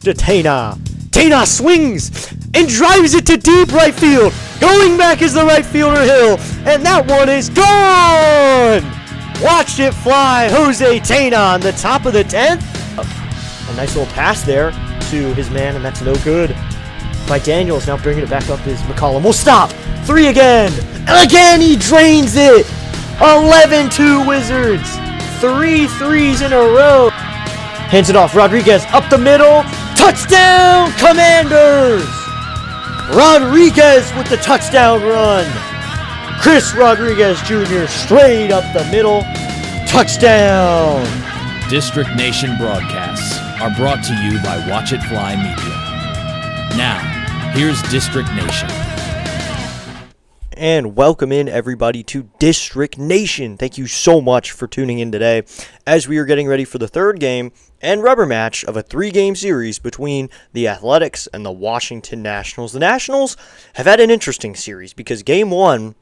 to Tana. Tana swings and drives it to deep right field. Going back is the right fielder Hill, and that one is gone! Watch it fly, Jose Tana on the top of the 10th. A nice little pass there to his man, and that's no good. By Daniels, now bringing it back up is McCollum. Will stop. 3 again. And again, he drains it. 11-2 Wizards. 3 threes in a row. Hands it off. Rodriguez up the middle. Touchdown, Commanders. Rodriguez with the touchdown run. Chris Rodriguez Jr. straight up the middle. Touchdown. District Nation broadcasts are brought to you by Watch It Fly Media. Now, here's District Nation. And welcome in, everybody, to District Nation. Thank you so much for tuning in today as we are getting ready for the third game and rubber match of a 3-game series between the Athletics and the Washington Nationals. The Nationals have had an interesting series because game 1,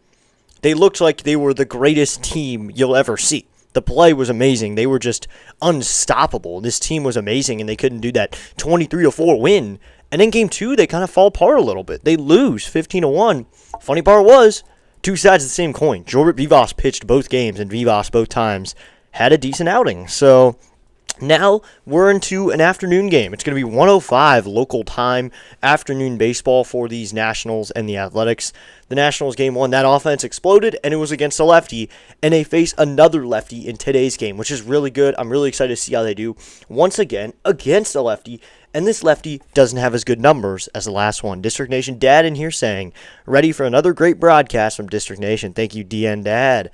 they looked like they were the greatest team you'll ever see. The play was amazing. They were just unstoppable. This team was amazing, and they couldn't do that 23-4 win. And in game 2, they kind of fall apart a little bit. They lose 15-1. Funny part was, two sides of the same coin. Jorbert Vivas pitched both games, and Vivas both times had a decent outing. So now we're into an afternoon game. It's going to be 1:05 local time afternoon baseball for these Nationals and the Athletics. The Nationals game 1, that offense exploded, and it was against a lefty, and they face another lefty in today's game, which is really good. I'm really excited to see how they do once again against a lefty, and this lefty doesn't have as good numbers as the last one. District Nation Dad in here saying, ready for another great broadcast from District Nation. Thank you, DN Dad.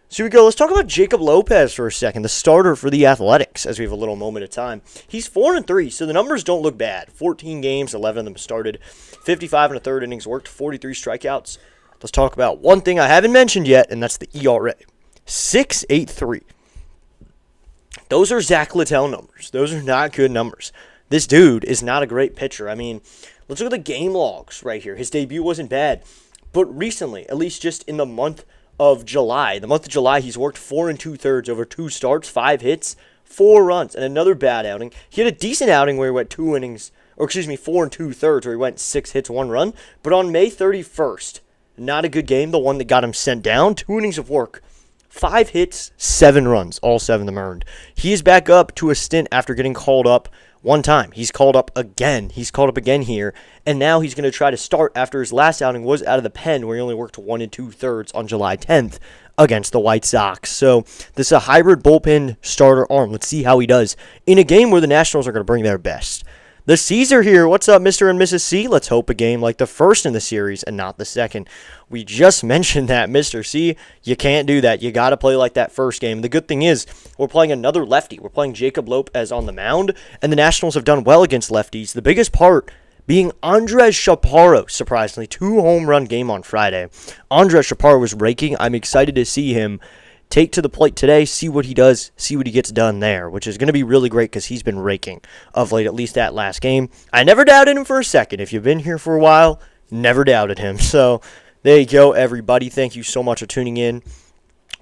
So here we go. Let's talk about Jacob Lopez for a second, the starter for the Athletics, as we have a little moment of time. He's 4-3, so the numbers don't look bad. 14 games, 11 of them started, 55 and a third innings worked, 43 strikeouts. Let's talk about one thing I haven't mentioned yet, and that's the ERA. 6.83. Those are Zach Littell numbers. Those are not good numbers. This dude is not a great pitcher. I mean, let's look at the game logs right here. His debut wasn't bad, but recently, at least just in the month of July. The month of July, he's worked 4 2/3 over 2 starts, 5 hits, 4 runs, and another bad outing. He had a decent outing where he went 4 2/3 where he went 6 hits, 1 run. But on May 31st, not a good game, the one that got him sent down. 2 innings of work, 5 hits, 7 runs, all 7 of them earned. He is back up to a stint after getting called up one time. He's called up again. He's called up again here. And now he's going to try to start after his last outing was out of the pen where he only worked 1 2/3 on July 10th against the White Sox. So this is a hybrid bullpen starter arm. Let's see how he does in a game where the Nationals are going to bring their best. The Caesar here. What's up, Mr. and Mrs. C? Let's hope a game like the first in the series and not the second. We just mentioned that, Mr. C. You can't do that. You got to play like that first game. The good thing is we're playing another lefty. We're playing Jacob Lopez on the mound, and the Nationals have done well against lefties. The biggest part being Andres Chaparro, surprisingly. 2 home run game on Friday. Andres Chaparro was raking. I'm excited to see him take to the plate today, see what he does, see what he gets done there, which is going to be really great because he's been raking of late, at least that last game. I never doubted him for a second. If you've been here for a while, never doubted him. So there you go, everybody. Thank you so much for tuning in.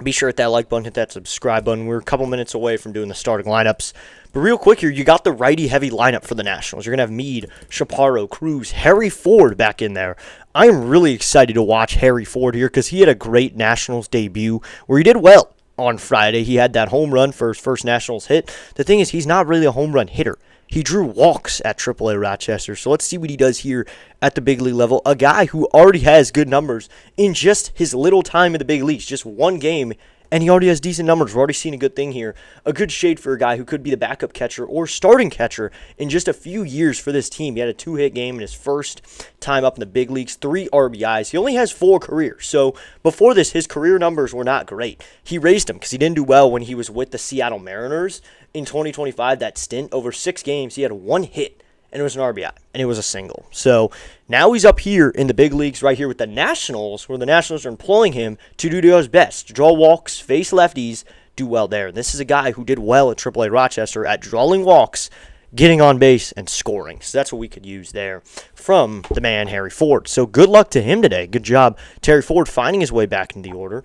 Be sure to hit that like button, hit that subscribe button. We're a couple minutes away from doing the starting lineups. But real quick here, you got the righty-heavy lineup for the Nationals. You're going to have Meade, Chaparro, Cruz, Harry Ford back in there. I'm really excited to watch Harry Ford here because he had a great Nationals debut where he did well on Friday. He had that home run for his first Nationals hit. The thing is, he's not really a home run hitter. He drew walks at AAA Rochester, so let's see what he does here at the big league level. A guy who already has good numbers in just his little time in the big leagues, just one game, and he already has decent numbers. We're already seeing a good thing here. A good shade for a guy who could be the backup catcher or starting catcher in just a few years for this team. He had a 2-hit game in his first time up in the big leagues, 3 RBIs. He only has 4 careers. So before this, his career numbers were not great. He raised them because he didn't do well when he was with the Seattle Mariners in 2025. That stint, over 6 games, he had 1 hit. And it was an RBI, and it was a single. So now he's up here in the big leagues right here with the Nationals, where the Nationals are employing him to do his best. Draw walks, face lefties, do well there. This is a guy who did well at AAA Rochester at drawing walks, getting on base, and scoring. So that's what we could use there from the man, Harry Ford. So good luck to him today. Good job, Terry Ford, finding his way back into the order.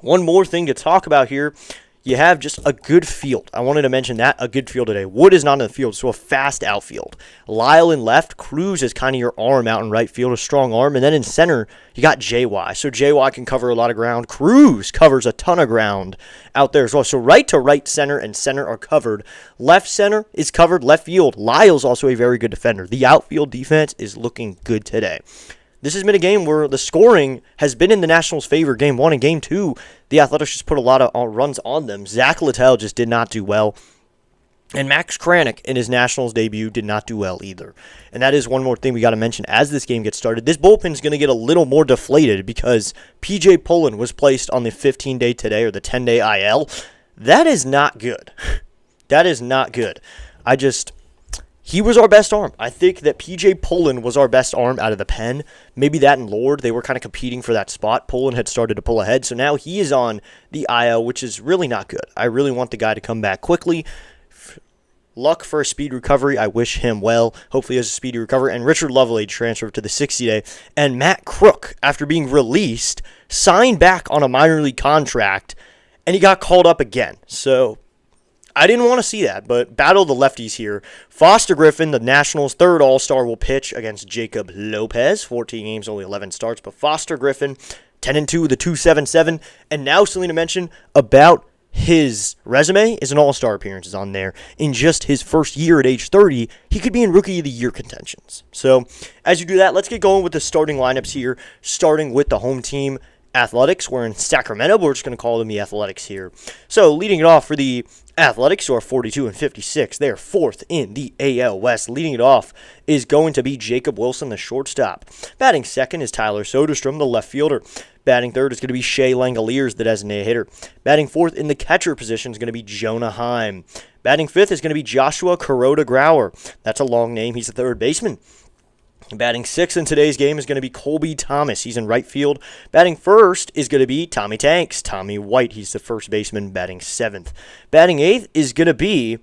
One more thing to talk about here. you have just a good field. I wanted to mention that, a good field today. Wood is not in the field, so a fast outfield. Lyle in left, Cruz is kind of your arm out in right field, a strong arm. And then in center, you got JY. So JY can cover a lot of ground. Cruz covers a ton of ground out there as well. So right to right center and center are covered. Left center is covered, left field. Lyle's also a very good defender. The outfield defense is looking good today. This has been a game where the scoring has been in the Nationals' favor. Game 1 and Game 2, the Athletics just put a lot of runs on them. Zach Littell just did not do well. And Max Kranick in his Nationals debut did not do well either. And that is one more thing we got to mention as this game gets started. This bullpen is going to get a little more deflated because P.J. Pullen was placed on the 15-day today or the 10-day IL. That is not good. That is not good. He was our best arm. I think that P.J. Pullen was our best arm out of the pen. Maybe that and Lord, they were kind of competing for that spot. Pullen had started to pull ahead, so now he is on the IL, which is really not good. I really want the guy to come back quickly. Luck for a speed recovery. I wish him well. Hopefully he has a speedy recovery. And Richard Lovelady transferred to the 60-day. And Matt Crook, after being released, signed back on a minor league contract, and he got called up again. So I didn't want to see that, but battle of the lefties here. Foster Griffin, the Nationals' third All-Star, will pitch against Jacob Lopez. 14 games, only 11 starts. But Foster Griffin, 10-2 with a 2.77. And now something to mention about his resume is an All-Star appearances on there. In just his first year at age 30, he could be in Rookie of the Year contentions. So as you do that, let's get going with the starting lineups here, starting with the home team. Athletics. We're in Sacramento, but we're just going to call them the Athletics here. So leading it off for the Athletics, who are 42-56. They are fourth in the AL West. Leading it off is going to be Jacob Wilson, the shortstop. Batting second is Tyler Soderstrom, the left fielder. Batting third is going to be Shea Langoliers, the designated hitter. Batting fourth in the catcher position is going to be Jonah Heim. Batting fifth is going to be Joshua Kuroda-Grauer. That's a long name. He's the third baseman. Batting sixth in today's game is going to be Colby Thomas. He's in right field. Batting first is going to be Tommy Tanks. Tommy White, he's the first baseman, batting seventh. Batting eighth is going to be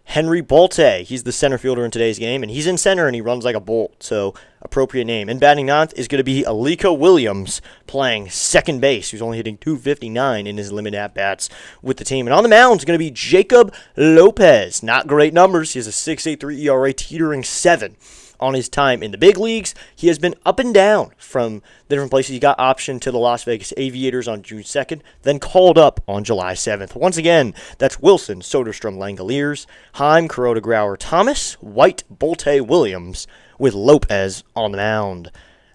Henry Bolte. He's the center fielder in today's game, and he's in center, and he runs like a bolt, so appropriate name. And batting ninth is going to be Aliko Williams, playing second base, who's only hitting .259 in his limited at-bats with the team. And on the mound is going to be Jacob Lopez. Not great numbers. He has a 6.83 ERA, teetering 7. On his time in the big leagues, he has been up and down from the different places. He got optioned to the Las Vegas Aviators on June 2nd, then called up on July 7th. Once again, that's Wilson, Soderstrom, Langoliers, Heim, Kuroda-Grauer, Thomas, White, Bolte, Williams, with Lopez on the mound.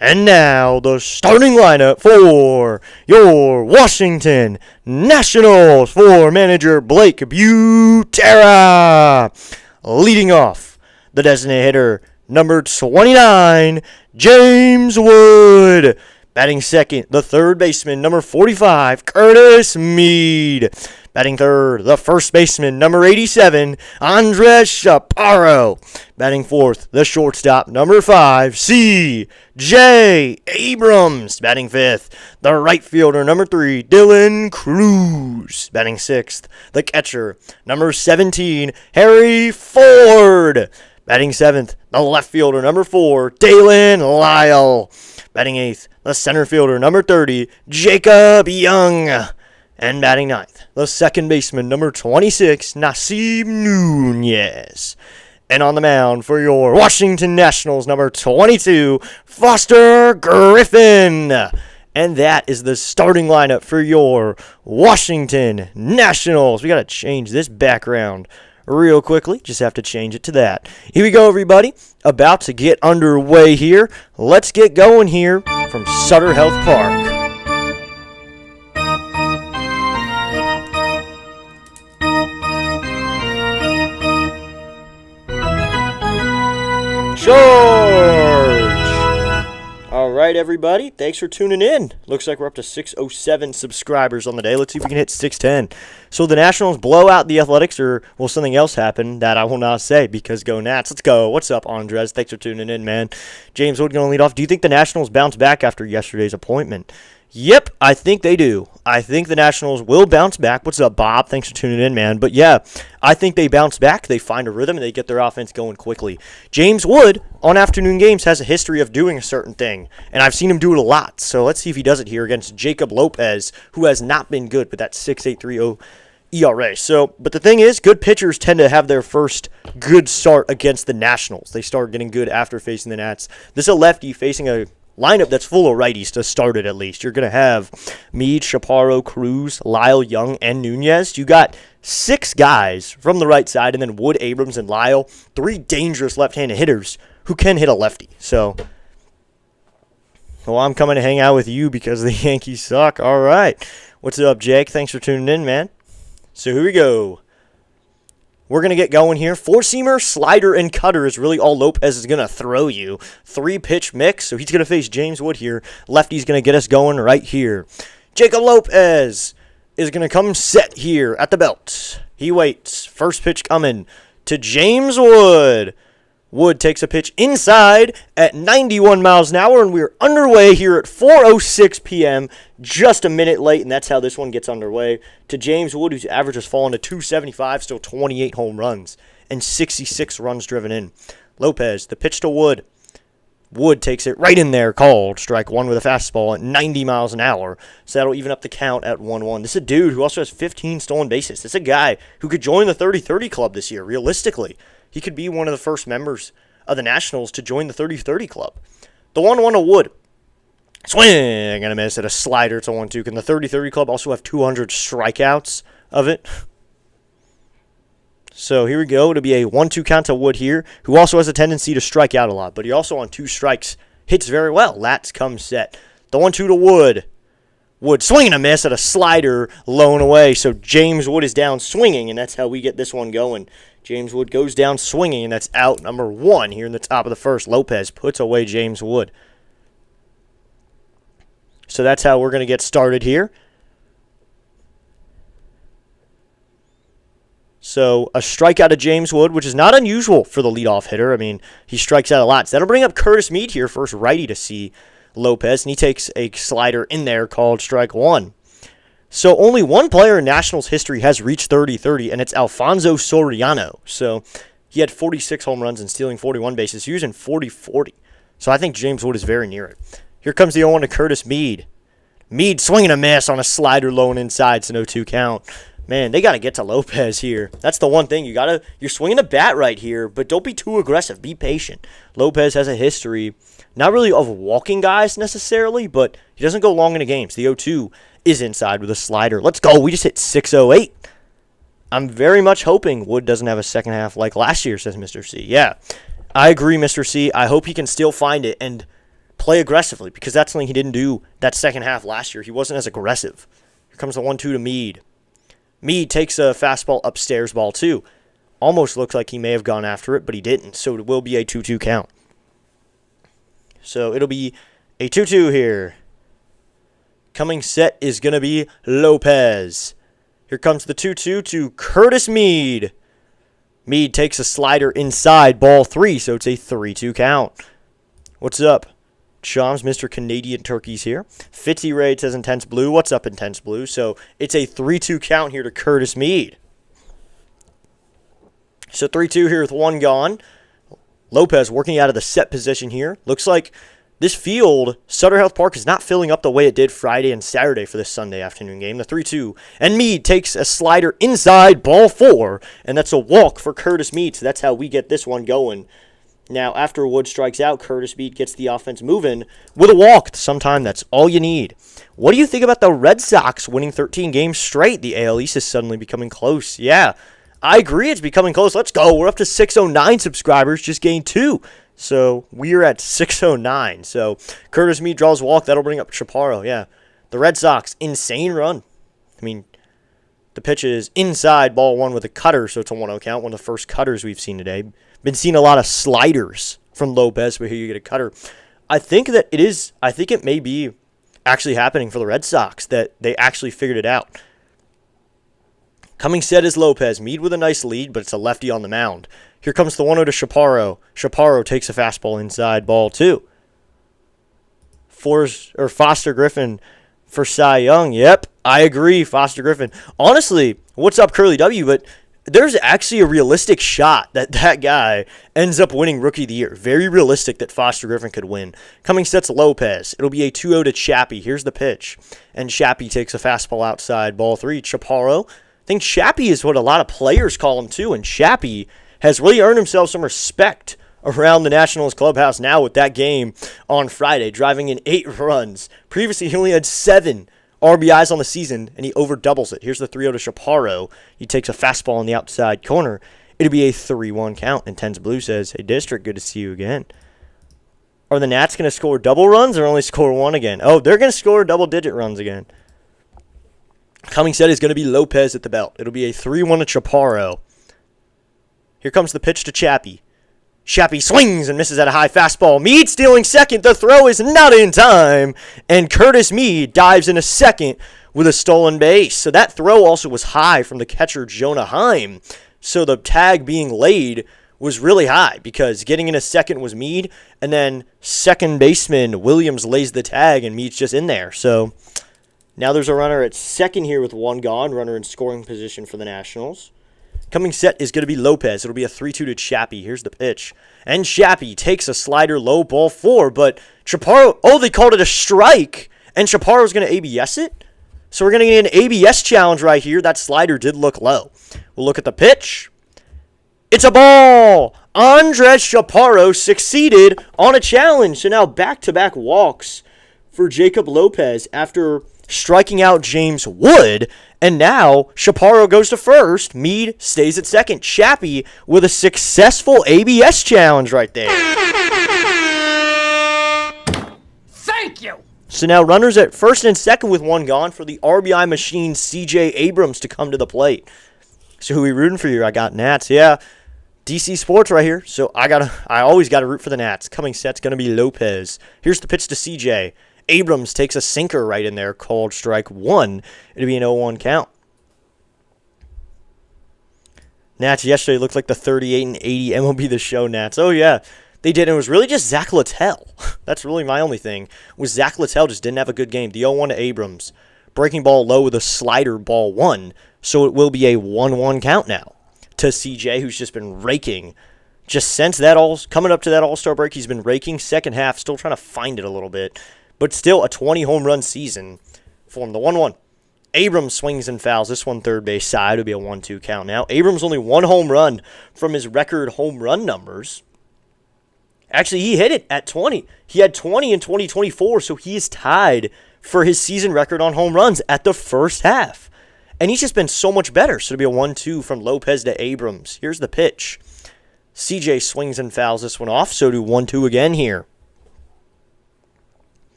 And now, the starting lineup for your Washington Nationals for manager Blake Butera. Leading off, the designated hitter, number 29, James Wood. Batting second, the third baseman, number 45, Curtis Mead. Batting third, the first baseman, number 87, Andres Chaparro. Batting fourth, the shortstop, number 5, CJ Abrams. Batting fifth, the right fielder, number 3, Dylan Cruz. Batting sixth, the catcher, number 17, Harry Ford. Batting seventh, the left fielder, number 4, Dalen Lyle. Batting eighth, the center fielder, number 30, Jacob Young. And batting ninth, the second baseman, number 26, Nasim Nunez. And on the mound for your Washington Nationals, number 22, Foster Griffin. And that is the starting lineup for your Washington Nationals. We got to change this background real quickly. Just have to change it to that. Here we go, everybody. About to get underway here. Let's get going here from Sutter Health Park. Charge! All right, everybody. Thanks for tuning in. Looks like we're up to 607 subscribers on the day. Let's see if we can hit 610. So the Nationals blow out the Athletics, or will something else happen that I will not say because go Nats. Let's go. What's up, Andres? Thanks for tuning in, man. James Wood going to lead off. Do you think the Nationals bounce back after yesterday's appointment? Yep, I think they do. I think the Nationals will bounce back. What's up, Bob? Thanks for tuning in, man. But yeah, I think they bounce back. They find a rhythm, and they get their offense going quickly. James Wood, on afternoon games, has a history of doing a certain thing, and I've seen him do it a lot. So let's see if he does it here against Jacob Lopez, who has not been good with that 6.83 ERA. So, but the thing is, good pitchers tend to have their first good start against the Nationals. They start getting good after facing the Nats. This is a lefty facing a lineup that's full of righties to start it at least. You're going to have Meade, Chaparro, Cruz, Lyle, Young, and Nunez. You got 6 guys from the right side, and then Wood, Abrams, and Lyle, 3 dangerous left-handed hitters who can hit a lefty. So, well, I'm coming to hang out with you because the Yankees suck. All right. What's up, Jake? Thanks for tuning in, man. So here we go. We're going to get going here. 4-seamer, slider, and cutter is really all Lopez is going to throw you. 3-pitch mix, so he's going to face James Wood here. Lefty's going to get us going right here. Jacob Lopez is going to come set here at the belt. He waits. First pitch coming to James Wood. Wood takes a pitch inside at 91 miles an hour, and we're underway here at 4:06 p.m., just a minute late, and that's how this one gets underway. To James Wood, whose average has fallen to 275, still 28 home runs, and 66 runs driven in. Lopez, the pitch to Wood. Wood takes it right in there, called strike one with a fastball at 90 miles an hour, so that'll even up the count at 1-1. This is a dude who also has 15 stolen bases. This is a guy who could join the 30-30 club this year, realistically. He could be one of the first members of the Nationals to join the 30-30 club. The 1-1 to Wood. Swing and a miss at a slider. It's a 1-2. Can the 30-30 club also have 200 strikeouts of it? So here we go. It'll be a 1-2 count to Wood here, who also has a tendency to strike out a lot. But he also on 2 strikes hits very well. Lats come set. The 1-2 to Wood. Wood swinging a miss at a slider, low and away. So James Wood is down swinging, and that's how we get this one going. James Wood goes down swinging, and that's out number 1 here in the top of the first. Lopez puts away James Wood. So that's how we're going to get started here. So a strikeout of James Wood, which is not unusual for the leadoff hitter. I mean, he strikes out a lot. So that'll bring up Curtis Meade here, first righty to see Lopez, and he takes a slider in there called strike 1. So only one player in Nationals history has reached 30-30, and it's Alfonso Soriano. So he had 46 home runs and stealing 41 bases. He was in 40-40. So I think James Wood is very near it. Here comes the 0-1 to Curtis Meade. Meade swinging a miss on a slider low and inside. It's an 0-2 count. Man, they got to get to Lopez here. That's the one thing. You're swinging a bat right here, but don't be too aggressive. Be patient. Lopez has a history, not really of walking guys necessarily, but he doesn't go long into games. The 0-2 is inside with a slider. Let's go. We just hit 608. I'm very much hoping Wood doesn't have a second half like last year, says Mr. C. Yeah, I agree, Mr. C. I hope he can still find it and play aggressively, because that's something he didn't do that second half last year. He wasn't as aggressive. Here comes the 1-2 to Meade. Meade takes a fastball upstairs, ball 2. Almost looks like he may have gone after it, but he didn't, so it will be a 2-2 count. So it'll be a 2-2 here. Coming set is going to be Lopez. Here comes the 2-2 to Curtis Meade. Meade takes a slider inside, ball 3, so it's a 3-2 count. What's up? Shams, Mr. Canadian Turkeys here. Fitzy Ray says Intense Blue. What's up, Intense Blue? So it's a 3-2 count here to Curtis Meade. So 3-2 here with 1 gone. Lopez working out of the set position here. Looks like this field, Sutter Health Park, is not filling up the way it did Friday and Saturday for this Sunday afternoon game. The 3-2. And Meade takes a slider inside, ball 4. And that's a walk for Curtis Meade. So that's how we get this one going. Now, after Wood strikes out, Curtis Meade gets the offense moving with a walk. Sometime that's all you need. What do you think about the Red Sox winning 13 games straight? The AL East is suddenly becoming close. Yeah, I agree it's becoming close. Let's go. We're up to 609 subscribers, just gained 2. So we're at 609. So Curtis Meade draws a walk. That'll bring up Chaparro. Yeah, the Red Sox, insane run. I mean, the pitch is inside, ball 1 with a cutter, so it's a 1-0 count. One of the first cutters we've seen today. Been seeing a lot of sliders from Lopez, but here you get a cutter. I think it may be actually happening for the Red Sox, that they actually figured it out. Coming set is Lopez. Meade with a nice lead, but it's a lefty on the mound. Here comes the 1-0 to Chaparro. Chaparro takes a fastball inside, ball 2. Foster Griffin for Cy Young. Yep, I agree, Foster Griffin. Honestly, what's up, Curly W? But there's actually a realistic shot that guy ends up winning Rookie of the Year. Very realistic that Foster Griffin could win. Coming set's Lopez. It'll be a 2-0 to Chappie. Here's the pitch. And Chappie takes a fastball outside, ball 3. Chaparro think Chappie is what a lot of players call him too, and Chappie has really earned himself some respect around the Nationals clubhouse now with that game on Friday, driving in 8 runs. Previously, he only had 7 RBIs on the season, and he over-doubles it. Here's the 3-0 to Chaparro. He takes a fastball on the outside corner. It'll be a 3-1 count, and Tens Blue says, hey, District, good to see you again. Are the Nats going to score double runs or only score 1 again? Oh, they're going to score double-digit runs again. Coming set is going to be Lopez at the belt. It'll be a 3-1 to Chaparro. Here comes the pitch to Chappie. Chappie swings and misses at a high fastball. Meade stealing second. The throw is not in time. And Curtis Meade dives into second with a stolen base. So that throw also was high from the catcher, Jonah Heim. So the tag being laid was really high because getting into second was Meade. And then second baseman Williams lays the tag and Meade's just in there. So now there's a runner at second here with 1 gone. Runner in scoring position for the Nationals. Coming set is going to be Lopez. It'll be a 3-2 to Chappie. Here's the pitch. And Chappie takes a slider low, ball 4. But Chaparro, they called it a strike. And Chaparro's going to ABS it. So we're going to get an ABS challenge right here. That slider did look low. We'll look at the pitch. It's a ball. Andres Chaparro succeeded on a challenge. So now back-to-back walks for Jacob Lopez after striking out James Wood. And now Chaparro goes to first. Meade stays at second. Chappie with a successful ABS challenge right there. Thank you. So now runners at first and second with 1 gone for the RBI machine CJ Abrams to come to the plate. So who are we rooting for here? I got Nats. Yeah, DC Sports right here. So I always got to root for the Nats. Coming set's going to be Lopez. Here's the pitch to CJ. Abrams takes a sinker right in there, called strike 1. It'll be an 0-1 count. Nats yesterday looked like the 38 and 80 MLB The Show Nats. Oh, yeah, they did. And it was really just Zach Littell. That's really my only thing, was Zach Littell just didn't have a good game. The 0-1 to Abrams. Breaking ball low with a slider, ball 1. So it will be a 1-1 count now to CJ, who's just been raking. Just since coming up to that All-Star break, he's been raking. Second half, still trying to find it a little bit. But still a 20 home run season for him. The 1-1. Abrams swings and fouls. This one third base side. It'll be a 1-2 count now. Abrams only 1 home run from his record home run numbers. Actually, he hit it at 20. He had 20 in 2024, so he is tied for his season record on home runs at the first half. And he's just been so much better. So it'll be a 1-2 from Lopez to Abrams. Here's the pitch. CJ swings and fouls this one off, so do 1-2 again here.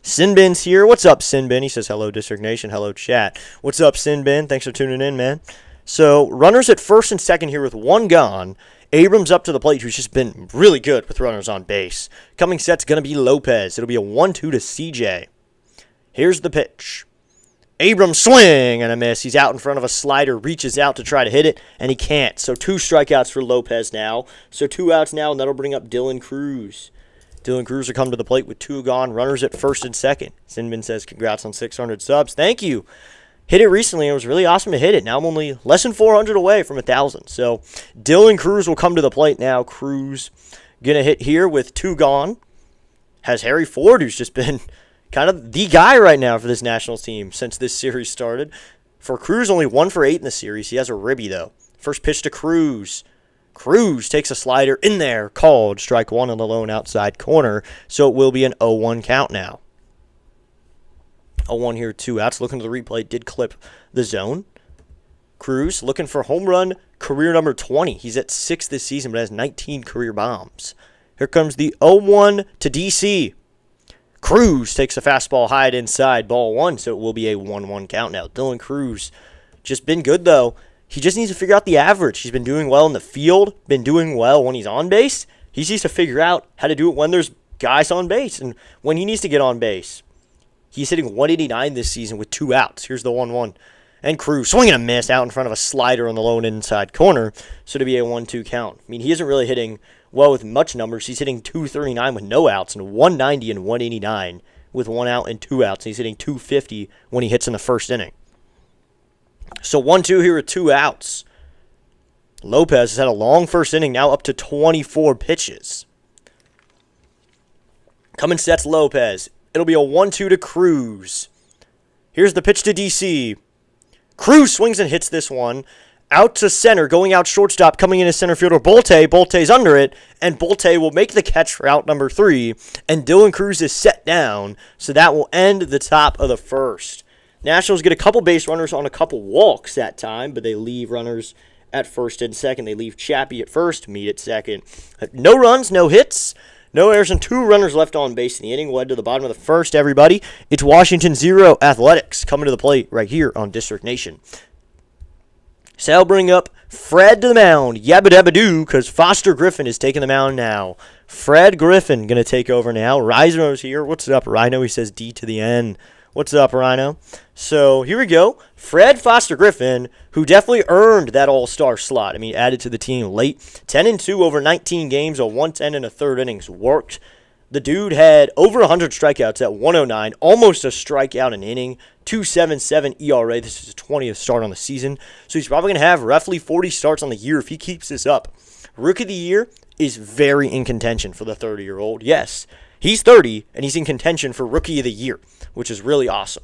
Sinbin's here. What's up, Sinbin? He says, hello, District Nation. Hello, chat. What's up, Sinbin? Thanks for tuning in, man. So, runners at first and second here with 1 gone. Abrams up to the plate, who's just been really good with runners on base. Coming set's going to be Lopez. It'll be a 1-2 to CJ. Here's the pitch. Abrams swing and a miss. He's out in front of a slider, reaches out to try to hit it, and he can't. So 2 strikeouts for Lopez now. So 2 outs now, and that'll bring up Dylan Cruz. Dylan Cruz will come to the plate with 2 gone, runners at first and second. Sinbin says, congrats on 600 subs. Thank you. Hit it recently. It was really awesome to hit it. Now I'm only less than 400 away from 1,000. So Dylan Cruz will come to the plate now. Cruz going to hit here with 2 gone. Has Harry Ford, who's just been kind of the guy right now for this Nationals team since this series started. For Cruz, only 1 for 8 in the series. He has a ribby, though. First pitch to Cruz. Cruz takes a slider in there, called strike 1 on the lone outside corner, so it will be an 0-1 count now. 0-1 here, 2 outs. Looking at the replay, did clip the zone. Cruz looking for home run career number 20. He's at 6 this season, but has 19 career bombs. Here comes the 0-1 to DC. Cruz takes a fastball high inside, ball 1, so it will be a 1-1 count now. Dylan Cruz just been good, though. He just needs to figure out the average. He's been doing well in the field, been doing well when he's on base. He just needs to figure out how to do it when there's guys on base and when he needs to get on base. He's hitting 189 this season with 2 outs. Here's the 1-1. And Cruz swinging a miss out in front of a slider on the lone inside corner. So to be a 1-2 count. I mean, he isn't really hitting well with much numbers. He's hitting 239 with no outs and 190 and 189 with 1 out and 2 outs. He's hitting 250 when he hits in the first inning. So 1-2 here with 2 outs. Lopez has had a long first inning, now up to 24 pitches. Coming sets Lopez. It'll be a 1-2 to Cruz. Here's the pitch to DC. Cruz swings and hits this one. Out to center, going out shortstop, coming in as center fielder Bolte. Bolte's under it, and Bolte will make the catch for out number 3, and Dylan Cruz is set down, so that will end the top of the first. Nationals get a couple base runners on a couple walks that time, but they leave runners at first and second. They leave Chappie at first, Mead at second. No runs, no hits, no errors, and 2 runners left on base in the inning. Led to the bottom of the first, everybody. It's Washington 0, Athletics coming to the plate right here on District Nation. So I'll bring up Fred to the mound. Yabba dabba doo, because Foster Griffin is taking the mound now. Fred Griffin going to take over now. Rhino's here. What's up, Rhino? He says D to the N. What's up, Rhino? So here we go. Fred Foster Griffin, who definitely earned that all-star slot. I mean, added to the team late. 10-2 over 19 games, a 110 and a third innings worked. The dude had over 100 strikeouts at 109, almost a strikeout an inning, 2.77 ERA. This is his 20th start on the season, so he's probably going to have roughly 40 starts on the year if he keeps this up. Rookie of the Year is very in contention for the 30-year-old. Yes, he's 30, and he's in contention for Rookie of the Year, which is really awesome.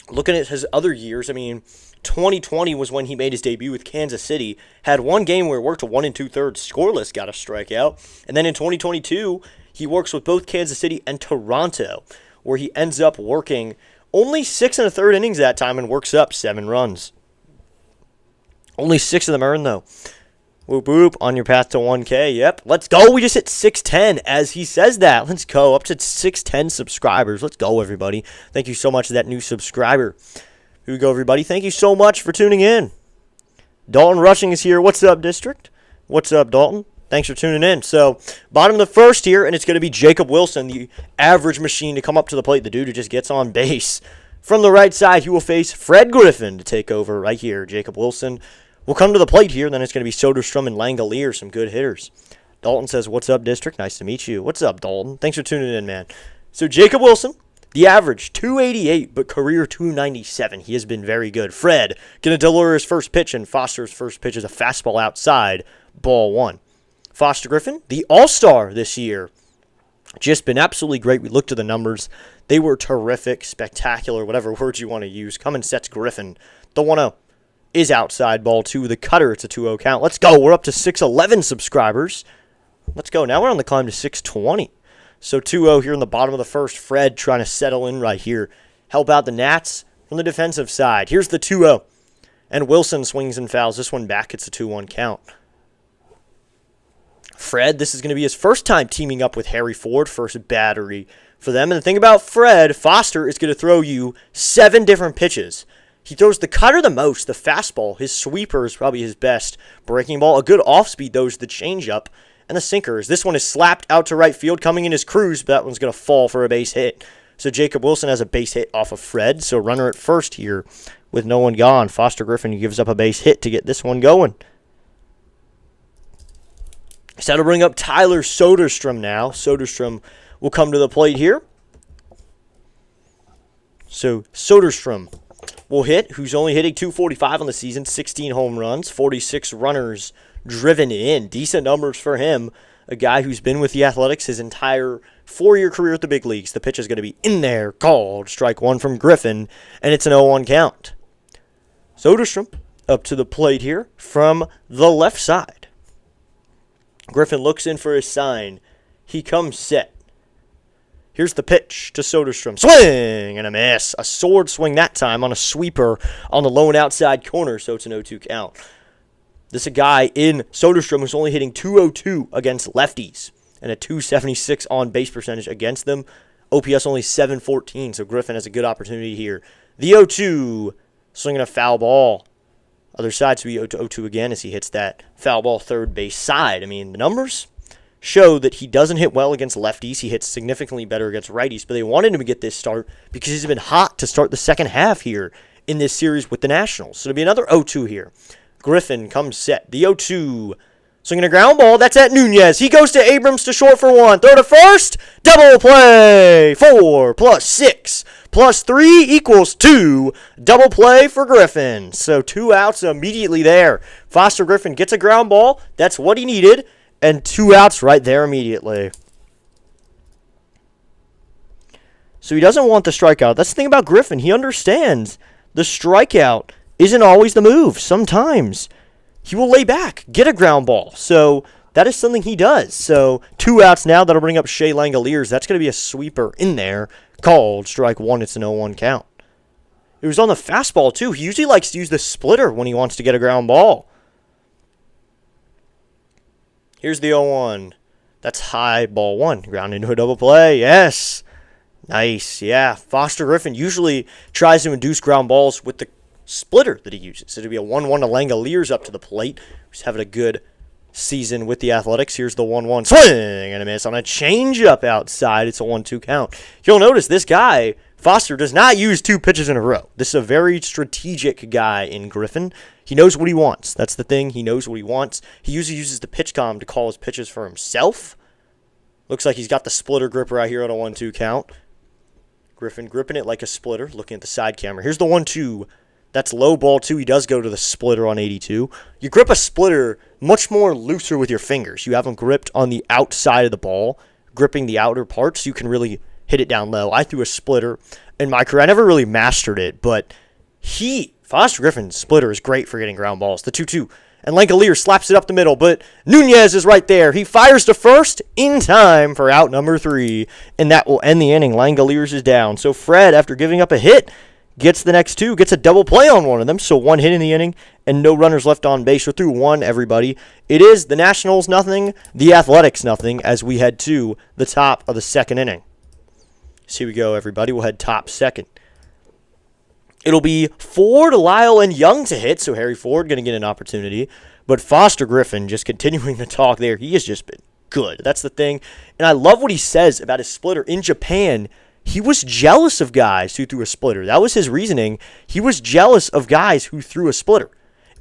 Looking at his other years, I mean, 2020 was when he made his debut with Kansas City. Had one game where he worked a 1 2/3 scoreless, got a strikeout. And then in 2022, he works with both Kansas City and Toronto, where he ends up working only 6 1/3 innings that time and works up 7 runs. Only 6 of them earned, though. Whoop, whoop, on your path to 1K. Yep, let's go. We just hit 610 as he says that. Let's go. Up to 610 subscribers. Let's go, everybody. Thank you so much to that new subscriber. Here we go, everybody. Thank you so much for tuning in. Dalton Rushing is here. What's up, District? What's up, Dalton? Thanks for tuning in. So, bottom of the first here, and it's going to be Jacob Wilson, the average machine, to come up to the plate. The dude who just gets on base. From the right side, he will face Fred Griffin to take over right here. Jacob Wilson will come to the plate here. Then it's going to be Soderstrom and Langolier, some good hitters. Dalton says, what's up, District? Nice to meet you. What's up, Dalton? Thanks for tuning in, man. So, Jacob Wilson. The average, 288, but career 297. He has been very good. Fred going to deliver his first pitch, and Foster's first pitch is a fastball outside, ball 1. Foster Griffin, the all-star this year, just been absolutely great. We looked at the numbers. They were terrific, spectacular, whatever words you want to use. Coming sets Griffin. The 1-0 is outside, ball 2. The cutter, it's a 2-0 count. Let's go. We're up to 611 subscribers. Let's go. Now we're on the climb to 620. So 2-0 here in the bottom of the first. Fred trying to settle in right here. Help out the Nats from the defensive side. Here's the 2-0. And Wilson swings and fouls this one back. It's a 2-1 count. Fred, this is going to be his first time teaming up with Harry Ford. First battery for them. And the thing about Fred, Foster is going to throw you 7 different pitches. He throws the cutter the most, the fastball. His sweeper is probably his best breaking ball. A good off-speed, though, is the changeup. And the sinkers. This one is slapped out to right field. Coming in is Cruz, but that one's going to fall for a base hit. So Jacob Wilson has a base hit off of Fred. So runner at first here with no one gone. Foster Griffin gives up a base hit to get this one going. So that'll bring up Tyler Soderstrom now. Soderstrom will come to the plate here. So Soderstrom will hit, who's only hitting .245 on the season, 16 home runs, 46 runners driven in. Decent numbers for him. A guy who's been with the Athletics his entire 4-year career at the big leagues. The pitch is going to be in there, called. Strike 1 from Griffin, and it's an 0-1 count. Soderstrom up to the plate here from the left side. Griffin looks in for his sign. He comes set. Here's the pitch to Soderstrom. Swing and a miss. A sword swing that time on a sweeper on the low and outside corner, so it's an 0-2 count. This is a guy in Soderstrom who's only hitting .202 against lefties and a .276 on base percentage against them. OPS only .714, so Griffin has a good opportunity here. The 0-2, swinging a foul ball. Other side to be 0-2 again as he hits that foul ball third base side. I mean, the numbers show that he doesn't hit well against lefties. He hits significantly better against righties, but they wanted him to get this start because he's been hot to start the second half here in this series with the Nationals. So it'll be another 0-2 here. Griffin comes set. The 0-2. Swinging a ground ball. That's at Nunez. He goes to Abrams to short for 1. Throw to first. Double play. 4 plus 6 plus 3 equals 2. Double play for Griffin. So 2 outs immediately there. Foster Griffin gets a ground ball. That's what he needed. And 2 outs right there immediately. So he doesn't want the strikeout. That's the thing about Griffin. He understands the strikeout isn't always the move. Sometimes he will lay back, get a ground ball. So that is something he does. So 2 outs now. That'll bring up Shea Langoliers. That's going to be a sweeper in there. Called strike one. It's an 0-1 count. It was on the fastball, too. He usually likes to use the splitter when he wants to get a ground ball. Here's the 0-1. That's high, ball one. Ground into a double play. Yes. Nice. Yeah. Foster Griffin usually tries to induce ground balls with the splitter that he uses. It'll be a 1-1 to Langoliers up to the plate. He's having a good season with the Athletics. Here's the 1-1. Swing and a miss on a changeup outside. It's a 1-2 count. You'll notice this guy, Foster, does not use 2 pitches in a row. This is a very strategic guy in Griffin. He knows what he wants. That's the thing. He knows what he wants. He usually uses the pitch comm to call his pitches for himself. Looks like he's got the splitter grip right here on a 1-2 count. Griffin gripping it like a splitter, looking at the side camera. Here's the 1-2. That's low ball, too. He does go to the splitter on 82. You grip a splitter much more looser with your fingers. You have them gripped on the outside of the ball, gripping the outer parts. You can really hit it down low. I threw a splitter in my career. I never really mastered it, but Foster Griffin's splitter is great for getting ground balls. The 2-2. And Langoliers slaps it up the middle, but Nunez is right there. He fires to first in time for out number 3, and that will end the inning. Langoliers is down. So Fred, after giving up a hit, gets the next 2, gets a double play on one of them. So 1 hit in the inning and no runners left on base. So through 1, everybody. It is the Nationals nothing, the Athletics nothing as we head to the top of the 2nd inning. So here we go, everybody. We'll head top 2nd. It'll be Ford, Lyle, and Young to hit. So Harry Ford going to get an opportunity. But Foster Griffin just continuing to talk there. He has just been good. That's the thing. And I love what he says about his splitter. In Japan, he was jealous of guys who threw a splitter. That was his reasoning. He was jealous of guys who threw a splitter.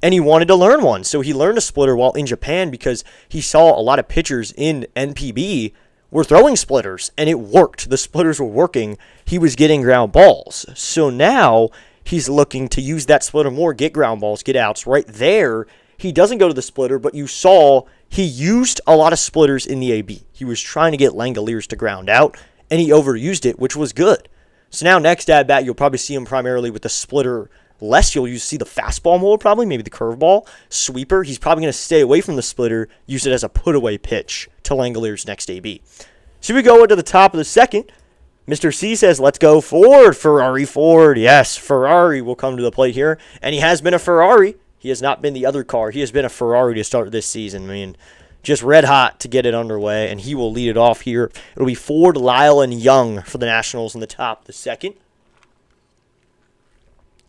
And he wanted to learn one. So he learned a splitter while in Japan because he saw a lot of pitchers in NPB were throwing splitters. And it worked. The splitters were working. He was getting ground balls. So now he's looking to use that splitter more, get ground balls, get outs. Right there, he doesn't go to the splitter, but you saw he used a lot of splitters in the AB. He was trying to get Langoliers to ground out, and he overused it, which was good. So now next at-bat, you'll probably see him primarily with the splitter less. You'll see the fastball more probably, maybe the curveball, sweeper. He's probably going to stay away from the splitter, use it as a put-away pitch to Langoliers' next AB. So we go into the top of the 2nd. Mr. C says, let's go Ford, Ferrari Ford. Yes, Ferrari will come to the plate here, and he has been a Ferrari. He has not been the other car. He has been a Ferrari to start this season. I mean, just red hot to get it underway, and he will lead it off here. It'll be Ford, Lyle, and Young for the Nationals in the top of the 2nd.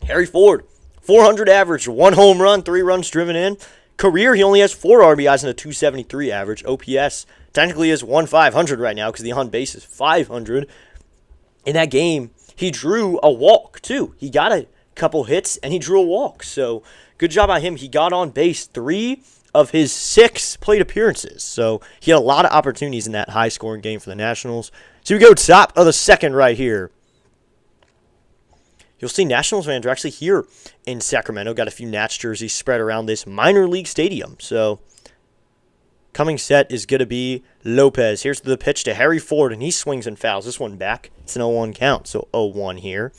Harry Ford, 400 average, 1 home run, 3 runs driven in. Career, he only has 4 RBIs and a 273 average. OPS technically is 1,500 right now because the on base is 500. In that game, he drew a walk, too. He got a couple hits, and he drew a walk. So, good job by him. He got on base 3 of his 6 plate appearances. So, he had a lot of opportunities in that high-scoring game for the Nationals. So, we go top of the 2nd right here. You'll see Nationals fans are actually here in Sacramento. Got a few Nats jerseys spread around this minor league stadium. So, coming set is going to be Lopez. Here's the pitch to Harry Ford, and he swings and fouls this one back. It's an 0-1 count, so 0-1 here.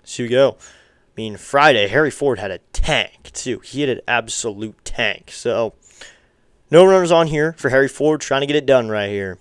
So we go. I mean, Friday, Harry Ford had a tank, too. He had an absolute tank. So, no runners on here for Harry Ford, trying to get it done right here.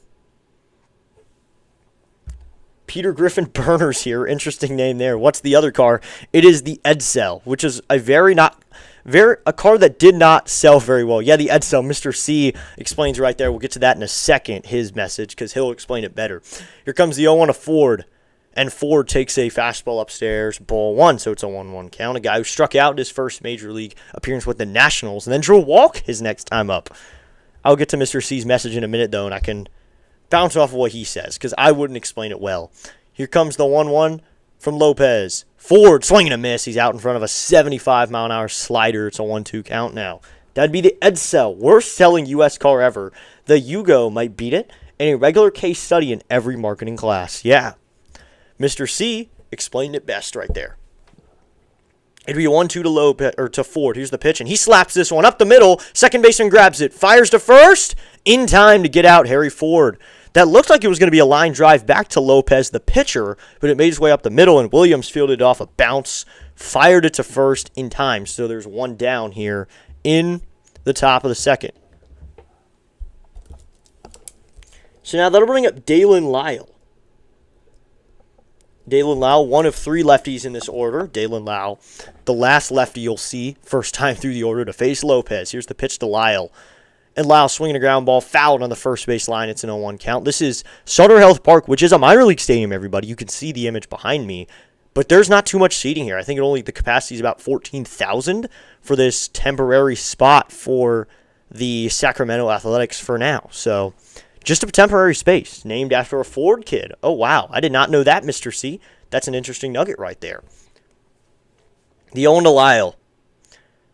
Peter Griffin Burners here. Interesting name there. What's the other car? It is the Edsel, which is a a car that did not sell very well. Yeah, the Edsel. Mr. C explains right there. We'll get to that in a second, his message, because he'll explain it better. Here comes the 0-1 to Ford, and Ford takes a fastball upstairs, ball 1, so it's a 1-1 count. A guy who struck out in his first major league appearance with the Nationals and then drew a walk his next time up. I'll get to Mr. C's message in a minute, though, and I can bounce off of what he says, because I wouldn't explain it well. Here comes the 1-1 from Lopez. Ford swinging a miss. He's out in front of a 75-mile-an-hour slider. It's a 1-2 count now. That'd be the Edsel, worst-selling U.S. car ever. The Yugo might beat it, and a regular case study in every marketing class. Yeah. Mr. C explained it best right there. It'd be a 1-2 to Lopez, or to Ford. Here's the pitch, and he slaps this one up the middle. Second baseman grabs it, fires to first, in time to get out Harry Ford. That looked like it was going to be a line drive back to Lopez, the pitcher, but it made its way up the middle, and Williams fielded off a bounce, fired it to first in time. So there's one down here in the top of the second. So now that'll bring up Dalen Lyle. Dalen Lyle, one of 3 lefties in this order. Dalen Lyle, the last lefty you'll see, first time through the order to face Lopez. Here's the pitch to Lyle. And Lyle swinging a ground ball, fouled on the first base line. It's an 0-1 count. This is Sutter Health Park, which is a minor league stadium, everybody. You can see the image behind me. But there's not too much seating here. I think the capacity is about 14,000 for this temporary spot for the Sacramento Athletics for now. So just a temporary space named after a Ford kid. Oh, wow. I did not know that, Mr. C. That's an interesting nugget right there. The 0 to Lyle.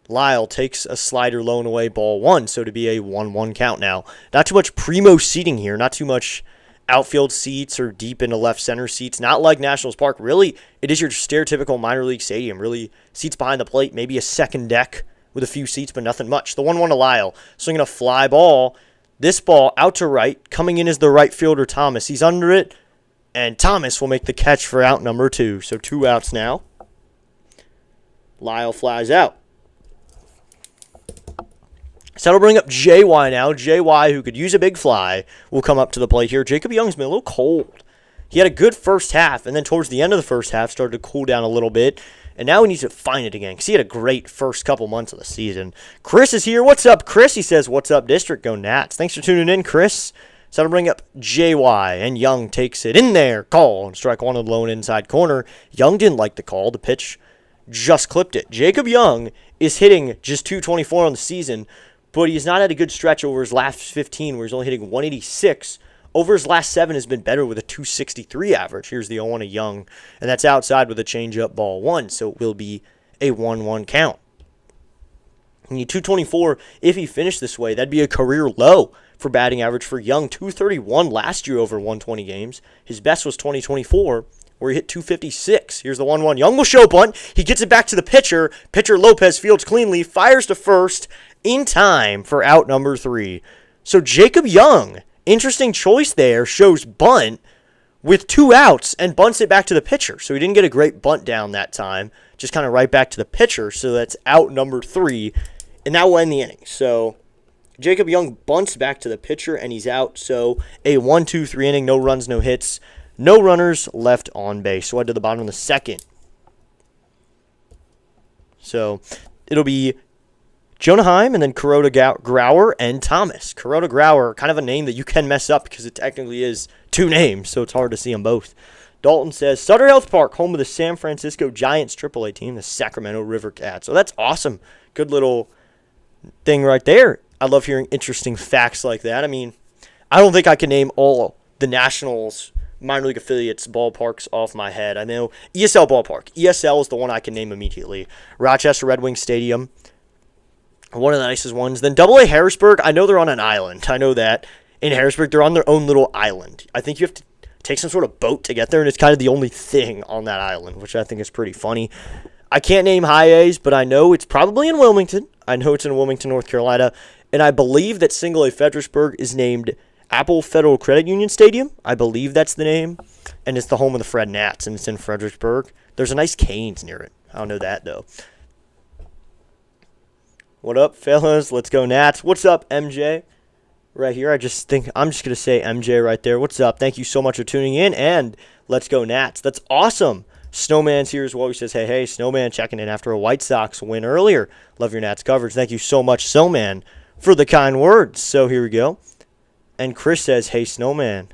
Lyle takes a slider low and away, ball 1, so to be a 1-1 count now. Not too much primo seating here. Not too much outfield seats or deep into left center seats. Not like Nationals Park. Really, it is your stereotypical minor league stadium. Really, seats behind the plate. Maybe a second deck with a few seats, but nothing much. The 1-1 to Lyle. Swinging a fly ball. This ball out to right. Coming in is the right fielder, Thomas. He's under it, and Thomas will make the catch for out number 2. So 2 outs now. Lyle flies out. So that'll bring up JY now. JY, who could use a big fly, will come up to the plate here. Jacob Young's been a little cold. He had a good first half, and then towards the end of the first half started to cool down a little bit. And now he needs to find it again because he had a great first couple months of the season. Chris is here. What's up, Chris? He says, what's up, District? Go Nats. Thanks for tuning in, Chris. So that'll bring up JY, and Young takes it in there. Call, and strike 1 on the lone inside corner. Young didn't like the call. The pitch just clipped it. Jacob Young is hitting just .224 on the season, but he's not had a good stretch over his last 15 where he's only hitting 186. Over his last 7 has been better with a .263 average. Here's the 0-1 to Young, and that's outside with a changeup, ball 1, so it will be a 1-1 count. You need .224 if he finished this way. That'd be a career low for batting average for Young. .231 last year over 120 games. His best was 2024, where he hit .256. Here's the 1-1. Young will show bunt. He gets it back to the pitcher. Pitcher Lopez fields cleanly, fires to first in time for out number 3. So Jacob Young, interesting choice there, shows bunt with 2 outs and bunts it back to the pitcher. So he didn't get a great bunt down that time, just kind of right back to the pitcher. So that's out number 3, and that will end the inning. So Jacob Young bunts back to the pitcher, and he's out. So a 1-2-3 inning, no runs, no hits, no runners left on base. So I to the bottom of the second. So it'll be Jonah Heim, and then Kuroda Grauer and Thomas. Kuroda Grauer, kind of a name that you can mess up because it technically is 2 names, so it's hard to see them both. Dalton says, Sutter Health Park, home of the San Francisco Giants AAA team, the Sacramento River Cats. So that's awesome. Good little thing right there. I love hearing interesting facts like that. I mean, I don't think I can name all the Nationals minor league affiliates ballparks off my head. I know ESL ballpark. ESL is the one I can name immediately. Rochester Red Wings Stadium, one of the nicest ones. Then AA Harrisburg, I know they're on an island. I know that. In Harrisburg, they're on their own little island. I think you have to take some sort of boat to get there, and it's kind of the only thing on that island, which I think is pretty funny. I can't name high A's, but I know it's probably in Wilmington. I know it's in Wilmington, North Carolina, and I believe that single A Fredericksburg is named Apple Federal Credit Union Stadium. I believe that's the name, and it's the home of the Fred Nats, and it's in Fredericksburg. There's a nice Canes near it. I don't know that, though. What up, fellas? Let's go Nats. What's up, MJ? Right here. I'm just going to say MJ right there. What's up? Thank you so much for tuning in, and let's go Nats. That's awesome. Snowman's here as well. He says, hey, Snowman checking in after a White Sox win earlier. Love your Nats coverage. Thank you so much, Snowman, for the kind words. So here we go. And Chris says, hey, Snowman.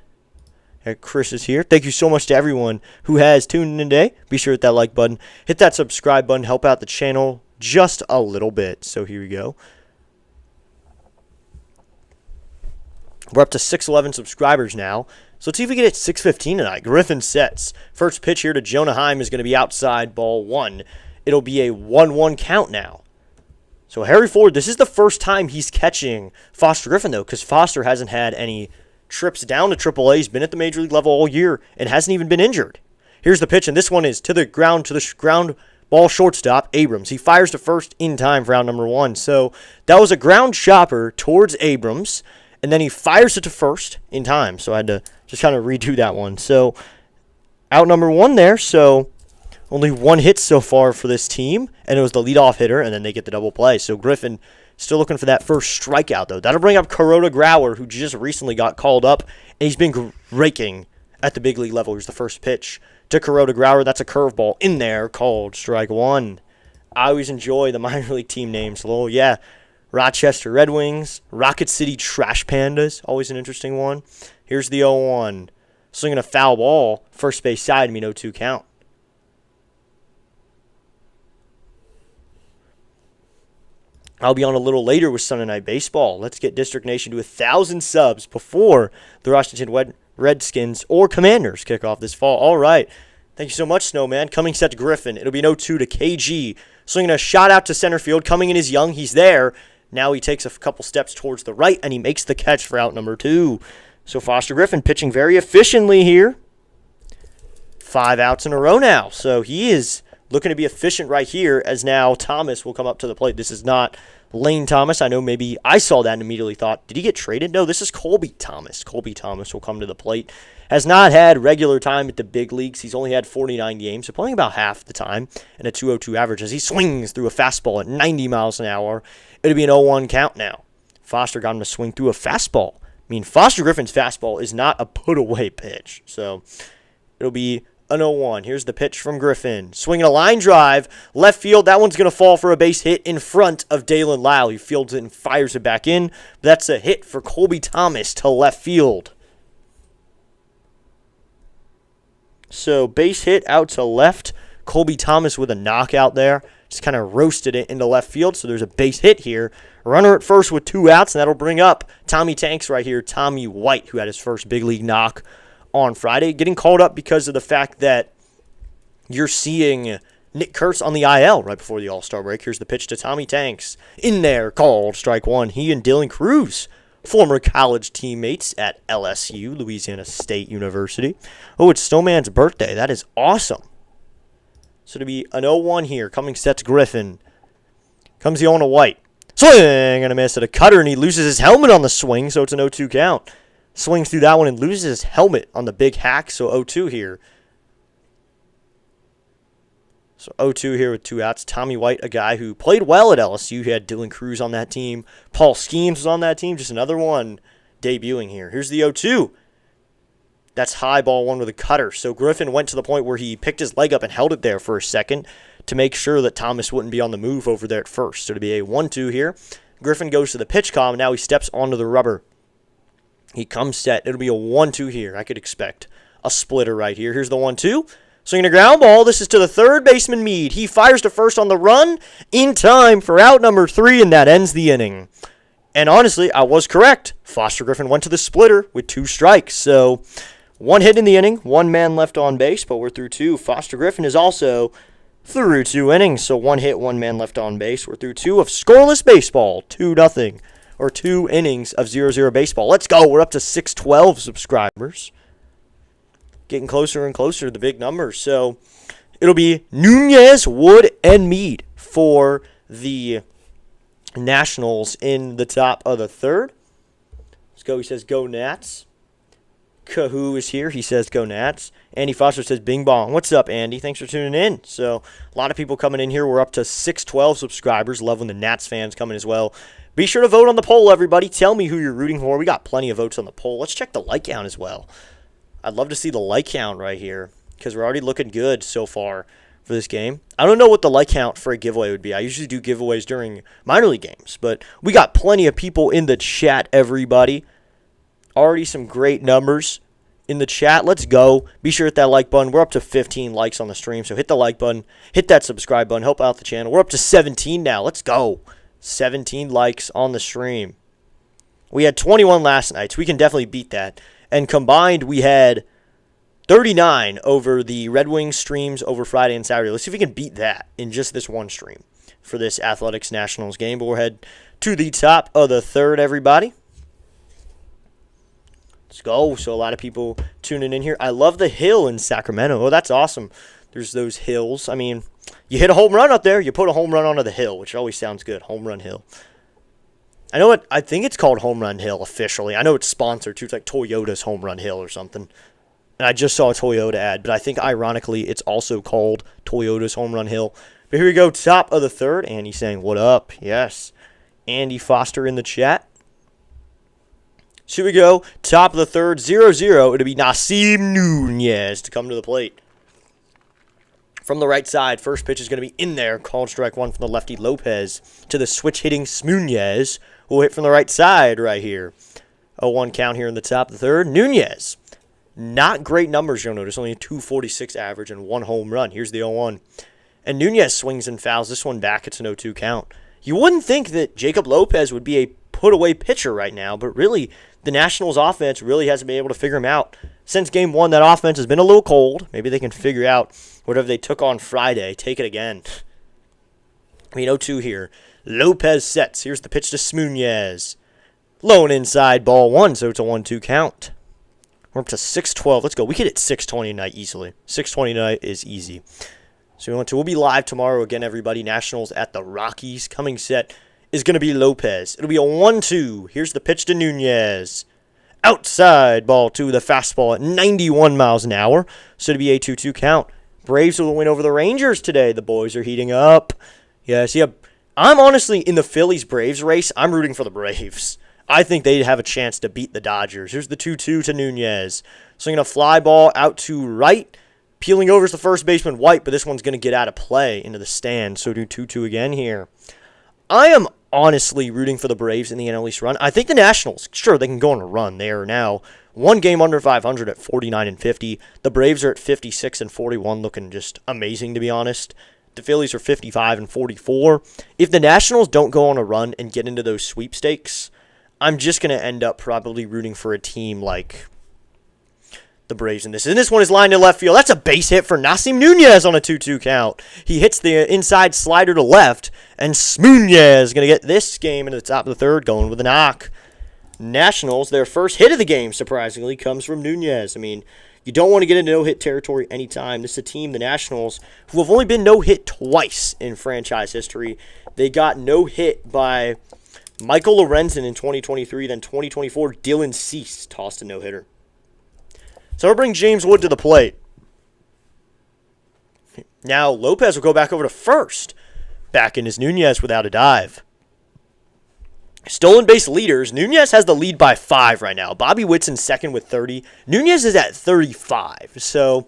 Hey, Chris is here. Thank you so much to everyone who has tuned in today. Be sure to hit that like button. Hit that subscribe button. Help out the channel just a little bit. So here we go. We're up to 611 subscribers now. So let's see if we can hit 615 tonight. Griffin sets. First pitch here to Jonah Heim is going to be outside, ball 1. It'll be a 1-1 count now. So Harry Ford, this is the first time he's catching Foster Griffin, though, because Foster hasn't had any trips down to AAA. He's been at the major league level all year and hasn't even been injured. Here's the pitch, and this one is to the ground ball shortstop, Abrams. He fires to first in time for out number 1. So that was a ground chopper towards Abrams. and then he fires it to first in time. So I had to just kind of redo that one. So out number 1 there. So only 1 hit so far for this team, and it was the leadoff hitter, and then they get the double play. So Griffin still looking for that first strikeout, though. That'll bring up Kuroda Grauer, who just recently got called up, and he's been raking at the big league level. Here's the first pitch to Kuroda Grauer. That's a curveball in there, called strike 1. I always enjoy the minor league team names. Well, yeah, Rochester Red Wings, Rocket City Trash Pandas, always an interesting one. Here's the 0-1. Swinging a foul ball, first base side, 0-2 count. I'll be on a little later with Sunday Night Baseball. Let's get District Nation to 1,000 subs before the Washington Redskins or Commanders kick off this fall. All right. Thank you so much, Snowman. Coming set to Griffin. It'll be 0-2 to KG. Swinging a shot out to center field. Coming in is Young. He's there. Now he takes a couple steps towards the right, and he makes the catch for out number 2. So Foster Griffin pitching very efficiently here. 5 outs in a row now. So he is looking to be efficient right here, as now Thomas will come up to the plate. This is not Lane Thomas. I know maybe I saw that and immediately thought, did he get traded? No, this is Colby Thomas. Colby Thomas will come to the plate. Has not had regular time at the big leagues. He's only had 49 games, so playing about half the time, and a 202 average as he swings through a fastball at 90 miles an hour. It'll be an 0-1 count now. Foster got him to swing through a fastball. I mean, Foster Griffin's fastball is not a put-away pitch, so it'll be an 0-1. Here's the pitch from Griffin. Swinging a line drive. Left field. That one's going to fall for a base hit in front of Dalen Lyle. He fields it and fires it back in. That's a hit for Colby Thomas to left field. So base hit out to left. Colby Thomas with a knockout there. Just kind of roasted it into left field. So there's a base hit here. Runner at first with 2 outs, and that'll bring up Tommy Tanks right here. Tommy White, who had his first big league knock on Friday, getting called up because of the fact that you're seeing Nick Kurtz on the IL right before the All-Star break. Here's the pitch to Tommy Tanks. In there, called strike 1. He and Dylan Cruz, former college teammates at LSU, Louisiana State University. Oh, it's Snowman's birthday. That is awesome. So to be an 0-1 here, coming set to Griffin. Comes the 0-1 White. Swing and a miss at a cutter, and he loses his helmet on the swing, so it's an 0-2 count. Swings through that one and loses his helmet on the big hack, so 0-2 here. So 0-2 here with 2 outs. Tommy White, a guy who played well at LSU. He had Dylan Cruz on that team. Paul Skeens was on that team. Just another one debuting here. Here's the 0-2. That's high ball 1 with a cutter. So Griffin went to the point where he picked his leg up and held it there for a second to make sure that Thomas wouldn't be on the move over there at first. So to be a 1-2 here. Griffin goes to the pitch column, and now he steps onto the rubber. He comes set. It'll be a 1-2 here. I could expect a splitter right here. Here's the 1-2. Swinging a ground ball. This is to the third baseman, Meade. He fires to first on the run in time for out number 3, and that ends the inning. And honestly, I was correct. Foster Griffin went to the splitter with 2 strikes. So 1 hit in the inning, 1 man left on base, but we're through 2. Foster Griffin is also through 2 innings. So 1 hit, 1 man left on base. We're through 2 of scoreless baseball, 2-0. Or 2 innings of 0-0 baseball. Let's go. We're up to 612 subscribers. Getting closer and closer to the big numbers. So it'll be Nunez, Wood, and Meade for the Nationals in the top of the 3rd. Let's go. He says, go Nats. Kahoo is here. He says, go Nats. Andy Foster says, bing bong. What's up, Andy? Thanks for tuning in. So a lot of people coming in here. We're up to 612 subscribers. Love when the Nats fans come in as well. Be sure to vote on the poll, everybody. Tell me who you're rooting for. We got plenty of votes on the poll. Let's check the like count as well. I'd love to see the like count right here because we're already looking good so far for this game. I don't know what the like count for a giveaway would be. I usually do giveaways during minor league games, but we got plenty of people in the chat, everybody. Already some great numbers in the chat. Let's go. Be sure to hit that like button. We're up to 15 likes on the stream, so hit the like button. Hit that subscribe button. Help out the channel. We're up to 17 now. Let's go. 17 likes on the stream. We had 21 last night, so we can definitely beat that. And combined, we had 39 over the Red Wings streams over Friday and Saturday. Let's see if we can beat that in just this one stream for this Athletics Nationals game. But we're headed to the top of the 3rd, everybody. Let's go. So a lot of people tuning in here. I love the hill in Sacramento. Oh, that's awesome. There's those hills. I mean, you hit a home run up there, you put a home run onto the hill, which always sounds good. Home run hill. I know I think it's called Home Run Hill officially. I know it's sponsored too. It's like Toyota's Home Run Hill or something. And I just saw a Toyota ad, but I think ironically it's also called Toyota's Home Run Hill. But here we go, top of the third. Andy saying, what up? Yes. Andy Foster in the chat. So here we go, top of the third, 0-0. It'll be Nasim Nunez to come to the plate. From the right side, first pitch is going to be in there. Called strike one from the lefty Lopez to the switch-hitting Smunez, who will hit from the right side right here. 0-1 count here in the top of the third. Nunez. Not great numbers, you'll notice. Only a 246 average and 1 home run. Here's the 0-1. And Nunez swings and fouls this one back. It's an 0-2 count. You wouldn't think that Jacob Lopez would be a put-away pitcher right now, but really, the Nationals' offense really hasn't been able to figure him out. Since Game 1, that offense has been a little cold. Maybe they can figure out whatever they took on Friday. Take it again. 0-2 here. Lopez sets. Here's the pitch to Smunez. Low and inside, ball 1, so it's a 1-2 count. We're up to 6:12. Let's go. We could hit 6:20 tonight easily. 6:20 tonight is easy. So we'll be live tomorrow again, everybody. Nationals at the Rockies. Coming set is going to be Lopez. It'll be a 1-2. Here's the pitch to Nunez. Outside, ball 2, the fastball at 91 miles an hour. So it'll be a 2-2 count. Braves will win over the Rangers today. The boys are heating up. Yes, yeah. I'm honestly, in the Phillies-Braves race, I'm rooting for the Braves. I think they'd have a chance to beat the Dodgers. Here's the 2-2 to Nunez. Swinging a fly ball out to right. Peeling over is the first baseman, White, but this one's going to get out of play into the stand. So do 2-2 again here. I am honestly rooting for the Braves in the NL East run. I think the Nationals, sure, they can go on a run. They are now one game under 500 at 49-50. The Braves are at 56-41, looking just amazing, to be honest. The Phillies are 55-44. If the Nationals don't go on a run and get into those sweepstakes, I'm just going to end up probably rooting for a team like the Braves in this. And this one is lined to left field. That's a base hit for Nasim Nunez on a 2-2 count. He hits the inside slider to left, and Smunez is going to get this game into the top of the third going with a knock. Nationals, their first hit of the game, surprisingly, comes from Nunez. I mean, you don't want to get into no-hit territory anytime. This is a team, the Nationals, who have only been no-hit twice in franchise history. They got no-hit by Michael Lorenzen in 2023, then 2024, Dylan Cease tossed a no-hitter. So we'll bring James Wood to the plate. Now Lopez will go back over to first. Back in is Nunez without a dive. Stolen base leaders. Nunez has the lead by 5 right now. Bobby Witt's in second with 30. Nunez is at 35. So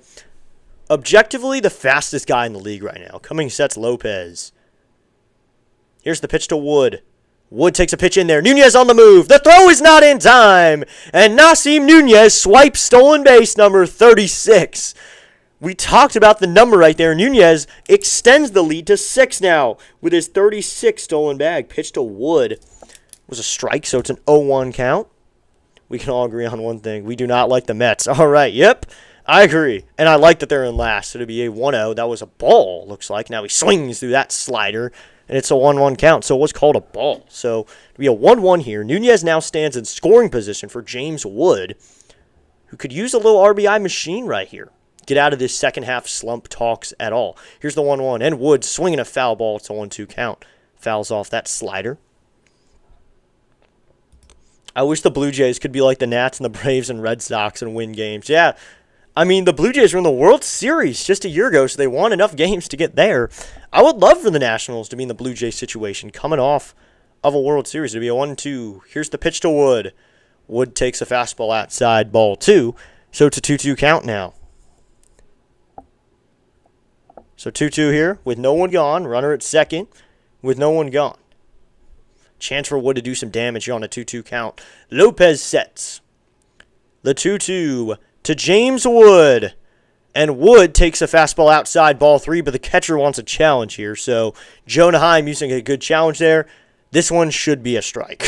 objectively the fastest guy in the league right now. Coming sets Lopez. Here's the pitch to Wood. Wood takes a pitch in there. Nunez on the move. The throw is not in time. And Nasim Nunez swipes stolen base number 36. We talked about the number right there. Nunez extends the lead to 6 now with his 36 stolen bag. Pitch to Wood was a strike, so it's an 0-1 count. We can all agree on one thing. We do not like the Mets. All right, yep, I agree. And I like that they're in last. So it'll be a 1-0. That was a ball, looks like. Now he swings through that slider. And it's a 1-1 count, so it was called a ball. So it'll be a 1-1 here. Nunez now stands in scoring position for James Wood, who could use a little RBI machine right here. Get out of this second half slump talks at all. Here's the 1-1, and Wood swinging a foul ball. It's a 1-2 count. Fouls off that slider. I wish the Blue Jays could be like the Nats and the Braves and Red Sox and win games. Yeah, I mean, the Blue Jays were in the World Series just a year ago, so they won enough games to get there. I would love for the Nationals to be in the Blue Jays situation, coming off of a World Series. It'll be a 1-2. Here's the pitch to Wood. Wood takes a fastball outside, ball 2. So it's a 2-2 count now. So 2-2 here with no one gone. Runner at second with no one gone. Chance for Wood to do some damage here on a 2-2 count. Lopez sets the 2-2 to James Wood. And Wood takes a fastball outside, ball 3, but the catcher wants a challenge here. So Jonah Heim using a good challenge there. This one should be a strike.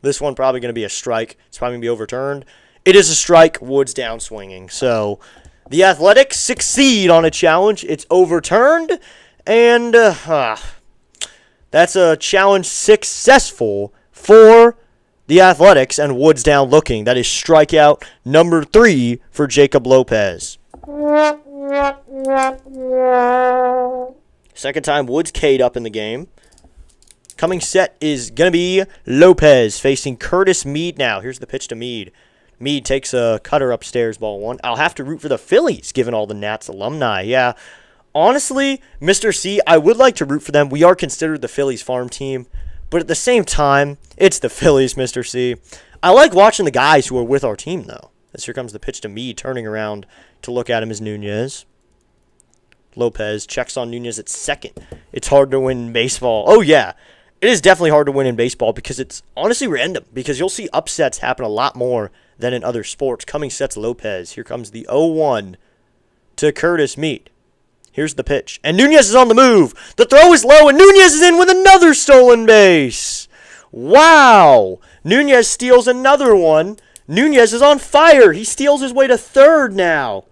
This one probably going to be a strike. It's probably going to be overturned. It is a strike. Wood's down swinging. So the Athletics succeed on a challenge. It's overturned. And that's a challenge successful for the Athletics. And Wood's down looking. That is strikeout number 3 for Jacob Lopez. Second time Woods K'd up in the game. Coming set is going to be Lopez facing Curtis Mead now. Here's the pitch to Mead. Mead takes a cutter upstairs, ball one. I'll have to root for the Phillies, given all the Nats alumni. Yeah, honestly, Mr. C, I would like to root for them. We are considered the Phillies farm team. But at the same time, it's the Phillies, Mr. C. I like watching the guys who are with our team, though. As here comes the pitch to Mead, turning around to look at him as Nunez. Lopez checks on Nunez at second. It's hard to win in baseball. Oh, yeah. It is definitely hard to win in baseball because it's honestly random. Because you'll see upsets happen a lot more than in other sports. Coming sets Lopez. Here comes the 0-1 to Curtis Mead. Here's the pitch. And Nunez is on the move. The throw is low, and Nunez is in with another stolen base. Wow. Nunez steals another one. Nunez is on fire. He steals his way to third now.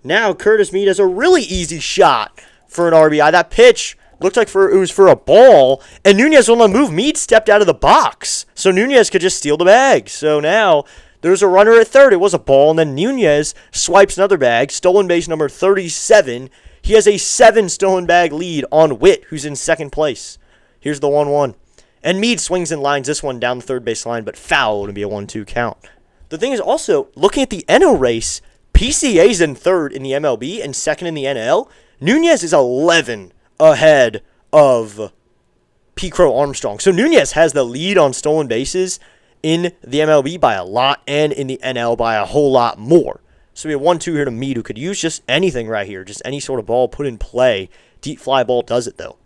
Now Curtis Mead has a really easy shot for an RBI. That pitch looked like it was for a ball, and Nunez on the move. Mead stepped out of the box, so Nunez could just steal the bag. So now there's a runner at third. It was a ball, and then Nunez swipes another bag. Stolen base number 37. He has a 7 stolen bag lead on Witt, who's in second place. Here's the 1-1. And Mead swings and lines this one down the third base line, but foul to be a 1-2 count. The thing is also, looking at the NL race, PCA's in third in the MLB and second in the NL. Nunez is 11 ahead of P. Crow Armstrong. So Nunez has the lead on stolen bases in the MLB by a lot and in the NL by a whole lot more. So we have 1-2 here to Mead, who could use just anything right here, just any sort of ball put in play. Deep fly ball does it, though.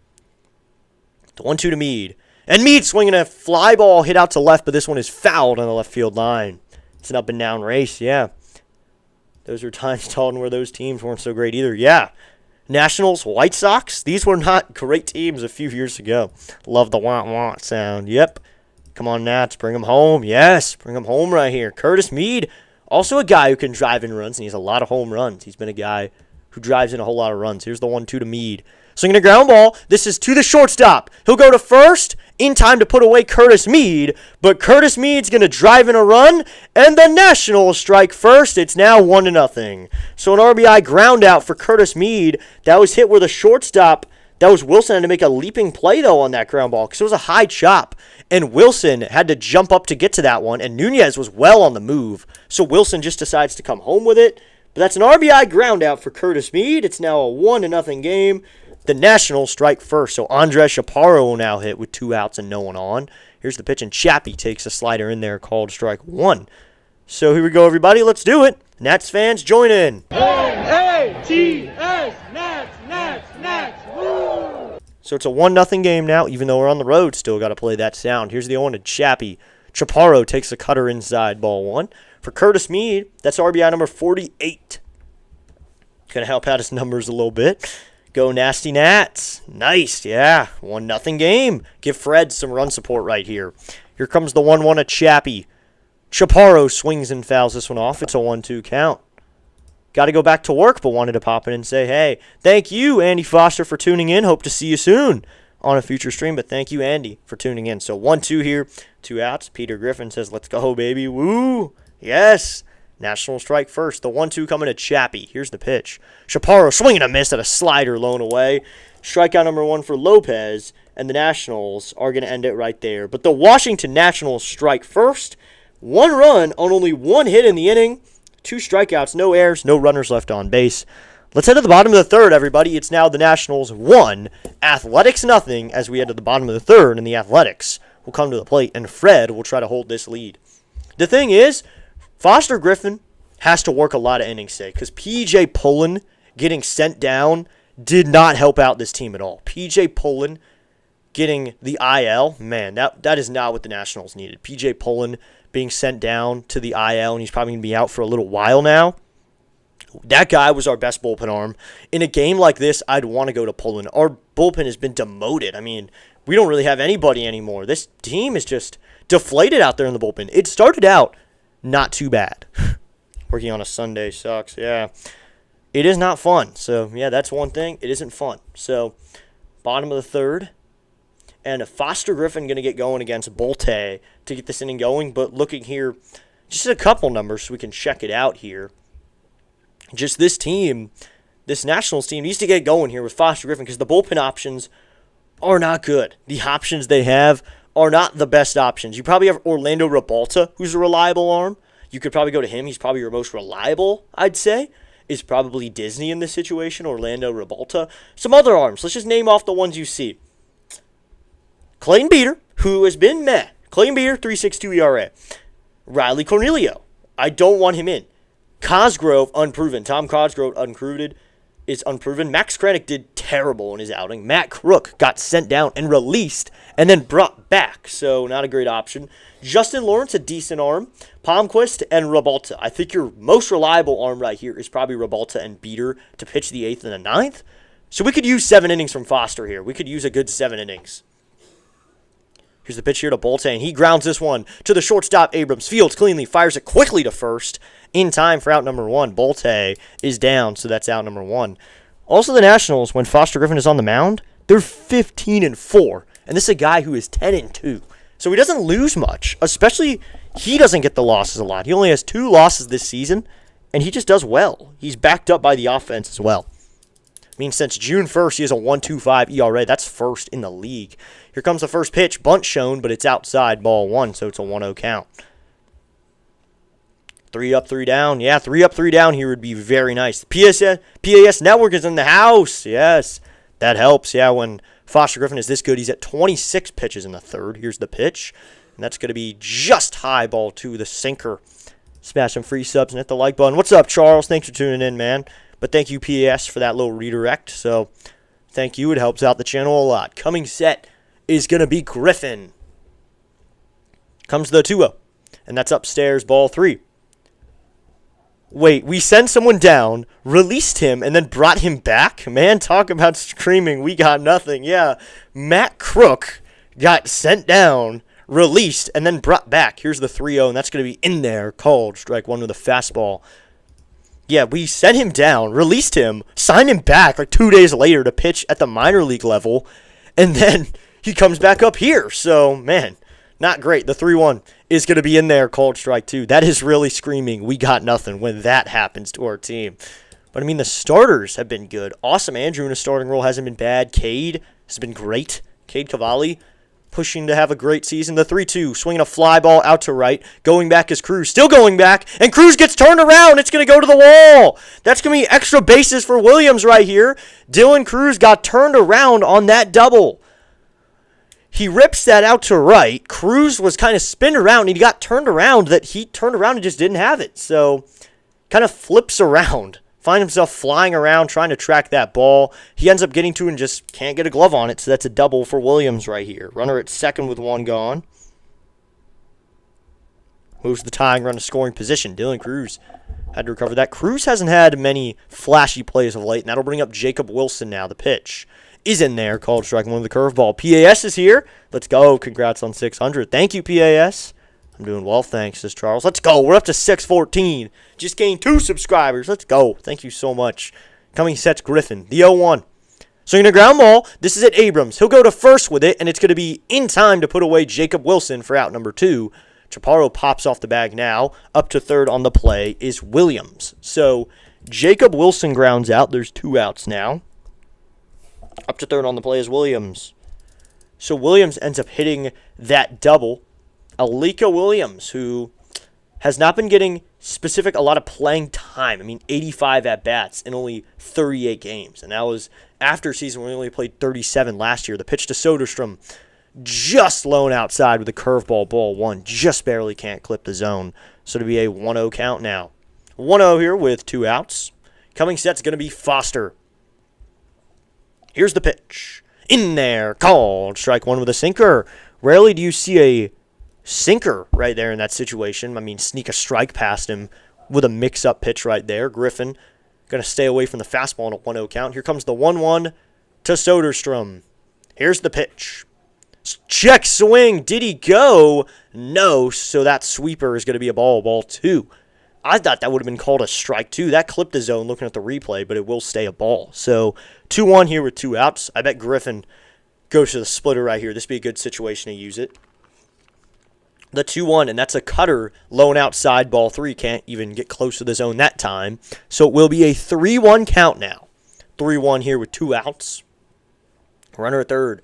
The 1-2 to Mead. And Mead swinging a fly ball hit out to left, but this one is fouled on the left field line. It's an up and down race, yeah. Those are times, Talton, where those teams weren't so great either. Yeah. Nationals, White Sox, these were not great teams a few years ago. Love the wah-wah sound. Yep. Come on, Nats, bring them home. Yes, bring them home right here. Curtis Mead, also a guy who can drive in runs, and he has a lot of home runs. He's been a guy who drives in a whole lot of runs. Here's the 1-2 to Mead. Swinging a ground ball. This is to the shortstop. He'll go to first in time to put away Curtis Mead, but Curtis Mead's going to drive in a run, and the Nationals strike first. It's now 1-0. So an RBI ground out for Curtis Mead. That was hit where the shortstop, that was Wilson, had to make a leaping play, though, on that ground ball because it was a high chop, and Wilson had to jump up to get to that one, and Nunez was well on the move, so Wilson just decides to come home with it. But that's an RBI ground out for Curtis Mead. It's now a 1-0 game. The Nationals strike first, so Andres Chaparro will now hit with 2 outs and no one on. Here's the pitch, and Chappie takes a slider in there called strike 1. So here we go, everybody. Let's do it. Nats fans, join in. A-T-S, Nats, Nats, Nats, woo! So it's a 1-0 game now, even though we're on the road. Still got to play that sound. Here's the 0-1 to Chappie. Chaparro takes a cutter inside, ball 1. For Curtis Mead, that's RBI number 48. Going to help out his numbers a little bit. Go Nasty Nats. Nice, yeah. 1-0 game. Give Fred some run support right here. Here comes the 1-1 to Chappie. Chaparro swings and fouls this one off. It's a 1-2 count. Got to go back to work, but wanted to pop in and say, hey, thank you, Andy Foster, for tuning in. Hope to see you soon on a future stream, but thank you, Andy, for tuning in. So 1-2 here, 2 outs. Peter Griffin says, let's go, baby. Woo! Yes! National strike first. The 1-2 coming to Chappie. Here's the pitch. Chaparro swinging a miss at a slider blown away. Strikeout number 1 for Lopez, and the Nationals are going to end it right there. But the Washington Nationals strike first. 1 run on only 1 hit in the inning. 2 strikeouts, no errors, no runners left on base. Let's head to the bottom of the third, everybody. It's now the Nationals 1, Athletics nothing, as we head to the bottom of the third, and the Athletics will come to the plate, and Fred will try to hold this lead. The thing is, Foster Griffin has to work a lot of innings today because P.J. Pullen getting sent down did not help out this team at all. P.J. Pullen getting the IL, man, that is not what the Nationals needed. P.J. Pullen being sent down to the IL, and he's probably going to be out for a little while now. That guy was our best bullpen arm. In a game like this, I'd want to go to Pullen. Our bullpen has been demoted. I mean, we don't really have anybody anymore. This team is just deflated out there in the bullpen. It started out not too bad. Working on a Sunday sucks, yeah. It is not fun. So, yeah, that's one thing. It isn't fun. So, bottom of the third. And Foster Griffin going to get going against Bolte to get this inning going. But looking here, just a couple numbers so we can check it out here. Just this team, this Nationals team needs to get going here with Foster Griffin because the bullpen options are not good. The options they have are not the best options. You probably have Orlando Rabalta, who's a reliable arm. You could probably go to him. He's probably your most reliable, I'd say, is probably Disney in this situation, Orlando Rabalta. Some other arms. Let's just name off the ones you see. Clayton Beater, who has been meh. Clayton Beater, 3.62 ERA. Riley Cornelio. I don't want him in. Cosgrove, unproven. Tom Cosgrove, is unproven. Max Kranick did terrible in his outing. Matt Crook got sent down and released and then brought back, so not a great option. Justin Lawrence, a decent arm. Palmquist and Rabalta. I think your most reliable arm right here is probably Rabalta and Beater to pitch the 8th and the 9th. So we could use 7 innings from Foster here. We could use a good 7 innings. Here's the pitch here to Bolte, and he grounds this one to the shortstop, Abrams. Fields cleanly, fires it quickly to first in time for out number 1. Bolte is down, so that's out number 1. Also, the Nationals, when Foster Griffin is on the mound, they're 15-4, and this is a guy who is 10-2. So he doesn't lose much, especially he doesn't get the losses a lot. He only has 2 losses this season, and he just does well. He's backed up by the offense as well. I mean, since June 1st, he has a 1.25 ERA. That's first in the league. Here comes the first pitch. Bunt shown, but it's outside, ball 1, so it's a 1-0 count. 3 up, 3 down. Yeah, 3 up, 3 down here would be very nice. The PAS Network is in the house. Yes, that helps. Yeah, when Foster Griffin is this good, he's at 26 pitches in the 3rd. Here's the pitch, and that's going to be just high, ball 2, the sinker. Smash some free subs and hit the like button. What's up, Charles? Thanks for tuning in, man. But thank you, PAS, for that little redirect. So thank you. It helps out the channel a lot. Coming set is going to be Griffin. Comes the 2-0. And that's upstairs, ball 3. Wait, we sent someone down, released him, and then brought him back? Man, talk about screaming. We got nothing. Yeah, Matt Crook got sent down, released, and then brought back. Here's the 3-0, and that's going to be in there. Called. Strike 1 with a fastball. Yeah, we sent him down, released him, signed him back like 2 days later to pitch at the minor league level, and then he comes back up here. So, man, not great. The 3-1 is going to be in there, called strike 2. That is really screaming, we got nothing when that happens to our team. But, I mean, the starters have been good. Awesome Andrew in a starting role hasn't been bad. Cade has been great. Cade Cavalli pushing to have a great season. The 3-2, swinging a fly ball out to right. Going back is Cruz. Still going back, and Cruz gets turned around. It's going to go to the wall. That's going to be extra bases for Williams right here. Dylan Cruz got turned around on that double. He rips that out to right. Cruz was kind of spinned around, and he got turned around that he turned around and just didn't have it. So, kind of flips around. Find himself flying around trying to track that ball. He ends up getting to and just can't get a glove on it, so that's a double for Williams right here. Runner at second with 1 gone. Moves the tying run to scoring position. Dylan Cruz had to recover that. Cruz hasn't had many flashy plays of late, and that'll bring up Jacob Wilson now. The pitch is in there, called strike 1 with the curveball. PAS is here. Let's go. Congrats on 600. Thank you, PAS. I'm doing well, thanks, says Charles. Let's go. We're up to 614. Just gained 2 subscribers. Let's go. Thank you so much. Coming sets Griffin, the 0-1. Swinging a ground ball. This is at Abrams. He'll go to first with it, and it's going to be in time to put away Jacob Wilson for out number 2. Chaparro pops off the bag now. Up to third on the play is Williams. So Jacob Wilson grounds out. There's 2 outs now. Up to third on the play is Williams. So Williams ends up hitting that double. Alika Williams, who has not been getting a lot of playing time. I mean, 85 at-bats in only 38 games. And that was after season where we only played 37 last year. The pitch to Soderstrom, just low outside with a curveball, ball 1. Just barely can't clip the zone. So to be a 1-0 count now. 1-0 here with 2 outs. Coming set's going to be Foster. Here's the pitch. In there, called. Strike 1 with a sinker. Rarely do you see a sinker right there in that situation. I mean, sneak a strike past him with a mix-up pitch right there. Griffin going to stay away from the fastball on a 1-0 count. Here comes the 1-1 to Soderstrom. Here's the pitch. Check swing. Did he go? No, so that sweeper is going to be a ball 2. I thought that would have been called a strike 2. That clipped the zone looking at the replay, but it will stay a ball. So 2-1 here with 2 outs. I bet Griffin goes to the splitter right here. This would be a good situation to use it. The 2-1, and that's a cutter, low and outside, ball 3. Can't even get close to the zone that time. So it will be a 3-1 count now. 3-1 here with 2 outs. Runner at third.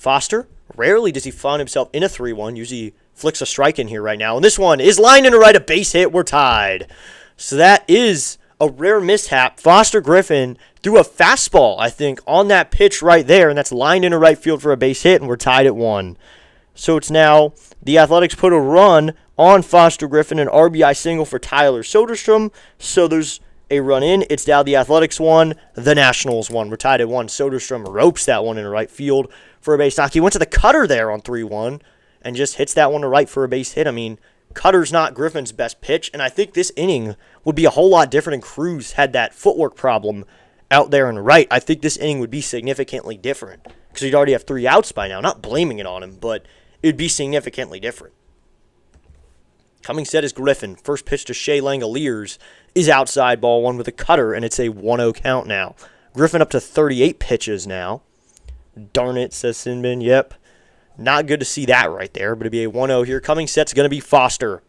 Foster, rarely does he find himself in a 3-1. Usually he flicks a strike in here right now. And this one is lined into right, a base hit. We're tied. So that is a rare mishap. Foster Griffin threw a fastball, I think, on that pitch right there, and that's lined into right field for a base hit, and we're tied at 1. So it's now the Athletics put a run on Foster Griffin, an RBI single for Tyler Soderstrom. So there's a run in. It's now the Athletics 1, the Nationals 1. We're tied at 1. Soderstrom ropes that one into right field for a base knock. He went to the cutter there on 3-1 and just hits that one to right for a base hit. I mean, cutter's not Griffin's best pitch, and I think this inning would be a whole lot different if Cruz had that footwork problem out there in right. I think this inning would be significantly different because he'd already have 3 outs by now. Not blaming it on him, but it would be significantly different. Coming set is Griffin. First pitch to Shea Langoliers is outside, ball 1 with a cutter, and it's a 1-0 count now. Griffin up to 38 pitches now. Darn it, says Sinbin. Yep. Not good to see that right there, but it'll be a 1-0 here. Coming set's going to be Foster.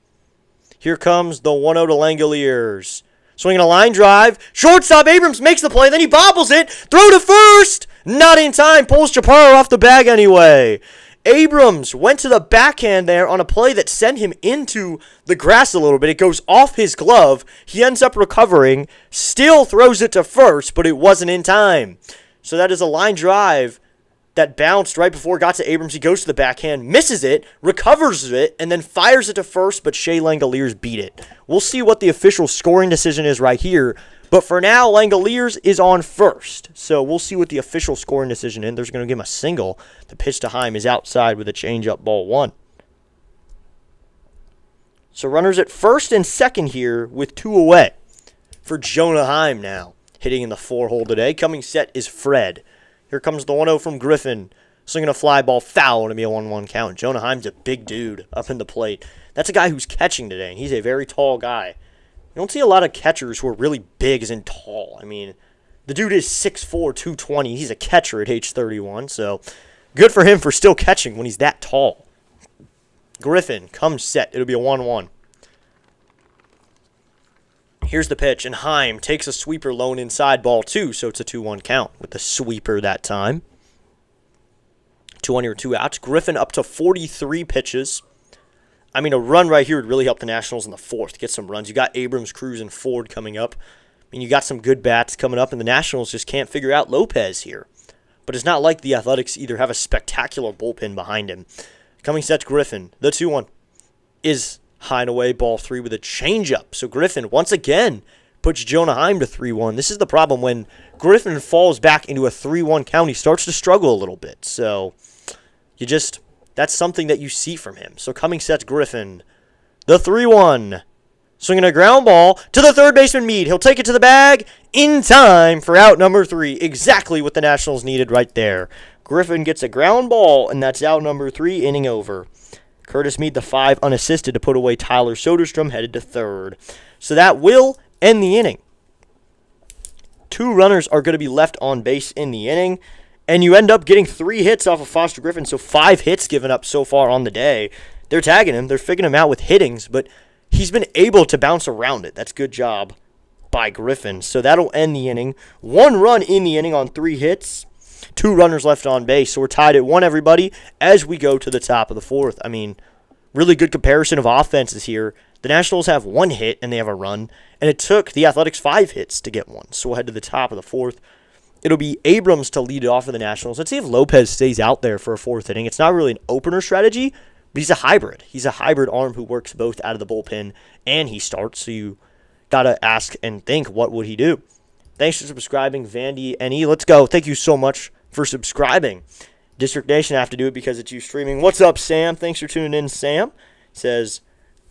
Here comes the 1-0 to Langoliers. Swinging a line drive. Shortstop Abrams makes the play, then he bobbles it. Throw to first. Not in time. Pulls Chaparro off the bag anyway. Abrams went to the backhand there on a play that sent him into the grass a little bit. It goes off his glove. He ends up recovering, still throws it to first, but it wasn't in time. So that is a line drive that bounced right before it got to Abrams. He goes to the backhand, misses it, recovers it, and then fires it to first, but Shea Langoliers beat it. We'll see what the official scoring decision is right here. But for now, Langoliers is on first. So we'll see what the official scoring decision is. There's going to give him a single. The pitch to Heim is outside with a changeup, ball 1. So runners at first and second here with 2 away for Jonah Heim now. Hitting in the 4-hole today. Coming set is Fred. Here comes the 1-0 from Griffin. Swinging a fly ball foul to be a 1-1 count. Jonah Heim's a big dude up in the plate. That's a guy who's catching today, and he's a very tall guy. You don't see a lot of catchers who are really big as in tall. I mean, the dude is 6'4", 220. He's a catcher at age 31, so good for him for still catching when he's that tall. Griffin comes set. It'll be a 1-1. Here's the pitch, and Heim takes a sweeper lone inside, ball 2, so it's a 2-1 count with the sweeper that time. 2 on your 2 outs. Griffin up to 43 pitches. I mean, a run right here would really help the Nationals in the 4th. Get some runs. You got Abrams, Cruz, and Ford coming up. I mean, you got some good bats coming up, and the Nationals just can't figure out Lopez here. But it's not like the Athletics either have a spectacular bullpen behind him. Coming set, Griffin. The 2-1 is high and away, ball 3 with a changeup. So Griffin, once again, puts Jonah Heim to 3-1. This is the problem when Griffin falls back into a 3-1 count. He starts to struggle a little bit. So that's something that you see from him. So coming set's Griffin. The 3-1. Swinging a ground ball to the third baseman, Meade. He'll take it to the bag in time for out number 3. Exactly what the Nationals needed right there. Griffin gets a ground ball, and that's out number 3, inning over. Curtis Meade, the 5, unassisted to put away Tyler Soderstrom, headed to third. So that will end the inning. 2 runners are going to be left on base in the inning. And you end up getting 3 hits off of Foster Griffin, so 5 hits given up so far on the day. They're tagging him. They're figuring him out with hittings, but he's been able to bounce around it. That's good job by Griffin. So that'll end the inning. 1 run in the inning on 3 hits. 2 runners left on base. So we're tied at 1, everybody, as we go to the top of the 4th. I mean, really good comparison of offenses here. The Nationals have 1 hit, and they have a run. And it took the Athletics 5 hits to get 1. So we'll head to the top of the 4th. It'll be Abrams to lead it off for the Nationals. Let's see if Lopez stays out there for a 4th inning. It's not really an opener strategy, but he's a hybrid. He's a hybrid arm who works both out of the bullpen and he starts. So you got to ask and think, what would he do? Thanks for subscribing, Vandy NE. Let's go. Thank you so much for subscribing. District Nation, I have to do it because it's you streaming. What's up, Sam? Thanks for tuning in, Sam. Says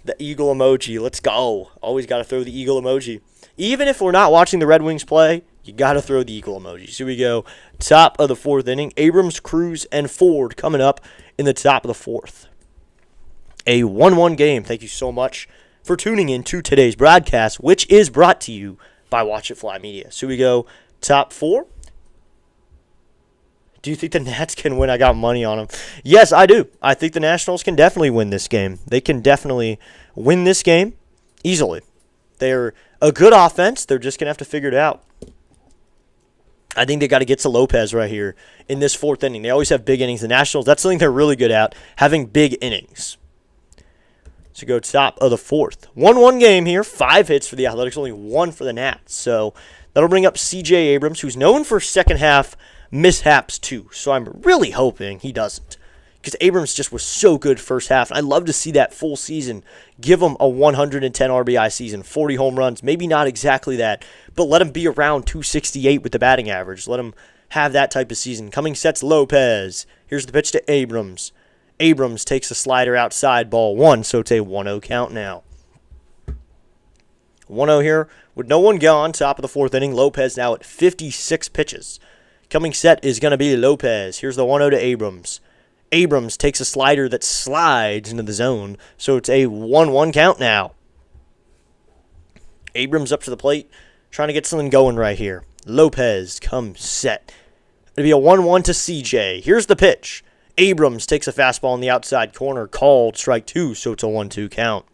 the eagle emoji. Let's go. Always got to throw the eagle emoji. Even if we're not watching the Red Wings play, you got to throw the eagle emoji. So we go top of the 4th inning. Abrams, Cruz, and Ford coming up in the top of the 4th. A 1-1 game. Thank you so much for tuning in to today's broadcast, which is brought to you by Watch It Fly Media. So we go top 4. Do you think the Nats can win? I got money on them. Yes, I do. I think the Nationals can definitely win this game. They can definitely win this game easily. They're a good offense. They're just going to have to figure it out. I think they got to get to Lopez right here in this fourth inning. They always have big innings. The Nationals, that's something they're really good at, having big innings. So go top of the fourth. 1-1 game here. 5 hits for the Athletics, only 1 for the Nats. So that'll bring up CJ Abrams, who's known for second half mishaps too. So I'm really hoping he doesn't, because Abrams just was so good first half. I'd love to see that full season. Give him a 110 RBI season, 40 home runs. Maybe not exactly that, but let him be around 268 with the batting average. Let him have that type of season. Coming sets Lopez. Here's the pitch to Abrams. Abrams takes a slider outside, ball 1, so it's a 1-0 count now. 1-0 here with no one gone, top of the fourth inning. Lopez now at 56 pitches. Coming set is going to be Lopez. Here's the 1-0 to Abrams. Abrams takes a slider that slides into the zone, so it's a 1-1 count now. Abrams up to the plate, trying to get something going right here. Lopez comes set. It'll be a 1-1 to CJ. Here's the pitch. Abrams takes a fastball in the outside corner, called strike 2, so it's a 1-2 count.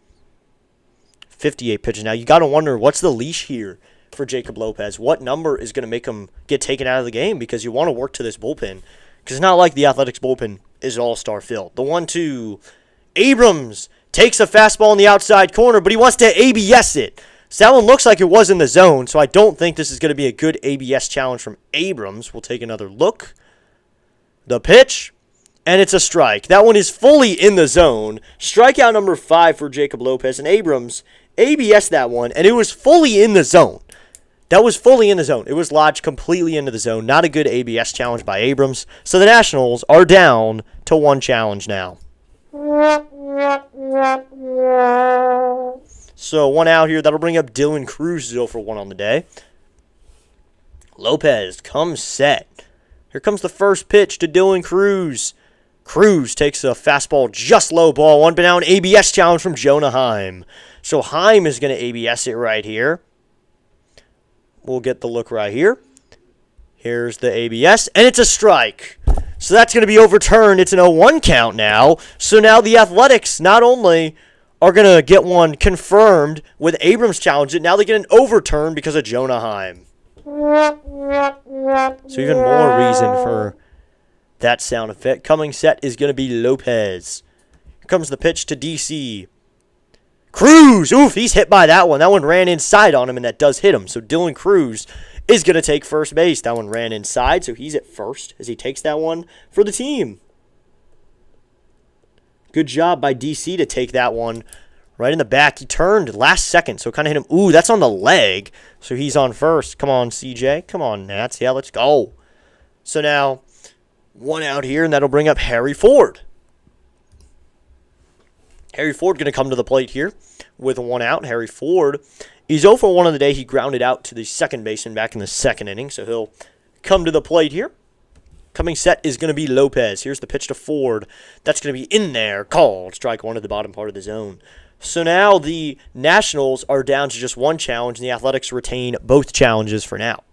58 pitches now. You got to wonder, what's the leash here for Jacob Lopez? What number is going to make him get taken out of the game? Because you want to work to this bullpen. Because it's not like the Athletics bullpen is all-star filled. The 1-2. Abrams takes a fastball in the outside corner, but he wants to ABS it. So that one looks like it was in the zone, so I don't think this is going to be a good ABS challenge from Abrams. We'll take another look. The pitch. And it's a strike. That one is fully in the zone. Strikeout number 5 for Jacob Lopez. And Abrams ABS that one, and it was fully in the zone. That was fully in the zone. It was lodged completely into the zone. Not a good ABS challenge by Abrams. So the Nationals are down to 1 challenge now. So 1 out here. That'll bring up Dylan Cruz, 0 for 1 on the day. Lopez comes set. Here comes the first pitch to Dylan Cruz. Cruz takes a fastball just low, ball 1, but now an ABS challenge from Jonah Heim. So Heim is going to ABS it right here. We'll get the look right here. Here's the ABS, and it's a strike. So that's going to be overturned. It's an 0-1 count now. So now the Athletics not only are going to get one confirmed with Abrams challenge it, now they get an overturn because of Jonah Heim. So even more reason for that sound effect. Coming set is going to be Lopez. Here comes the pitch to DC. Cruz! Oof, he's hit by that one. That one ran inside on him, and that does hit him. So Dylan Cruz is going to take first base. That one ran inside, so he's at first as he takes that one for the team. Good job by DC to take that one right in the back. He turned last second, so kind of hit him. Ooh, that's on the leg. So he's on first. Come on, CJ. Come on, Nats. Yeah, let's go. So now 1 out here, and that'll bring up Harry Ford. Harry Ford going to come to the plate here with 1 out. Harry Ford, he's 0 for 1 on the day. He grounded out to the second baseman back in the second inning, so he'll come to the plate here. Coming set is going to be Lopez. Here's the pitch to Ford. That's going to be in there. Called. Strike 1 at the bottom part of the zone. So now the Nationals are down to just 1 challenge, and the Athletics retain both challenges for now.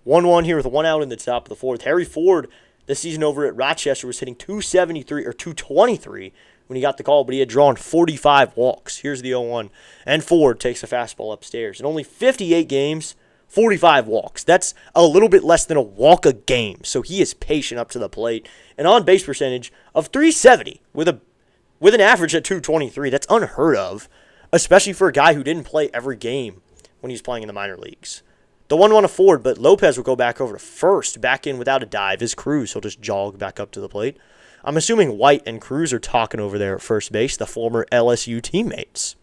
1-1 here with 1 out in the top of the fourth. Harry Ford, this season over at Rochester, was hitting 273 or 223 when he got the call, but he had drawn 45 walks. Here's the 0-1. And Ford takes a fastball upstairs. In only 58 games, 45 walks. That's a little bit less than a walk a game. So he is patient up to the plate. An on-base percentage of 370 with an average at 223. That's unheard of, especially for a guy who didn't play every game when he was playing in the minor leagues. The 1-1 to Ford, but Lopez will go back over to first, back in without a dive. His Cruz, he'll just jog back up to the plate. I'm assuming White and Cruz are talking over there at first base, the former LSU teammates.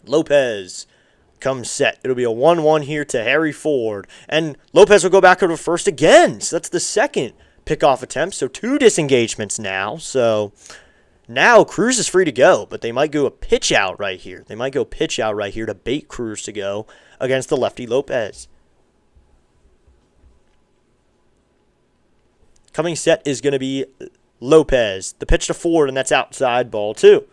Lopez comes set. It'll be a 1-1 here to Harry Ford. And Lopez will go back over to first again. So that's the second pickoff attempt. So 2 disengagements now. So now Cruz is free to go, but they might go a pitch out right here. They might go pitch out right here to bait Cruz to go against the lefty Lopez. Coming set is going to be Lopez. The pitch to Ford, and that's outside, ball 2.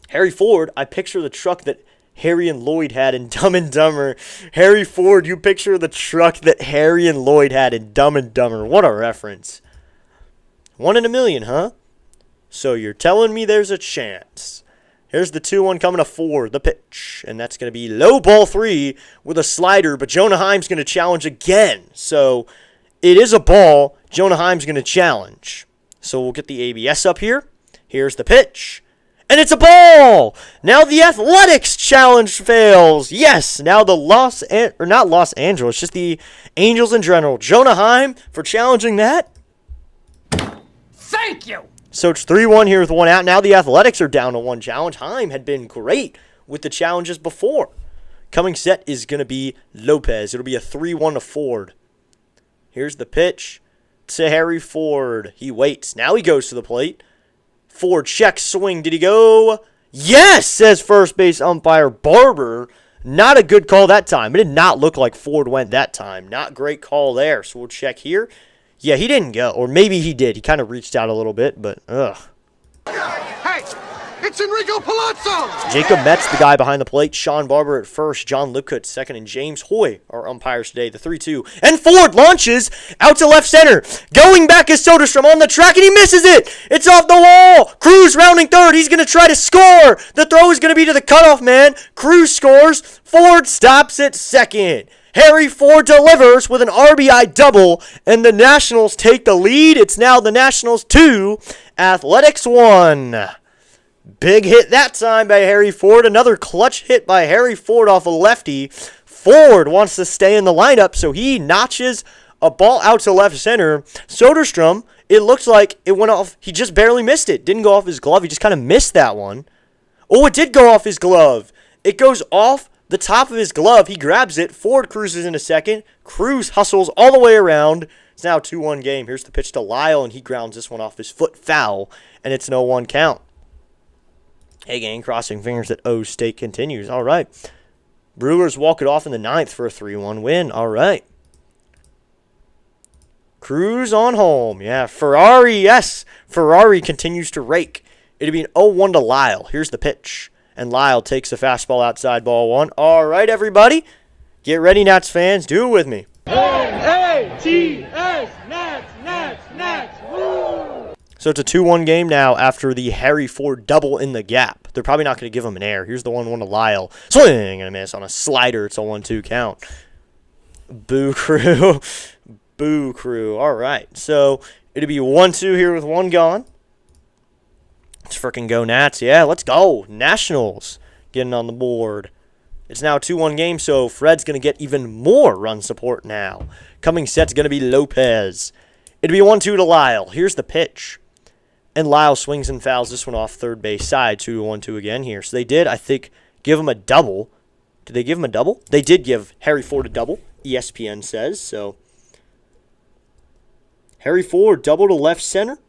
Harry Ford, I picture the truck that Harry and Lloyd had in Dumb and Dumber. Harry Ford, you picture the truck that Harry and Lloyd had in Dumb and Dumber. What a reference. 1 in a million, huh? So you're telling me there's a chance Here's the 2-1 coming to Ford, the pitch. And that's going to be low ball 3 with a slider, but Jonah Heim's going to challenge again. So it is a ball. Jonah Heim's going to challenge. So we'll get the ABS up here. Here's the pitch. And it's a ball! Now the Athletics challenge fails. Yes, now the not Los Angeles, just the Angels in general. Jonah Heim for challenging that. Thank you! So it's 3-1 here with 1 out. Now the Athletics are down to 1 challenge. Heim had been great with the challenges before. Coming set is going to be Lopez. It'll be a 3-1 to Ford. Here's the pitch to Harry Ford. He waits. Now he goes to the plate. Ford checks, swing. Did he go? Yes, says first base umpire Barber. Not a good call that time. It did not look like Ford went that time. Not great call there. So we'll check here. Yeah, he didn't go. Or maybe he did. He kind of reached out a little bit, but ugh. Hey, it's Enrico Palazzo! Jacob Metz, the guy behind the plate. Sean Barber at first. John Lipkut second. And James Hoy, our umpires today, the 3-2. And Ford launches out to left center. Going back is Soderstrom on the track, and he misses it. It's off the wall. Cruz rounding third. He's going to try to score. The throw is going to be to the cutoff man. Cruz scores. Ford stops at second. Harry Ford delivers with an RBI double, and the Nationals take the lead. It's now the Nationals 2, Athletics 1. Big hit that time by Harry Ford. Another clutch hit by Harry Ford off a lefty. Ford wants to stay in the lineup, so he notches a ball out to left center. Soderstrom, it looks like it went off. He just barely missed it. Didn't go off his glove. He just kind of missed that one. Oh, it did go off his glove. It goes off the top of his glove. He grabs it. Ford cruises in a second. Cruz hustles all the way around. It's now a 2-1 game. Here's the pitch to Lyle, and he grounds this one off his foot foul, and it's an 0-1 count. Hey, gang, crossing fingers that O's State continues. All right. Brewers walk it off in the 9th for a 3-1 win. All right. Cruz on home. Yeah, Ferrari, yes. Ferrari continues to rake. It'll be an 0-1 to Lyle. Here's the pitch. And Lyle takes a fastball outside, ball 1. All right, everybody. Get ready, Nats fans. Do it with me. N-A-T-S, Nats, Nats, Nats, woo! So it's a 2-1 game now after the Harry Ford double in the gap. They're probably not going to give him an error. Here's the 1-1 to Lyle. Swing and a miss on a slider. It's a 1-2 count. Boo crew. Boo crew. All right. So it'll be 1-2 here with 1 gone. Let's frickin' go Nats. Yeah, let's go. Nationals getting on the board. It's now a 2-1 game, so Fred's going to get even more run support now. Coming set's going to be Lopez. It'll be 1-2 to Lyle. Here's the pitch. And Lyle swings and fouls this one off third base side. 2-1-2 again here. So they did, I think, give him a double. Did they give him a double? They did give Harry Ford a double, ESPN says. So Harry Ford double to left center.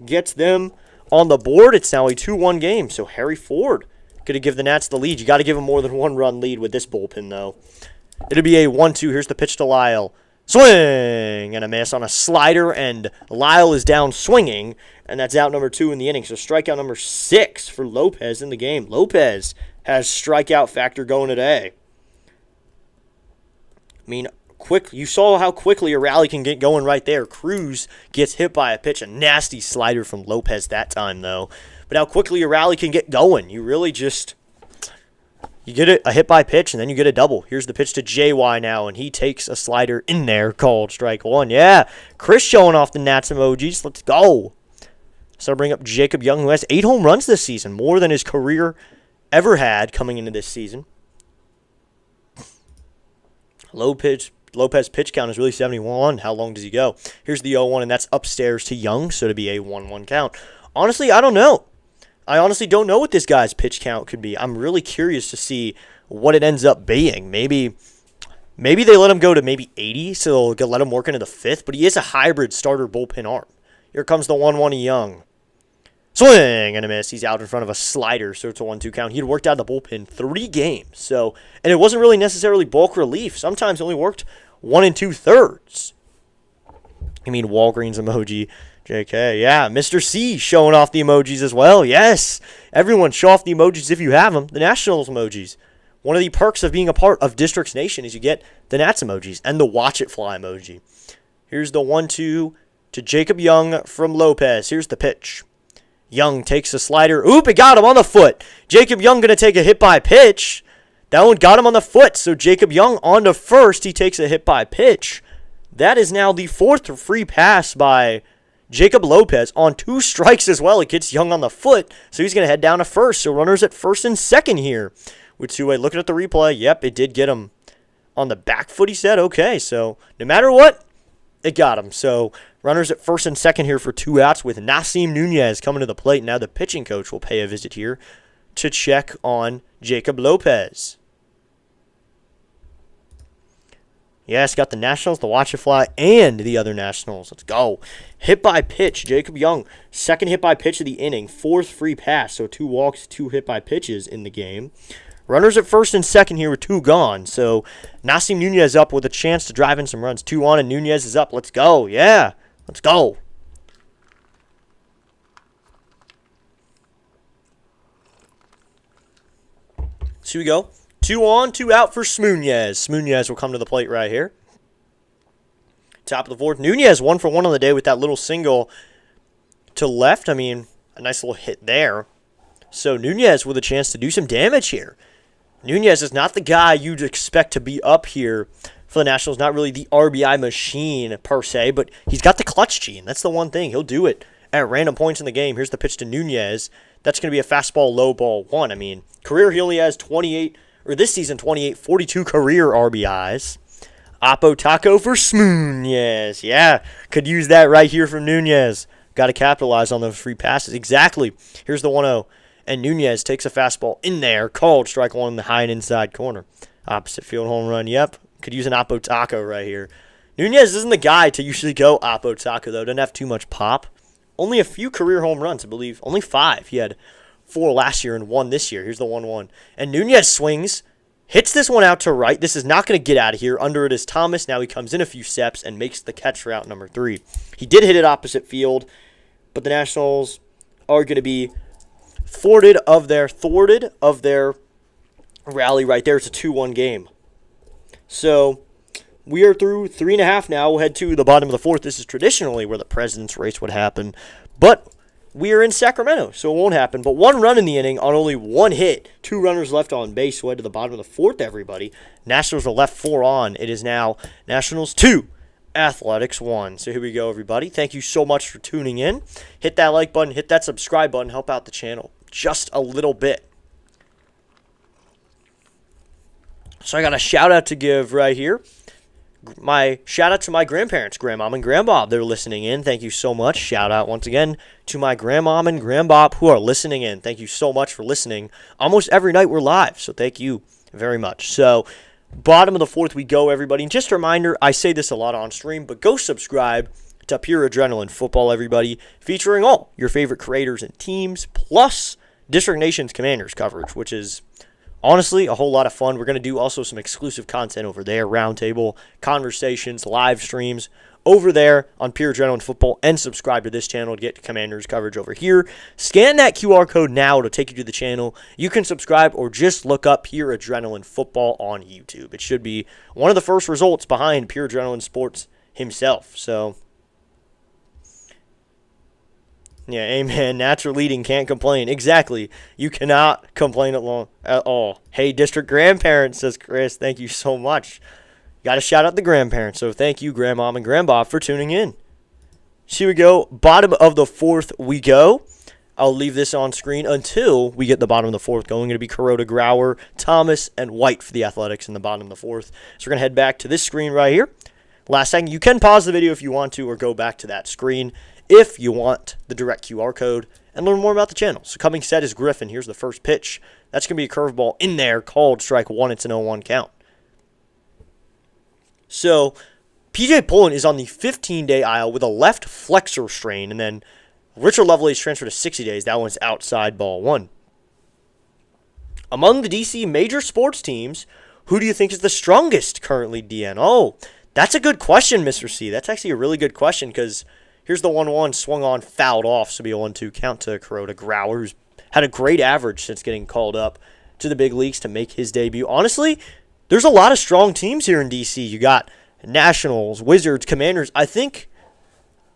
Gets them on the board. It's now a 2-1 game. So Harry Ford going to give the Nats the lead. You got to give them more than 1-run lead with this bullpen, though. It'll be a 1-2. Here's the pitch to Lyle. Swing and a miss on a slider, and Lyle is down swinging, and that's out number 2 in the inning. So strikeout number 6 for Lopez in the game. Lopez has strikeout factor going today. I mean, you saw how quickly a rally can get going right there. Cruz gets hit by a pitch, a nasty slider from Lopez that time, though. But how quickly a rally can get going. You really just, you get a hit by pitch, and then you get a double. Here's the pitch to JY now, and he takes a slider in there called strike 1. Yeah, Chris showing off the Nats emojis. Let's go. So I'll bring up Jacob Young, who has 8 home runs this season, more than his career ever had coming into this season. Lopez pitch count is really 71. How long does he go? Here's the 0-1, and that's upstairs to Young, so to be a 1-1 count. Honestly, I don't know. I honestly don't know what this guy's pitch count could be. I'm really curious to see what it ends up being. Maybe they let him go to maybe 80, so they'll let him work into the 5th, but he is a hybrid starter bullpen arm. Here comes the 1-1 to Young. Swing and a miss. He's out in front of a slider, so it's a 1-2 count. He had worked out the bullpen 3 games, and it wasn't really necessarily bulk relief. Sometimes it only worked 1 2/3. I mean, Walgreens emoji. JK, yeah, Mr. C showing off the emojis as well. Yes, everyone show off the emojis if you have them. The Nationals emojis. One of the perks of being a part of Districts Nation is you get the Nats emojis and the Watch It Fly emoji. Here's the 1-2 to Jacob Young from Lopez. Here's the pitch. Young takes a slider. Oop, it got him on the foot. Jacob Young going to take a hit by pitch. That one got him on the foot. So Jacob Young on to first. He takes a hit by pitch. That is now the 4th free pass by Jacob Lopez on 2 strikes as well. It gets Young on the foot. So he's going to head down to first. So runners at first and second here. With two-way looking at the replay. Yep, it did get him on the back foot, he said. Okay, so no matter what, it got him. So runners at first and second here for 2 outs with Nasim Nunez coming to the plate. Now the pitching coach will pay a visit here to check on Jacob Lopez. Yes, got the Nationals, the Watch It Fly, and the other Nationals. Let's go. Hit by pitch, Jacob Young. Second hit by pitch of the inning. 4th free pass, so 2 walks, 2 hit by pitches in the game. Runners at first and second here with 2 gone. So Nasim Nunez up with a chance to drive in some runs. 2 on and Nunez is up. Let's go. Yeah, let's go. So we go. 2 on, 2 out for Smoonez. Smoonez will come to the plate right here. Top of the 4th. Nunez 1 for 1 on the day with that little single to left. I mean, a nice little hit there. So Nunez with a chance to do some damage here. Nunez is not the guy you'd expect to be up here for the Nationals. Not really the RBI machine per se, but he's got the clutch gene. That's the one thing. He'll do it at random points in the game. Here's the pitch to Nunez. That's going to be a fastball, low ball 1. I mean, career he only has 28, or this season 28, 42 career RBIs. Oppo Taco for Smoonez. Yeah, could use that right here from Nunez. Got to capitalize on those free passes. Exactly. Here's the 1-0. And Nunez takes a fastball in there. Called strike 1 in the high and inside corner. Opposite field home run. Yep. Could use an Oppo Taco right here. Nunez isn't the guy to usually go Oppo Taco, though. Doesn't have too much pop. Only a few career home runs, I believe. Only 5. He had 4 last year and 1 this year. Here's the 1-1. And Nunez swings. Hits this one out to right. This is not going to get out of here. Under it is Thomas. Now he comes in a few steps and makes the catch for out number 3. He did hit it opposite field, but the Nationals are going to be thwarted of their rally right there. It's a 2-1 game. So we are through 3.5 now. We'll head to the bottom of the 4th. This is traditionally where the President's race would happen. But we are in Sacramento, so it won't happen. But 1 run in the inning on only 1 hit. 2 runners left on base. So head to the bottom of the 4th, everybody. Nationals are left 4 on. It is now Nationals 2. Athletics 1. So here we go, everybody. Thank you so much for tuning in. Hit that like button, hit that subscribe button, help out the channel just a little bit. So I got a shout out to give right here. My shout out to my grandparents, Grandmom and Grandbob. They're listening in. Thank you so much. Shout out once again to my Grandmom and Grandbob who are listening in. Thank you so much for listening. Almost every night we're live, so thank you very much. So bottom of the 4th we go, everybody. And just a reminder, I say this a lot on stream, but go subscribe to Pure Adrenaline Football, everybody, featuring all your favorite creators and teams, plus District Nation's Commanders coverage, which is honestly a whole lot of fun. We're going to do also some exclusive content over there, roundtable, conversations, live streams over there on Pure Adrenaline Football, and subscribe to this channel to get Commanders coverage over here. Scan that QR code now to take you to the channel. You can subscribe or just look up Pure Adrenaline Football on YouTube. It should be one of the first results behind Pure Adrenaline Sports himself. So yeah, amen. Natural leading, can't complain. Exactly. You cannot complain at all. Hey, District Grandparents, says Chris. Thank you so much. Got to shout out the grandparents. So thank you, Grandmom and Grandbob, for tuning in. So here we go. Bottom of the 4th we go. I'll leave this on screen until we get the bottom of the 4th going. Going to be Kuroda, Grauer, Thomas, and White for the Athletics in the bottom of the 4th. So we're going to head back to this screen right here. Last second, you can pause the video if you want to or go back to that screen if you want the direct QR code and learn more about the channel. So coming set is Griffin. Here's the first pitch. That's going to be a curveball in there called strike 1. It's an 0-1 count. So PJ Pullen is on the 15-day IL with a left flexor strain, and then Richard Lovelace transferred to 60 days. That one's outside ball 1. Among the DC major sports teams, who do you think is the strongest currently, DN? Oh, that's a good question, Mr. C. That's actually a really good question because here's the 1-1 swung on, fouled off, so be a 1-2 count to Kuroda Grauer, who's had a great average since getting called up to the big leagues to make his debut. Honestly, there's a lot of strong teams here in DC. You got Nationals, Wizards, Commanders. I think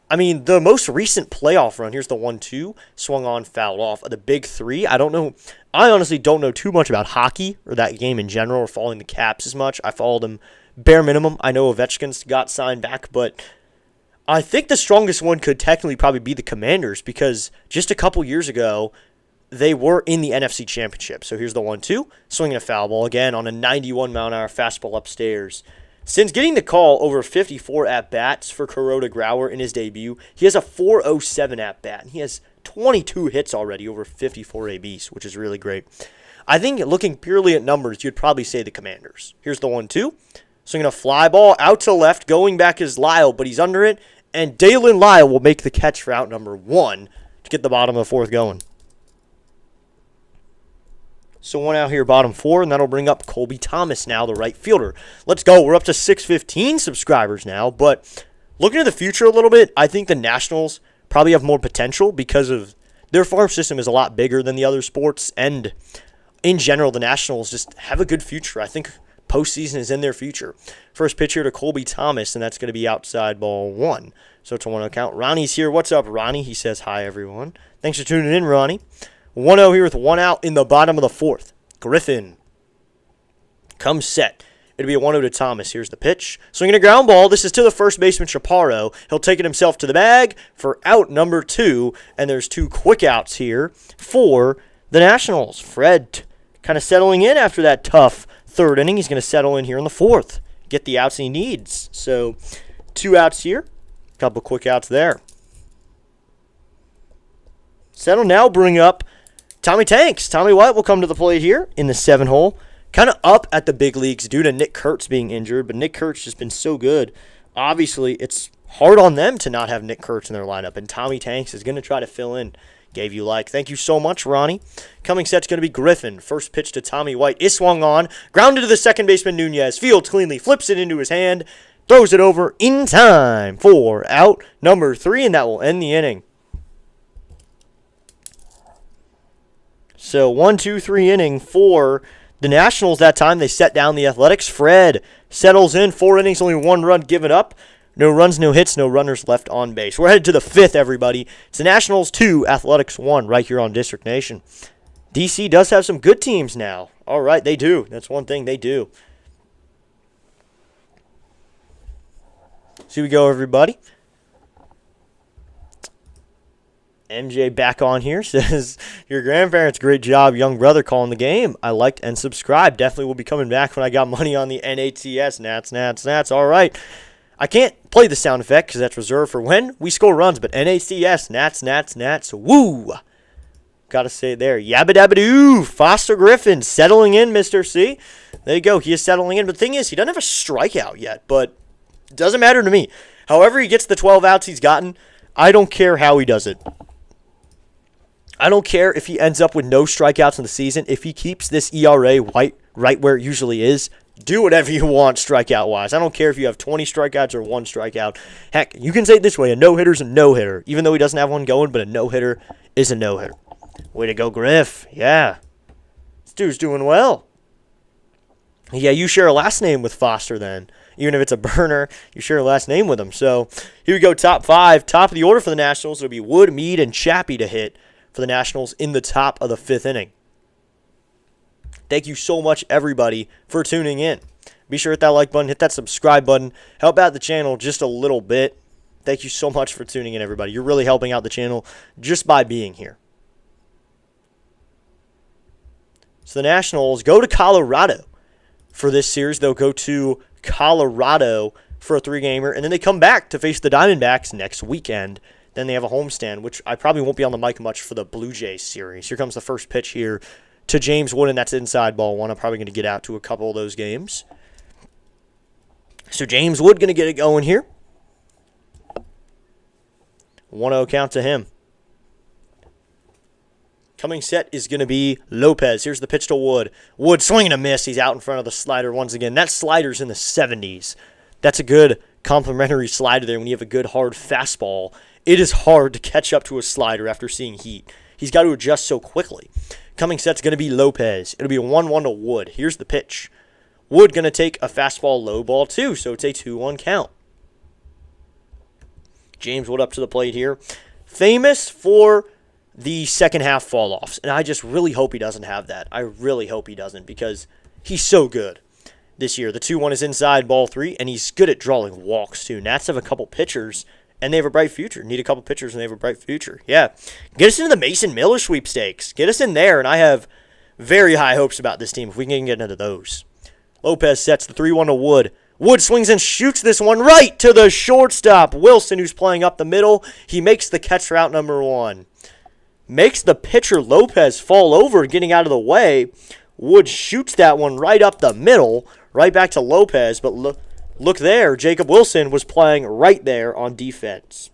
I mean, the most recent playoff run, here's the 1-2, swung on, fouled off. The big three, I don't know. I honestly don't know too much about hockey or that game in general or following the Caps as much. I followed them bare minimum. I know Ovechkin's got signed back, but I think the strongest one could technically probably be the Commanders because just a couple years ago, they were in the NFC Championship. So here's the 1-2, swinging a foul ball again on a 91-mile-an-hour fastball upstairs. Since getting the call over 54 at-bats for Kuroda Grauer in his debut, he has a 407 at-bat, and he has 22 hits already over 54 ABs, which is really great. I think looking purely at numbers, you'd probably say the Commanders. Here's the 1-2, swinging a fly ball out to left, going back is Lyle, but he's under it, and Dalen Lyle will make the catch for out number 1 to get the bottom of the 4th going. So one out here, bottom 4, and that'll bring up Colby Thomas now, the right fielder. Let's go. We're up to 615 subscribers now, but looking at the future a little bit, I think the Nationals probably have more potential because of their farm system is a lot bigger than the other sports, and in general, the Nationals just have a good future. I think postseason is in their future. First pitch here to Colby Thomas, and that's going to be outside ball 1. So it's a 1-0 count. Ronnie's here. What's up, Ronnie? He says, hi, everyone. Thanks for tuning in, Ronnie. 1-0 here with 1 out in the bottom of the 4th. Griffin comes set. It'll be a 1-0 to Thomas. Here's the pitch. Swinging a ground ball. This is to the first baseman, Chaparro. He'll take it himself to the bag for out number 2. And there's 2 quick outs here for the Nationals. Fred kind of settling in after that tough 3rd inning. He's going to settle in here in the 4th. Get the outs he needs. So 2 outs here. A couple quick outs there. Settle now bring up Tommy Tanks. Tommy White will come to the plate here in the 7-hole. Kind of up at the big leagues due to Nick Kurtz being injured, but Nick Kurtz has been so good. Obviously, it's hard on them to not have Nick Kurtz in their lineup, and Tommy Tanks is going to try to fill in. Gave you like. Thank you so much, Ronnie. Coming set's going to be Griffin. First pitch to Tommy White is swung on. Grounded to the second baseman, Nunez. Fields cleanly, flips it into his hand, throws it over in time for out number 3, and that will end the inning. So 1-2-3 inning for the Nationals that time. They set down the Athletics. Fred settles in. 4 innings, only 1 run given up. No runs, no hits, no runners left on base. We're headed to the 5th, everybody. It's the Nationals 2, Athletics 1, right here on District Nation. DC does have some good teams now. All right, they do. That's one thing they do. So here we go, everybody. MJ back on here says, your grandparents, great job, young brother, calling the game. I liked and subscribed. Definitely will be coming back when I got money on the NATS. Nats. All right. I can't play the sound effect because that's reserved for when we score runs, but NATS, Nats. Woo. Got to say it there. Yabba dabba doo. Foster Griffin settling in, Mr. C. There you go. He is settling in. But the thing is, he doesn't have a strikeout yet, but it doesn't matter to me. However he gets the 12 outs he's gotten, I don't care how he does it. I don't care if he ends up with no strikeouts in the season. If he keeps this ERA right where it usually is, do whatever you want strikeout-wise. I don't care if you have 20 strikeouts or 1 strikeout. Heck, you can say it this way, a no-hitter's a no-hitter. Even though he doesn't have one going, but a no-hitter is a no-hitter. Way to go, Griff. Yeah. This dude's doing well. Yeah, you share a last name with Foster then. Even if it's a burner, you share a last name with him. So here we go, top 5. Top of the order for the Nationals. It'll be Wood, Mead, and Chappie to hit for the Nationals in the top of the 5th inning. Thank you so much, everybody, for tuning in. Be sure to hit that like button, hit that subscribe button. Help out the channel just a little bit. Thank you so much for tuning in, everybody. You're really helping out the channel just by being here. So the Nationals go to Colorado for this series. They'll go to Colorado for a 3-gamer, and then they come back to face the Diamondbacks next weekend. Then they have a homestand, which I probably won't be on the mic much for the Blue Jays series. Here comes the first pitch here to James Wood, and that's inside ball 1. I'm probably going to get out to a couple of those games. So James Wood going to get it going here. 1-0 count to him. Coming set is going to be Lopez. Here's the pitch to Wood. Wood swinging a miss. He's out in front of the slider once again. That slider's in the 70s. That's a good complimentary slider there when you have a good hard fastball. It is hard to catch up to a slider after seeing heat. He's got to adjust so quickly. Coming set's going to be Lopez. It'll be a 1-1 to Wood. Here's the pitch. Wood going to take a fastball low ball too, so it's a 2-1 count. James Wood up to the plate here. Famous for the second half fall-offs, and I just really hope he doesn't have that. I really hope he doesn't because he's so good this year. The 2-1 is inside, ball 3, and he's good at drawing walks too. Nats have a couple pitchers, and they have a bright future. Need a couple pitchers, and they have a bright future. Yeah, get us into the Mason Miller sweepstakes. Get us in there, and I have very high hopes about this team if we can get into those. Lopez sets the 3-1 to Wood. Wood swings and shoots this one right to the shortstop. Wilson, who's playing up the middle, he makes the catch for out number 1. Makes the pitcher Lopez fall over, getting out of the way. Wood shoots that one right up the middle, right back to Lopez. But look there, Jacob Wilson was playing right there on defense.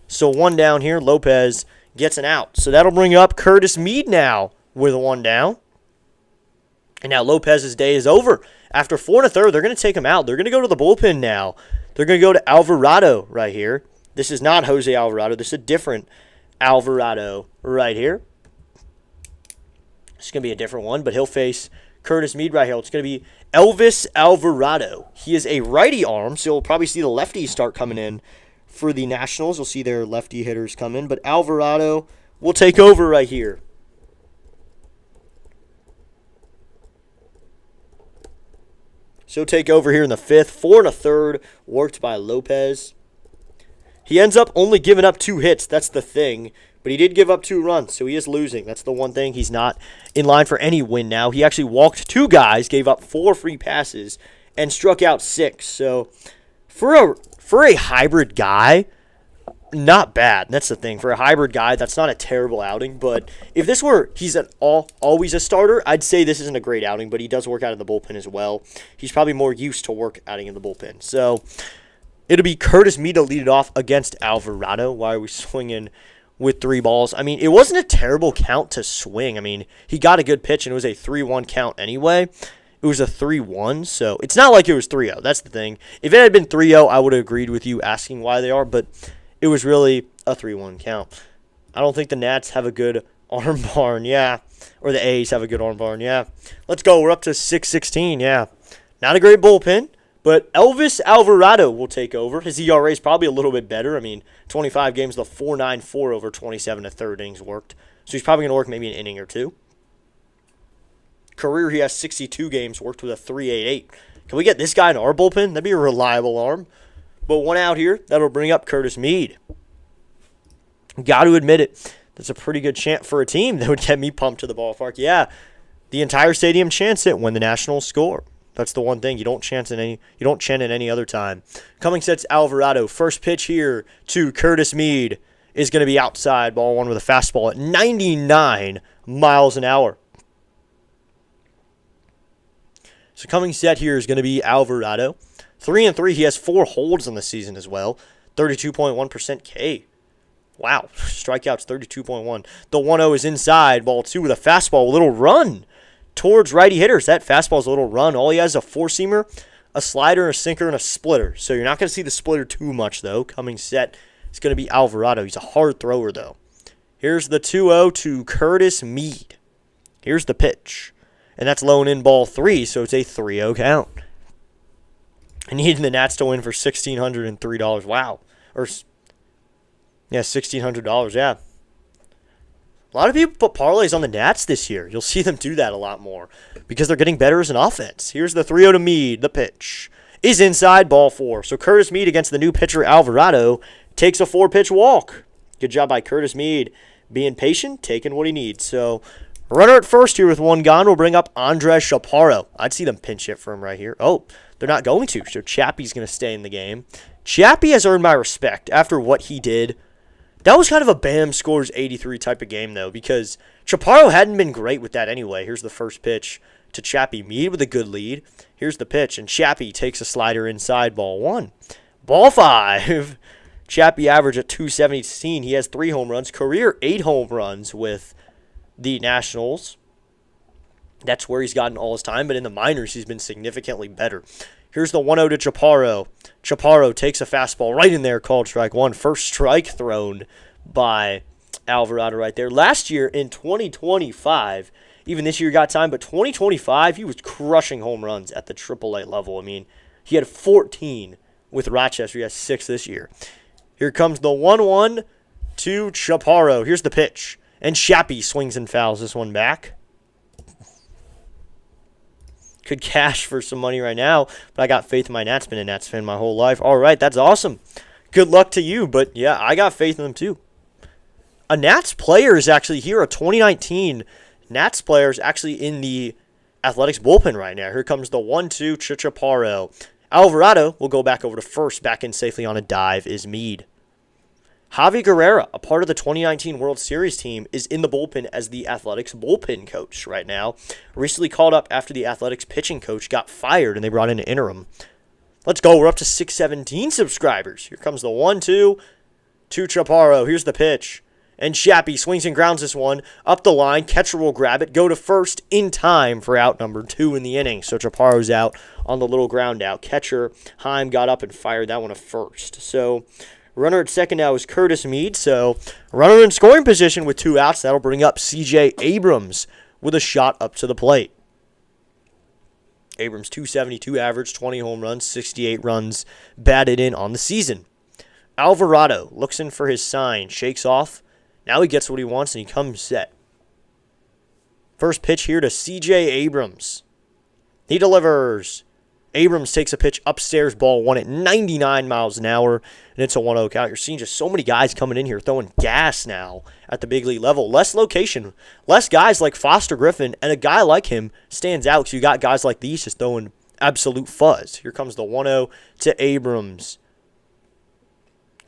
So 1 down here, Lopez gets an out. So that'll bring up Curtis Mead now with 1 down. And now Lopez's day is over. After 4 1/3, they're going to take him out. They're going to go to the bullpen now. They're going to go to Alvarado right here. This is not Jose Alvarado. This is a different Alvarado right here. It's going to be a different one, but he'll face Curtis Mead right here. It's going to be Elvis Alvarado. He is a righty arm, so you'll probably see the lefties start coming in for the Nationals. You'll see their lefty hitters come in, but Alvarado will take over right here. So take over here in the 5th. 4 1/3 worked by Lopez. He ends up only giving up 2 hits. That's the thing. But he did give up 2 runs, so he is losing. That's the one thing. He's not in line for any win now. He actually walked 2 guys, gave up 4 free passes, and struck out 6. So for a hybrid guy, not bad. That's the thing. For a hybrid guy, that's not a terrible outing. But if this were he's always a starter, I'd say this isn't a great outing. But he does work out in the bullpen as well. He's probably more used to work outing in the bullpen. So it'll be Curtis Mead to lead it off against Alvarado. Why are we swinging with 3 balls? I mean, it wasn't a terrible count to swing. I mean, he got a good pitch, and it was a 3-1 count anyway. It was a 3-1, so it's not like it was 3-0. That's the thing. If it had been 3-0, I would have agreed with you asking why they are, but it was really a 3-1 count. I don't think the Nats have a good arm barn, yeah. Or the A's have a good arm barn, yeah. Let's go. We're up to 6-16, yeah. Not a great bullpen. But Elvis Alvarado will take over. His ERA is probably a little bit better. I mean, 25 games, the 4.94 over 27 1/3 innings worked. So he's probably going to work maybe an inning or 2. Career, he has 62 games, worked with a 3.88. Can we get this guy in our bullpen? That'd be a reliable arm. But 1 out here, that'll bring up Curtis Mead. Got to admit it. That's a pretty good chant for a team that would get me pumped to the ballpark. Yeah, the entire stadium chants it when the Nationals score. That's the one thing. You don't chant it any other time. Cummings Alvarado. First pitch here to Curtis Mead is going to be outside. Ball 1 with a fastball at 99 miles an hour. So Cummings here is going to be Alvarado. 3-3. He has 4 holds on the season as well. 32.1% K. Wow. Strikeouts 32.1. The 1-0 is inside. Ball 2 with a fastball. A little run towards righty hitters. That fastball's a little run. All he has is a 4-seamer, a slider, a sinker, and a splitter. So you're not going to see the splitter too much, though. Coming set is going to be Alvarado. He's a hard thrower, though. Here's the 2-0 to Curtis Mead. Here's the pitch. And that's low and in ball 3, so it's a 3-0 count. And needing the Nats to win for $1,603. Wow. $1,600, yeah. A lot of people put parlays on the Nats this year. You'll see them do that a lot more because they're getting better as an offense. Here's the 3-0 to Mead. The pitch is inside, ball 4. So Curtis Mead against the new pitcher Alvarado takes a 4-pitch walk. Good job by Curtis Mead being patient, taking what he needs. So runner at first here with 1 gone will bring up Andres Chaparro. I'd see them pinch hit for him right here. Oh, they're not going to. So Chappie's going to stay in the game. Chappie has earned my respect after what he did. That was kind of a Bam scores 83 type of game, though, because Chaparro hadn't been great with that anyway. Here's the first pitch to Chappie. Mead with a good lead. Here's the pitch, and Chappie takes a slider inside, ball 1. Ball 5. Chappie average at 217. He has 3 home runs. Career 8 home runs with the Nationals. That's where he's gotten all his time, but in the minors, he's been significantly better. Here's the 1-0 to Chaparro. Chaparro takes a fastball right in there, called strike 1. First strike thrown by Alvarado right there. Last year in 2025, even this year got time, but 2025, he was crushing home runs at the AAA level. I mean, he had 14 with Rochester. He has 6 this year. Here comes the 1-1 to Chaparro. Here's the pitch. And Shappy swings and fouls this one back. Could cash for some money right now, but I got faith in my Nats. Been a Nats fan my whole life. All right, that's awesome. Good luck to you, but yeah, I got faith in them too. A Nats player is actually here. A 2019 Nats player is actually in the Athletics bullpen right now. Here comes the 1-2 to Chaparro. Alvarado will go back over to first. Back in safely on a dive is Meade. Javi Guerrera, a part of the 2019 World Series team, is in the bullpen as the Athletics bullpen coach right now. Recently called up after the Athletics pitching coach got fired and they brought in an interim. Let's go. We're up to 617 subscribers. Here comes the 1-2 to Chaparro. Here's the pitch. And Shappy swings and grounds this one up the line. Catcher will grab it, go to first in time for out number 2 in the inning. So Chaparro's out on the little ground out. Catcher Heim got up and fired that one to first. So runner at second now is Curtis Meade. So runner in scoring position with 2 outs. That'll bring up CJ Abrams with a shot up to the plate. Abrams 272 average, 20 home runs, 68 runs batted in on the season. Alvarado looks in for his sign, shakes off. Now he gets what he wants and he comes set. First pitch here to CJ Abrams. He delivers. Abrams takes a pitch upstairs, ball 1 at 99 miles an hour, and it's a 1-0 count. You're seeing just so many guys coming in here throwing gas now at the big league level. Less location, less guys like Foster Griffin, and a guy like him stands out because you got guys like these just throwing absolute fuzz. Here comes the 1-0 to Abrams.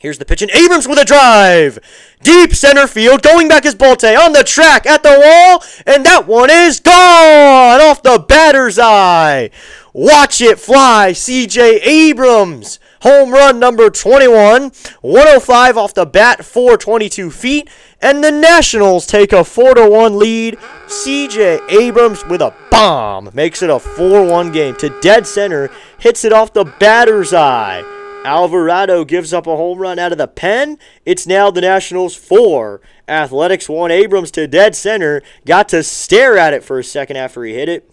Here's the pitch, and Abrams with a drive. Deep center field, going back is Bolte on the track at the wall, and that one is gone off the batter's eye. Watch it fly, CJ Abrams. Home run number 21, 105 off the bat, 422 feet, and the Nationals take a 4-1 lead. CJ Abrams with a bomb makes it a 4-1 game to dead center, hits it off the batter's eye. Alvarado gives up a home run out of the pen. It's now the Nationals 4. Athletics 1. Abrams to dead center. Got to stare at it for a second after he hit it.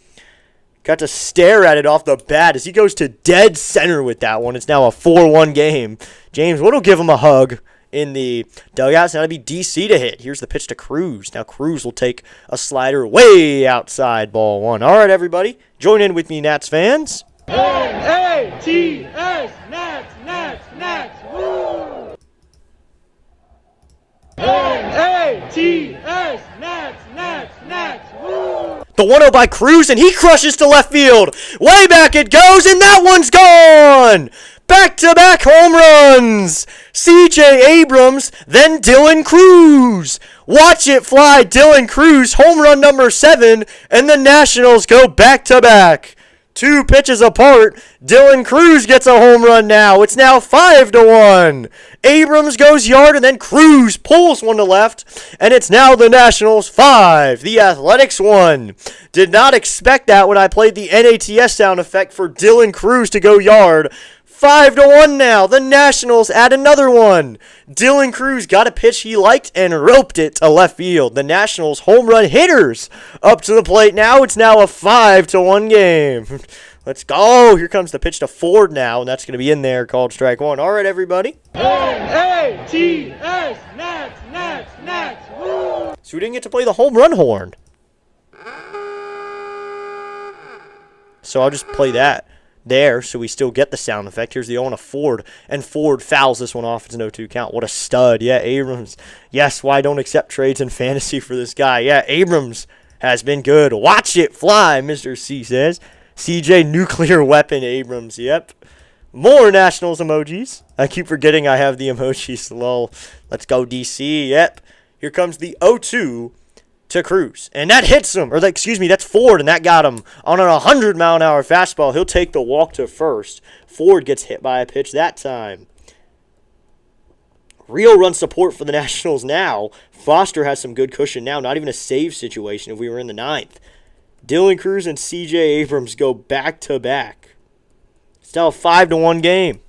Got to stare at it off the bat as he goes to dead center with that one. It's now a 4-1 game. James Wood will give him a hug in the dugout. It's now to be DC to hit. Here's the pitch to Cruz. Now Cruz will take a slider way outside, ball 1. All right, everybody. Join in with me, Nats fans. N-A-T-S, Nats, Nats, Nats, woo! N-A-T-S, Nats, Nats, Nats, woo! The 1-0 by Cruz, and he crushes to left field. Way back it goes, and that one's gone! Back-to-back home runs! CJ Abrams, then Dylan Cruz. Watch it fly, Dylan Cruz, home run number 7, and the Nationals go back-to-back. 2 pitches apart. Dylan Cruz gets a home run now. It's now 5-1. Abrams goes yard, and then Cruz pulls one to left, and it's now the Nationals 5. The Athletics 1. Did not expect that when I played the NATS sound effect for Dylan Cruz to go yard. 5-1 now. The Nationals add another one. Dylan Cruz got a pitch he liked and roped it to left field. The Nationals home run hitters up to the plate now. It's now a 5-1 game. Let's go. Here comes the pitch to Ford now, and that's going to be in there, called strike 1. All right, everybody. N-A-T-S, Nats, Nats, Nats, woo! So we didn't get to play the home run horn. So I'll just play that there, so we still get the sound effect. Here's the 0 to Ford, and Ford fouls this one off. It's a 0-2 count. What a stud. Yeah, Abrams. Yes, why don't accept trades in fantasy for this guy? Yeah, Abrams has been good. Watch it fly, Mr. C says. CJ Nuclear Weapon Abrams. Yep. More Nationals emojis. I keep forgetting I have the emojis. Lol. Let's go, DC. Yep. Here comes the 0-2 to Cruz, and that hits him, that's Ford, and that got him on an 100-mile-an-hour fastball. He'll take the walk to first. Ford gets hit by a pitch that time. Real run support for the Nationals now. Foster has some good cushion now, not even a save situation if we were in the 9th. Dylan Cruz and CJ Abrams go back-to-back. It's now a 5-1 game.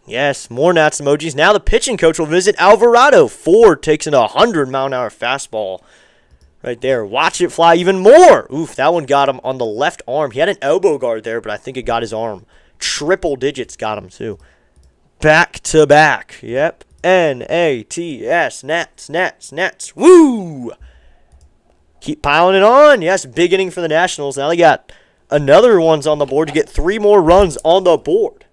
Yes, more Nats emojis. Now the pitching coach will visit Alvarado. Ford takes an 100-mile-an-hour fastball right there. Watch it fly even more. Oof, that one got him on the left arm. He had an elbow guard there, but I think it got his arm. Triple digits got him, too. back-to-back. Yep. N-A-T-S. Nats. Woo! Keep piling it on. Yes, big inning for the Nationals. Now they got another one's on the board to get 3 more runs on the board.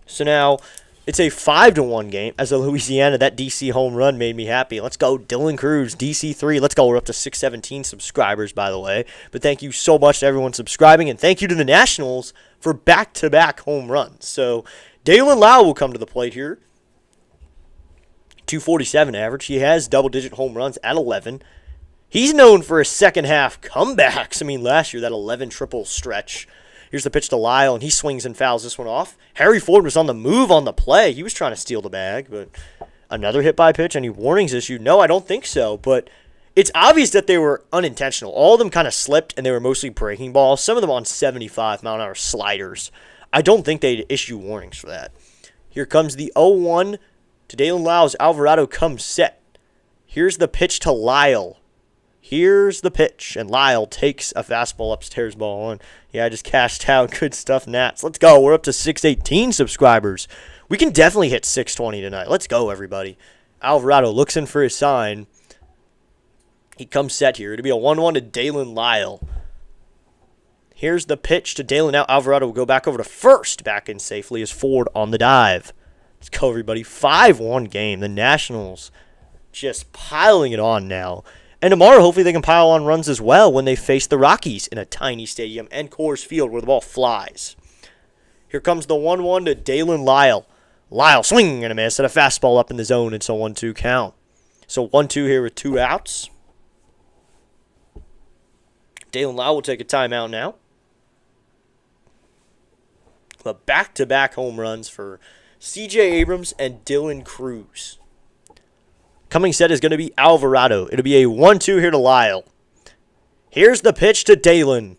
So now it's a 5-1 game. As a Louisiana, that DC home run made me happy. Let's go, Dylan Cruz, DC3. Let's go. We're up to 617 subscribers, by the way. But thank you so much to everyone subscribing, and thank you to the Nationals for back-to-back home runs. So Dalen Lau will come to the plate here. 247 average. He has double-digit home runs at 11. He's known for his second-half comebacks. I mean, last year, that 11 triple stretch. Here's the pitch to Lyle, and he swings and fouls this one off. Harry Ford was on the move on the play. He was trying to steal the bag, but another hit by pitch. Any warnings issued? No, I don't think so, but it's obvious that they were unintentional. All of them kind of slipped, and they were mostly breaking balls, some of them on 75-mile-an-hour sliders. I don't think they'd issue warnings for that. Here comes the 0-1 to Dalen Lyle's Alvarado comes set. Here's the pitch to Lyle. Here's the pitch, and Lyle takes a fastball upstairs ball on. Yeah, I just cashed out. Good stuff, Nats. Let's go. We're up to 618 subscribers. We can definitely hit 620 tonight. Let's go, everybody. Alvarado looks in for his sign. He comes set here. It'll be a 1-1 to Dalen Lyle. Here's the pitch to Dalen. Now Alvarado will go back over to first. Back in safely as Ford on the dive. Let's go, everybody. 5-1 game. The Nationals just piling it on now. And tomorrow, hopefully, they can pile on runs as well when they face the Rockies in a tiny stadium and Coors Field where the ball flies. Here comes the 1-1 to Dalen Lyle. Lyle swing and a miss, and a fastball up in the zone. It's a 1-2 count. So 1-2 here with 2 outs. Dalen Lyle will take a timeout now. But back-to-back home runs for CJ Abrams and Dylan Cruz. Coming set is going to be Alvarado. It'll be a 1-2 here to Lyle. Here's the pitch to Dalen.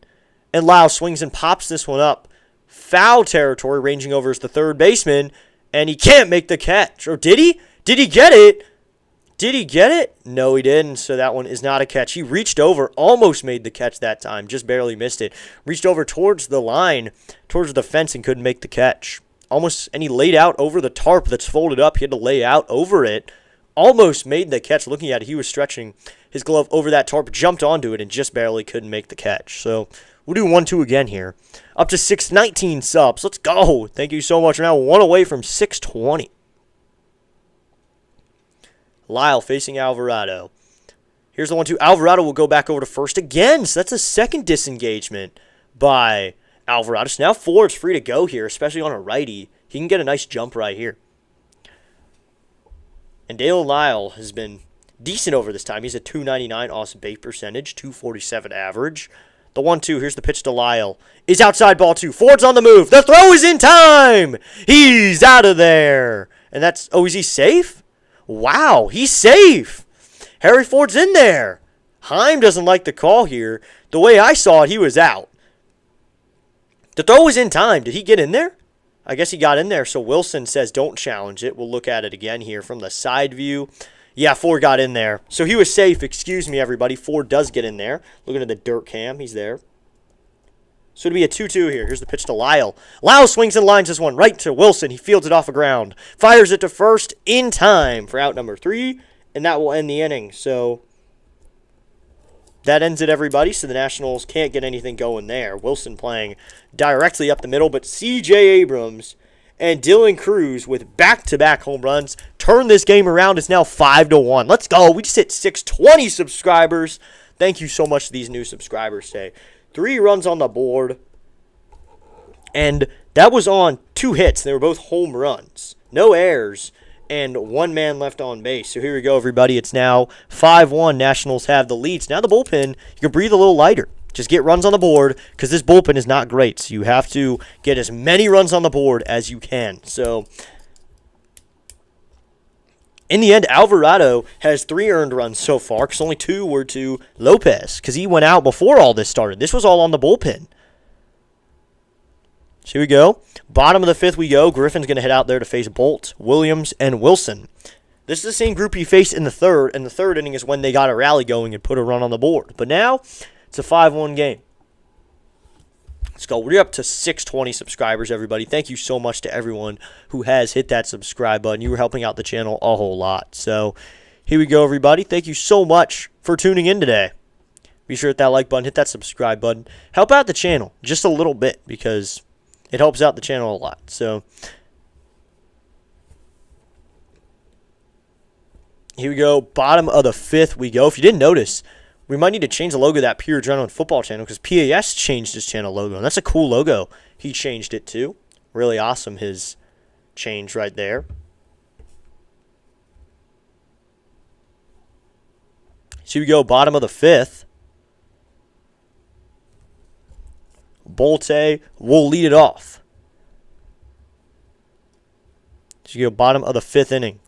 And Lyle swings and pops this one up. Foul territory, ranging over as the third baseman. And he can't make the catch. Or did he? Did he get it? Did he get it? No, he didn't. So that one is not a catch. He reached over, almost made the catch that time. Just barely missed it. Reached over towards the line, towards the fence, and couldn't make the catch. Almost, and he laid out over the tarp that's folded up. He had to lay out over it. Almost made the catch. Looking at it, he was stretching his glove over that tarp, jumped onto it, and just barely couldn't make the catch. So we'll do 1-2 again here. Up to 619 subs. Let's go. Thank you so much. We're now 1 away from 620. Lyle facing Alvarado. Here's the 1-2. Alvarado will go back over to first again. So that's a second disengagement by Alvarado. So now Ford's free to go here, especially on a righty. He can get a nice jump right here. And Dalen Lyle has been decent over this time. He's at 299 awesome base percentage, 247 average. The 1-2, here's the pitch to Lyle. Is outside ball 2. Ford's on the move. The throw is in time. He's out of there. And that's, oh, is he safe? Wow, he's safe. Harry Ford's in there. Heim doesn't like the call here. The way I saw it, he was out. The throw was in time. Did he get in there? I guess he got in there, so Wilson says don't challenge it. We'll look at it again here from the side view. Yeah, Ford got in there. So he was safe. Excuse me, everybody. Ford does get in there. Looking at the dirt cam, he's there. So it'll be a 2-2 here. Here's the pitch to Lyle. Lyle swings and lines this one right to Wilson. He fields it off the ground. Fires it to first in time for out number 3, and that will end the inning. So that ends it, everybody. So the Nationals can't get anything going there. Wilson playing directly up the middle, but CJ Abrams and Dylan Cruz with back-to-back home runs turn this game around. It's now 5-1. Let's go. We just hit 620 subscribers. Thank you so much to these new subscribers today. 3 runs on the board, and that was on 2 hits. They were both home runs. No errors. And 1 man left on base. So here we go, everybody. It's now 5-1. Nationals have the leads. Now the bullpen, you can breathe a little lighter. Just get runs on the board because this bullpen is not great. So you have to get as many runs on the board as you can. So in the end, Alvarado has 3 earned runs so far because only 2 were to Lopez because he went out before all this started. This was all on the bullpen. So here we go. Bottom of the 5th we go. Griffin's going to head out there to face Bolt, Williams, and Wilson. This is the same group he faced in the 3rd, and the 3rd inning is when they got a rally going and put a run on the board. But now, it's a 5-1 game. Let's go. We're up to 620 subscribers, everybody. Thank you so much to everyone who has hit that subscribe button. You were helping out the channel a whole lot. So here we go, everybody. Thank you so much for tuning in today. Be sure to hit that like button, hit that subscribe button. Help out the channel just a little bit because it helps out the channel a lot. So here we go. Bottom of the fifth we go. If you didn't notice, we might need to change the logo of that Pure Adrenaline Football channel because PAS changed his channel logo. And that's a cool logo. He changed it too. Really awesome, his change right there. So we go. Bottom of the fifth. Bolte will lead it off. So you go bottom of the fifth inning.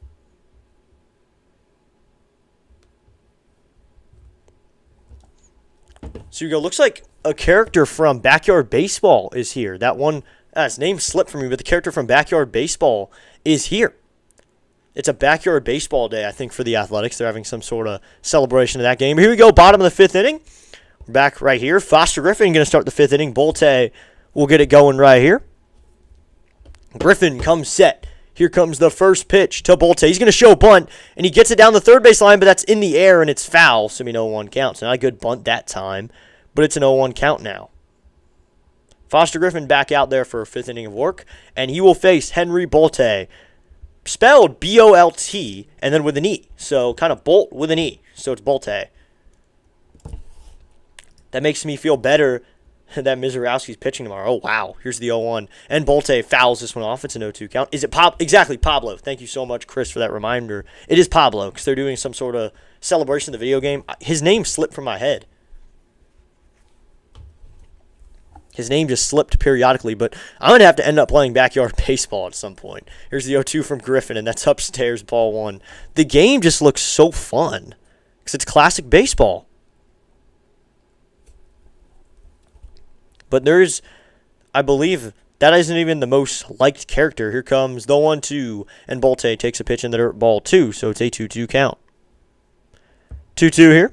So you go. Looks like a character from Backyard Baseball is here. That one, his name slipped from me, but the character from Backyard Baseball is here. It's a Backyard Baseball day, I think, for the Athletics. They're having some sort of celebration of that game. Here we go. Bottom of the fifth inning. We're back right here. Foster Griffin going to start the fifth inning. Bolte will get it going right here. Griffin comes set. Here comes the first pitch to Bolte. He's going to show bunt, and he gets it down the third base line, but that's in the air, and it's foul. So, 0-1 count. So, not a good bunt that time, but it's an 0-1 count now. Foster Griffin back out there for a fifth inning of work, and he will face Henry Bolte. Spelled B-O-L-T, and then with an E. So, kind of Bolt with an E. So, it's Bolte. That makes me feel better that Mizorowski's pitching tomorrow. Oh, wow. Here's the 0-1. And Bolte fouls this one off. It's an 0-2 count. Is it Exactly, Pablo. Thank you so much, Chris, for that reminder. It is Pablo because they're doing some sort of celebration of the video game. His name slipped from my head. His name just slipped periodically, but I'm going to have to end up playing Backyard Baseball at some point. Here's the 0-2 from Griffin, and that's upstairs, ball one. The game just looks so fun because it's classic baseball. But there's, I believe, that isn't even the most liked character. Here comes the 1-2, and Bolte takes a pitch in the dirt, ball 2, so it's a 2-2 count. 2-2 here.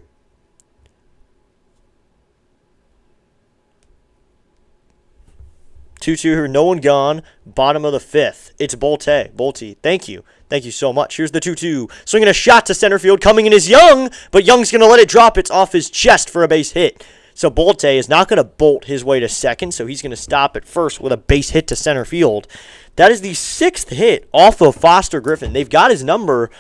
Here, no one gone. Bottom of the fifth. It's Bolte. Thank you. Thank you so much. Here's the 2-2. Swinging a shot to center field. Coming in is Young, but Young's going to let it drop. It's off his chest for a base hit. So Bolte is not going to bolt his way to second, so he's going to stop at first with a base hit to center field. That is the sixth hit off of Foster Griffin. They've got his number,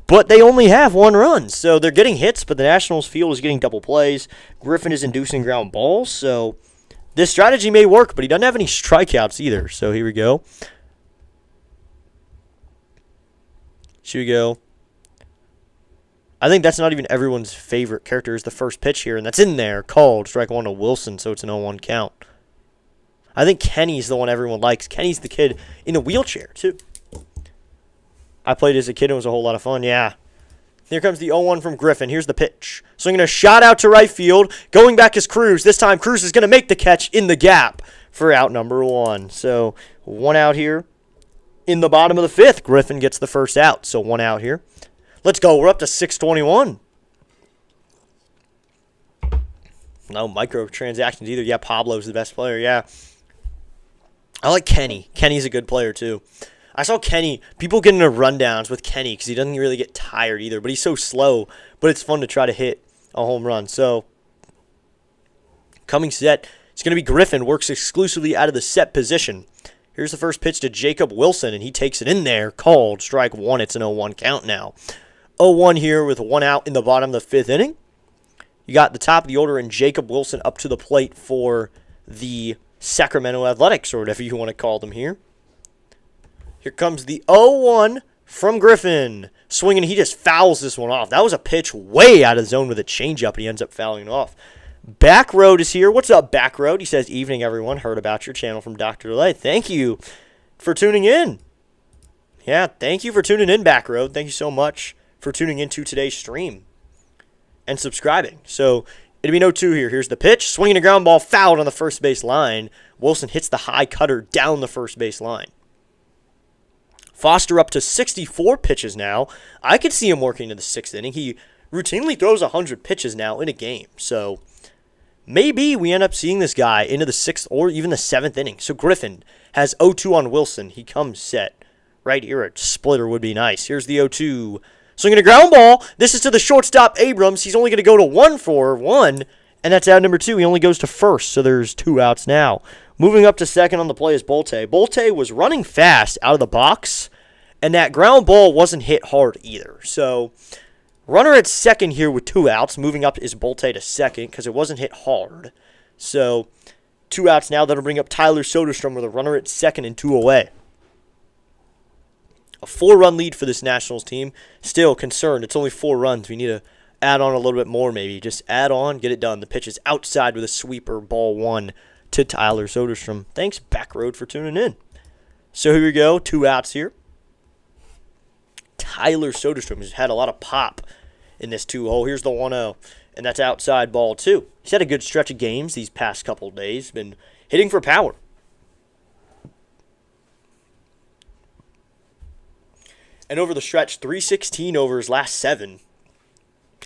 but they only have one run. So they're getting hits, but the Nationals field is getting double plays. Griffin is inducing ground balls, so this strategy may work, but he doesn't have any strikeouts either. So here we go. Here we go. I think that's not even everyone's favorite character is the first pitch here, and that's in there. Called. Strike one to Wilson, so it's an 0-1 count. I think Kenny's the one everyone likes. Kenny's the kid in the wheelchair, too. I played as a kid. It was a whole lot of fun, yeah. Here comes the 0-1 from Griffin. Here's the pitch. Swinging a shot out to right field. Going back is Cruz. This time Cruz is going to make the catch in the gap for out number 1. So 1 out here. In the bottom of the fifth, Griffin gets the first out. So 1 out here. Let's go. We're up to 621. No microtransactions either. Yeah, Pablo's the best player. Yeah. I like Kenny. Kenny's a good player, too. I saw Kenny. People get into rundowns with Kenny because he doesn't really get tired either. But he's so slow. But it's fun to try to hit a home run. So, coming set. It's going to be Griffin. Works exclusively out of the set position. Here's the first pitch to Jacob Wilson. And he takes it in there. Called. Strike 1. It's an 0-1 count now. 0-1 here with 1 out in the bottom of the fifth inning. You got the top of the order and Jacob Wilson up to the plate for the Sacramento Athletics, or whatever you want to call them here. Here comes the 0-1 from Griffin. Swinging, he just fouls this one off. That was a pitch way out of the zone with a changeup, and he ends up fouling it off. Back Road is here. What's up, Back Road? He says, evening, everyone. Heard about your channel from Dr. Delay. Thank you for tuning in. Yeah, thank you for tuning in, Back Road. Thank you so much for tuning into today's stream and subscribing. So it'll be 0-2 here. Here's the pitch. Swinging a ground ball, fouled on the first base line. Wilson hits the high cutter down the first base line. Foster up to 64 pitches now. I could see him working to the sixth inning. He routinely throws 100 pitches now in a game. So maybe we end up seeing this guy into the 6th or even the 7th inning. So Griffin has 0-2 on Wilson. He comes set right here. A splitter would be nice. Here's the 0-2. Swinging a ground ball. This is to the shortstop, Abrams. He's only going to go to 1-for-1, and that's out number 2. He only goes to first, so there's 2 outs now. Moving up to second on the play is Bolte. Bolte was running fast out of the box, and that ground ball wasn't hit hard either. So runner at second here with 2 outs. Moving up is Bolte to second because it wasn't hit hard. So 2 outs now. That'll bring up Tyler Soderstrom with a runner at second and 2 away. A 4-run lead for this Nationals team. Still concerned. It's only 4 runs. We need to add on a little bit more maybe. Just add on, get it done. The pitch is outside with a sweeper, ball 1 to Tyler Soderstrom. Thanks, Backroad, for tuning in. So here we go. 2 outs here. Tyler Soderstrom has had a lot of pop in this 2-hole. Here's the 1-0, and that's outside ball 2. He's had a good stretch of games these past couple of days. Been hitting for power. And over the stretch, 316 over his last 7,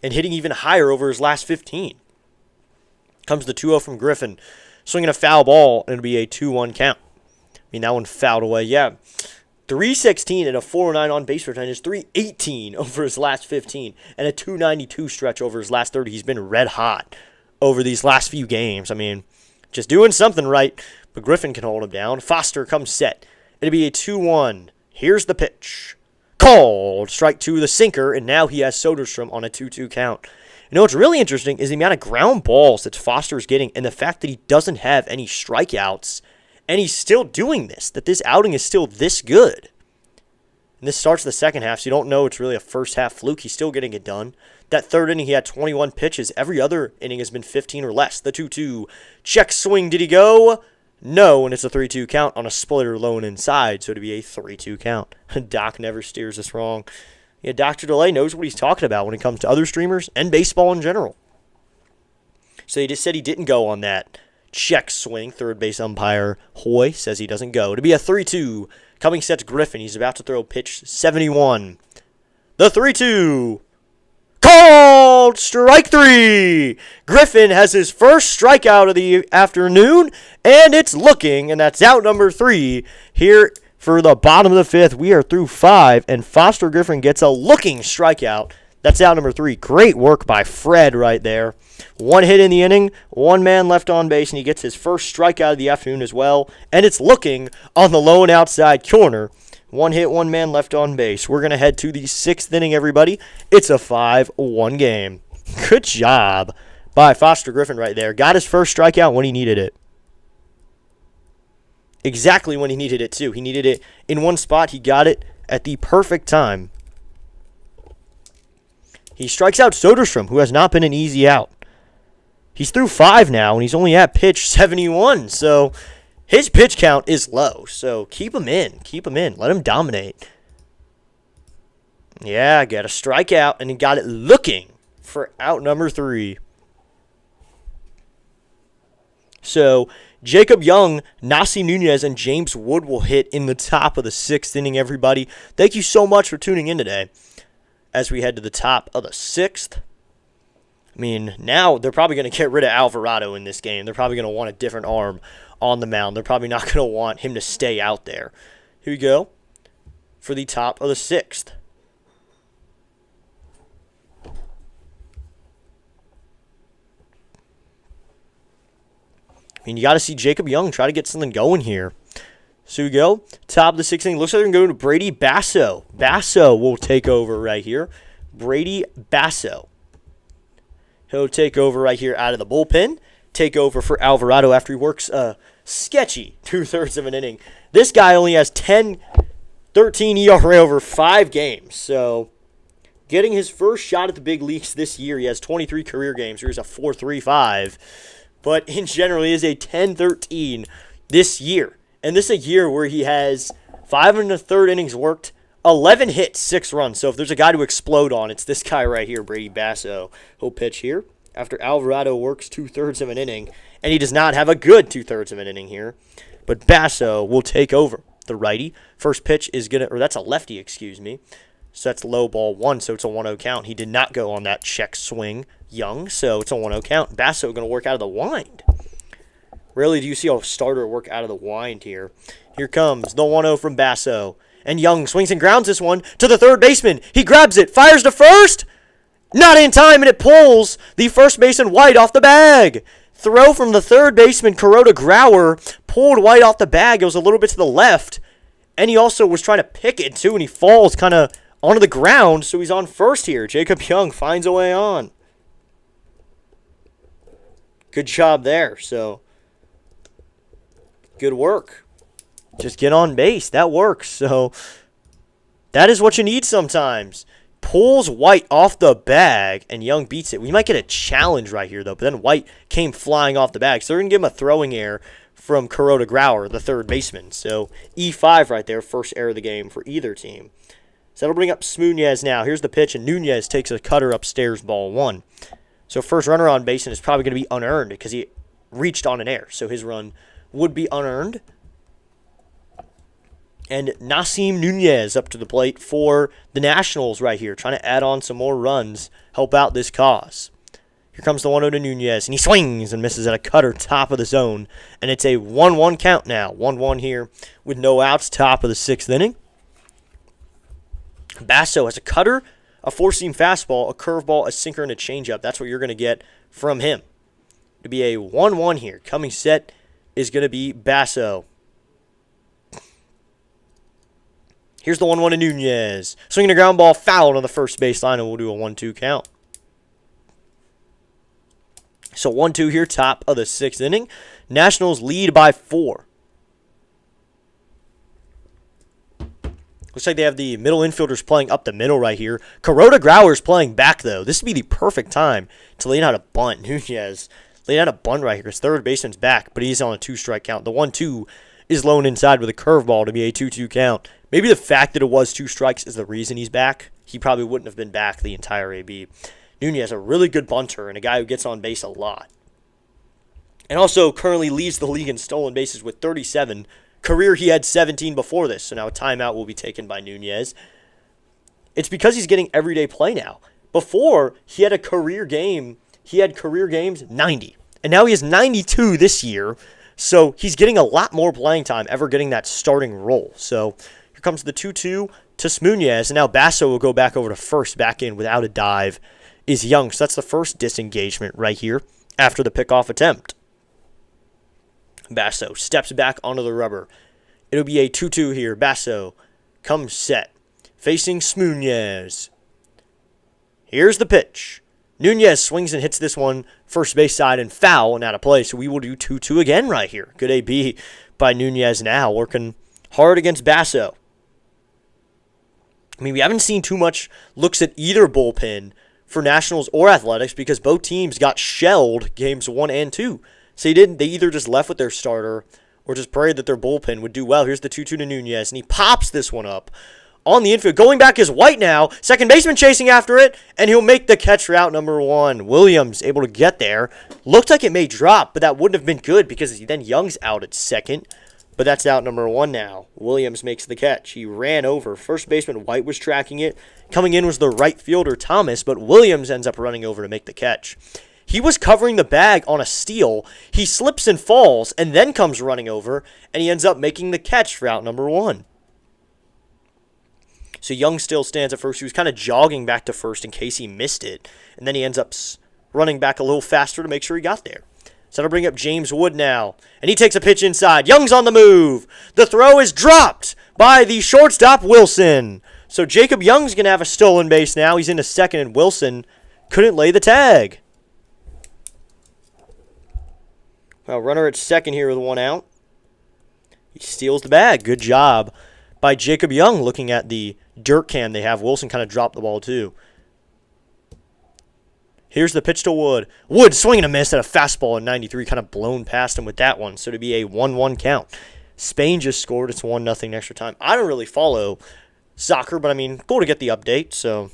and hitting even higher over his last 15. Comes the 2-0 from Griffin. Swinging a foul ball, and it'll be a 2-1 count. I mean, that one fouled away. Yeah, 316 and a 409 on base percentage, 318 over his last 15, and a 292 stretch over his last 30. He's been red hot over these last few games. I mean, just doing something right, but Griffin can hold him down. Foster comes set. It'll be a 2-1. Here's the pitch. Called. Strike 2, the sinker, and now he has Soderstrom on a 2-2 count. You know what's really interesting is the amount of ground balls that Foster is getting and the fact that he doesn't have any strikeouts, and he's still doing this, that this outing is still this good. And this starts the second half, so you don't know it's really a first half fluke. He's still getting it done. That third inning, he had 21 pitches. Every other inning has been 15 or less. The 2-2. Check swing. Did he go? No, and it's a 3-2 count on a splitter low and inside, so it'd be a 3-2 count. Doc never steers us wrong. Yeah, Dr. DeLay knows what he's talking about when it comes to other streamers and baseball in general. So he just said he didn't go on that check swing. Third base umpire Hoy says he doesn't go. To be a 3-2. Coming set to Griffin. He's about to throw pitch 71. The 3-2. Called. Strike 3. Griffin has his first strikeout of the afternoon, and it's looking, and that's out number 3 here for the bottom of the 5th. We are through 5, and Foster Griffin gets a looking strikeout. That's out number 3. Great work by Fred right there. 1 hit in the inning, 1 man left on base, and he gets his first strikeout of the afternoon as well. And it's looking on the low and outside corner. 1 hit, 1 man left on base. We're going to head to the 6th inning, everybody. It's a 5-1 game. Good job by Foster Griffin right there. Got his first strikeout when he needed it. Exactly when he needed it, too. He needed it in one spot. He got it at the perfect time. He strikes out Soderstrom, who has not been an easy out. He's through 5 now, and he's only at pitch 71, so his pitch count is low. So keep him in. Keep him in. Let him dominate. Yeah, got a strikeout, and he got it looking for out number 3. So Jacob Young, Nasi Nunez, and James Wood will hit in the top of the 6th inning, everybody. Thank you so much for tuning in today. As we head to the top of the 6th. I mean, now they're probably going to get rid of Alvarado in this game. They're probably going to want a different arm on the mound. They're probably not going to want him to stay out there. Here we go for the top of the 6th. I mean, you got to see Jacob Young try to get something going here. So we go. Top of the 6th inning. Looks like they're going to go to Brady Basso. Basso will take over right here. Brady Basso. He'll take over right here out of the bullpen. Take over for Alvarado after he works a sketchy 2/3 of an inning. This guy only has 10-13 ERA over 5 games. So getting his first shot at the big leagues this year. He has 23 career games. Here's a 4.35. But in general, he is a 10-13 this year. And this is a year where he has 5 1/3 innings worked, 11 hits, 6 runs. So if there's a guy to explode on, it's this guy right here, Brady Basso. He'll pitch here after Alvarado works 2/3 of an inning. And he does not have a good 2/3 of an inning here. But Basso will take over, the righty. First pitch is going to, or that's a lefty, excuse me. So that's low ball 1, so it's a 1-0 count. He did not go on that check swing, Young, so it's a 1-0 count. Basso going to work out of the wind. Rarely do you see a starter work out of the wind here. Here comes the 1-0 from Basso. And Young swings and grounds this one to the third baseman. He grabs it, fires to first. Not in time, and it pulls the first baseman White off the bag. Throw from the third baseman, Kuroda Grauer, pulled White off the bag. It was a little bit to the left. And he also was trying to pick it, too, and he falls kind of onto the ground, so he's on first here. Jacob Young finds a way on. Good job there, so good work. Just get on base. That works. So that is what you need sometimes. Pulls White off the bag, and Young beats it. We might get a challenge right here, though, but then White came flying off the bag. So they're going to give him a throwing error from Kuroda Grauer, the third baseman. So E5 right there, first error of the game for either team. So that'll bring up Smunez now. Here's the pitch, and Nunez takes a cutter upstairs, ball 1. So first runner on base, and it's probably going to be unearned because he reached on an error. So his run would be unearned. And Nasim Nunez up to the plate for the Nationals right here, trying to add on some more runs, help out this cause. Here comes the 1-0 to Nunez, and he swings and misses at a cutter top of the zone. And it's a 1-1 count now. 1-1 here with no outs, top of the 6th inning. Basso has a cutter, a four-seam fastball, a curveball, a sinker, and a changeup. That's what you're going to get from him. To be a 1-1 here. Coming set is going to be Basso. Here's the 1-1 to Nunez. Swinging a ground ball, fouled on the first baseline, and we'll do a 1-2 count. So 1-2 here, top of the 6th inning. Nationals lead by 4. Looks like they have the middle infielders playing up the middle right here. Kuroda Grauer's playing back, though. This would be the perfect time to lay out a bunt. Nunez laid out a bunt right here. His third baseman's back, but he's on a 2-strike count. The 1-2 is low and inside with a curveball to be a 2-2 count. Maybe the fact that it was 2 strikes is the reason he's back. He probably wouldn't have been back the entire AB. Nunez, a really good bunter and a guy who gets on base a lot. And also currently leads the league in stolen bases with 37. Career, he had 17 before this, so now a timeout will be taken by Nunez. It's because he's getting everyday play now. Before, he had a career game. He had career games 90. And now he has 92 this year. So he's getting a lot more playing time, ever getting that starting role. So here comes the 2-2 to Smunez. And now Basso will go back over to first, back in without a dive is Young. So that's the first disengagement right here after the pickoff attempt. Basso steps back onto the rubber. It'll be a 2-2 here. Basso comes set, facing Smunez. Here's the pitch. Nunez swings and hits this one first base side and foul and out of play. So we will do 2-2 again right here. Good AB by Nunez now, working hard against Basso. I mean, we haven't seen too much looks at either bullpen for Nationals or Athletics because both teams got shelled games 1 and 2. So they either just left with their starter or just prayed that their bullpen would do well. Here's the 2-2 to Nunez, and he pops this one up on the infield. Going back is White now. Second baseman chasing after it, and he'll make the catch for out number 1. Williams able to get there. Looked like it may drop, but that wouldn't have been good because then Young's out at second. But that's out number 1 now. Williams makes the catch. He ran over. First baseman White was tracking it. Coming in was the right fielder Thomas, but Williams ends up running over to make the catch. He was covering the bag on a steal. He slips and falls and then comes running over, and he ends up making the catch for out number 1. So Young still stands at first. He was kind of jogging back to first in case he missed it, and then he ends up running back a little faster to make sure he got there. So that'll bring up James Wood now, and he takes a pitch inside. Young's on the move. The throw is dropped by the shortstop, Wilson. So Jacob Young's going to have a stolen base now. He's into second, and Wilson couldn't lay the tag. Well, runner at second here with 1 out. He steals the bag. Good job by Jacob Young looking at the dirt can they have. Wilson kind of dropped the ball too. Here's the pitch to Wood. Wood swinging a miss at a fastball in 93. Kind of blown past him with that one. So to be a 1-1 count. Spain just scored. It's 1-0 in extra time. I don't really follow soccer, but I mean, cool to get the update. So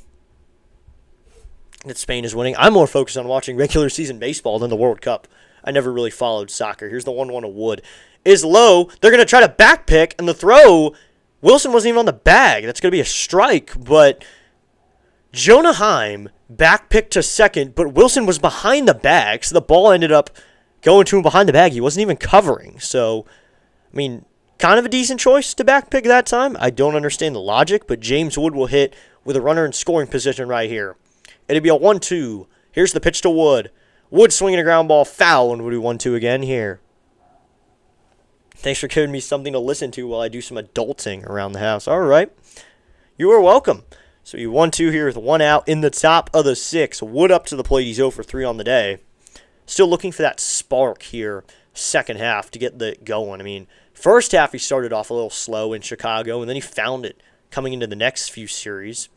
that Spain is winning. I'm more focused on watching regular season baseball than the World Cup. I never really followed soccer. Here's the 1-1 to Wood. Is low. They're going to try to back pick, and the throw Wilson wasn't even on the bag. That's going to be a strike, but Jonah Heim back picked to second, but Wilson was behind the bag, so the ball ended up going to him behind the bag. He wasn't even covering. So, I mean, kind of a decent choice to back pick that time. I don't understand the logic, but James Wood will hit with a runner in scoring position right here. It'll be a 1-2. Here's the pitch to Wood. Wood swinging a ground ball, foul, and we'll do 1-2 again here. Thanks for giving me something to listen to while I do some adulting around the house. All right. You are welcome. So you 1-2 here with one out in the top of the 6th. Wood up to the plate. He's 0 for 3 on the day. Still looking for that spark here, second half, to get the going. I mean, first half he started off a little slow in Chicago, and then he found it coming into the next few series.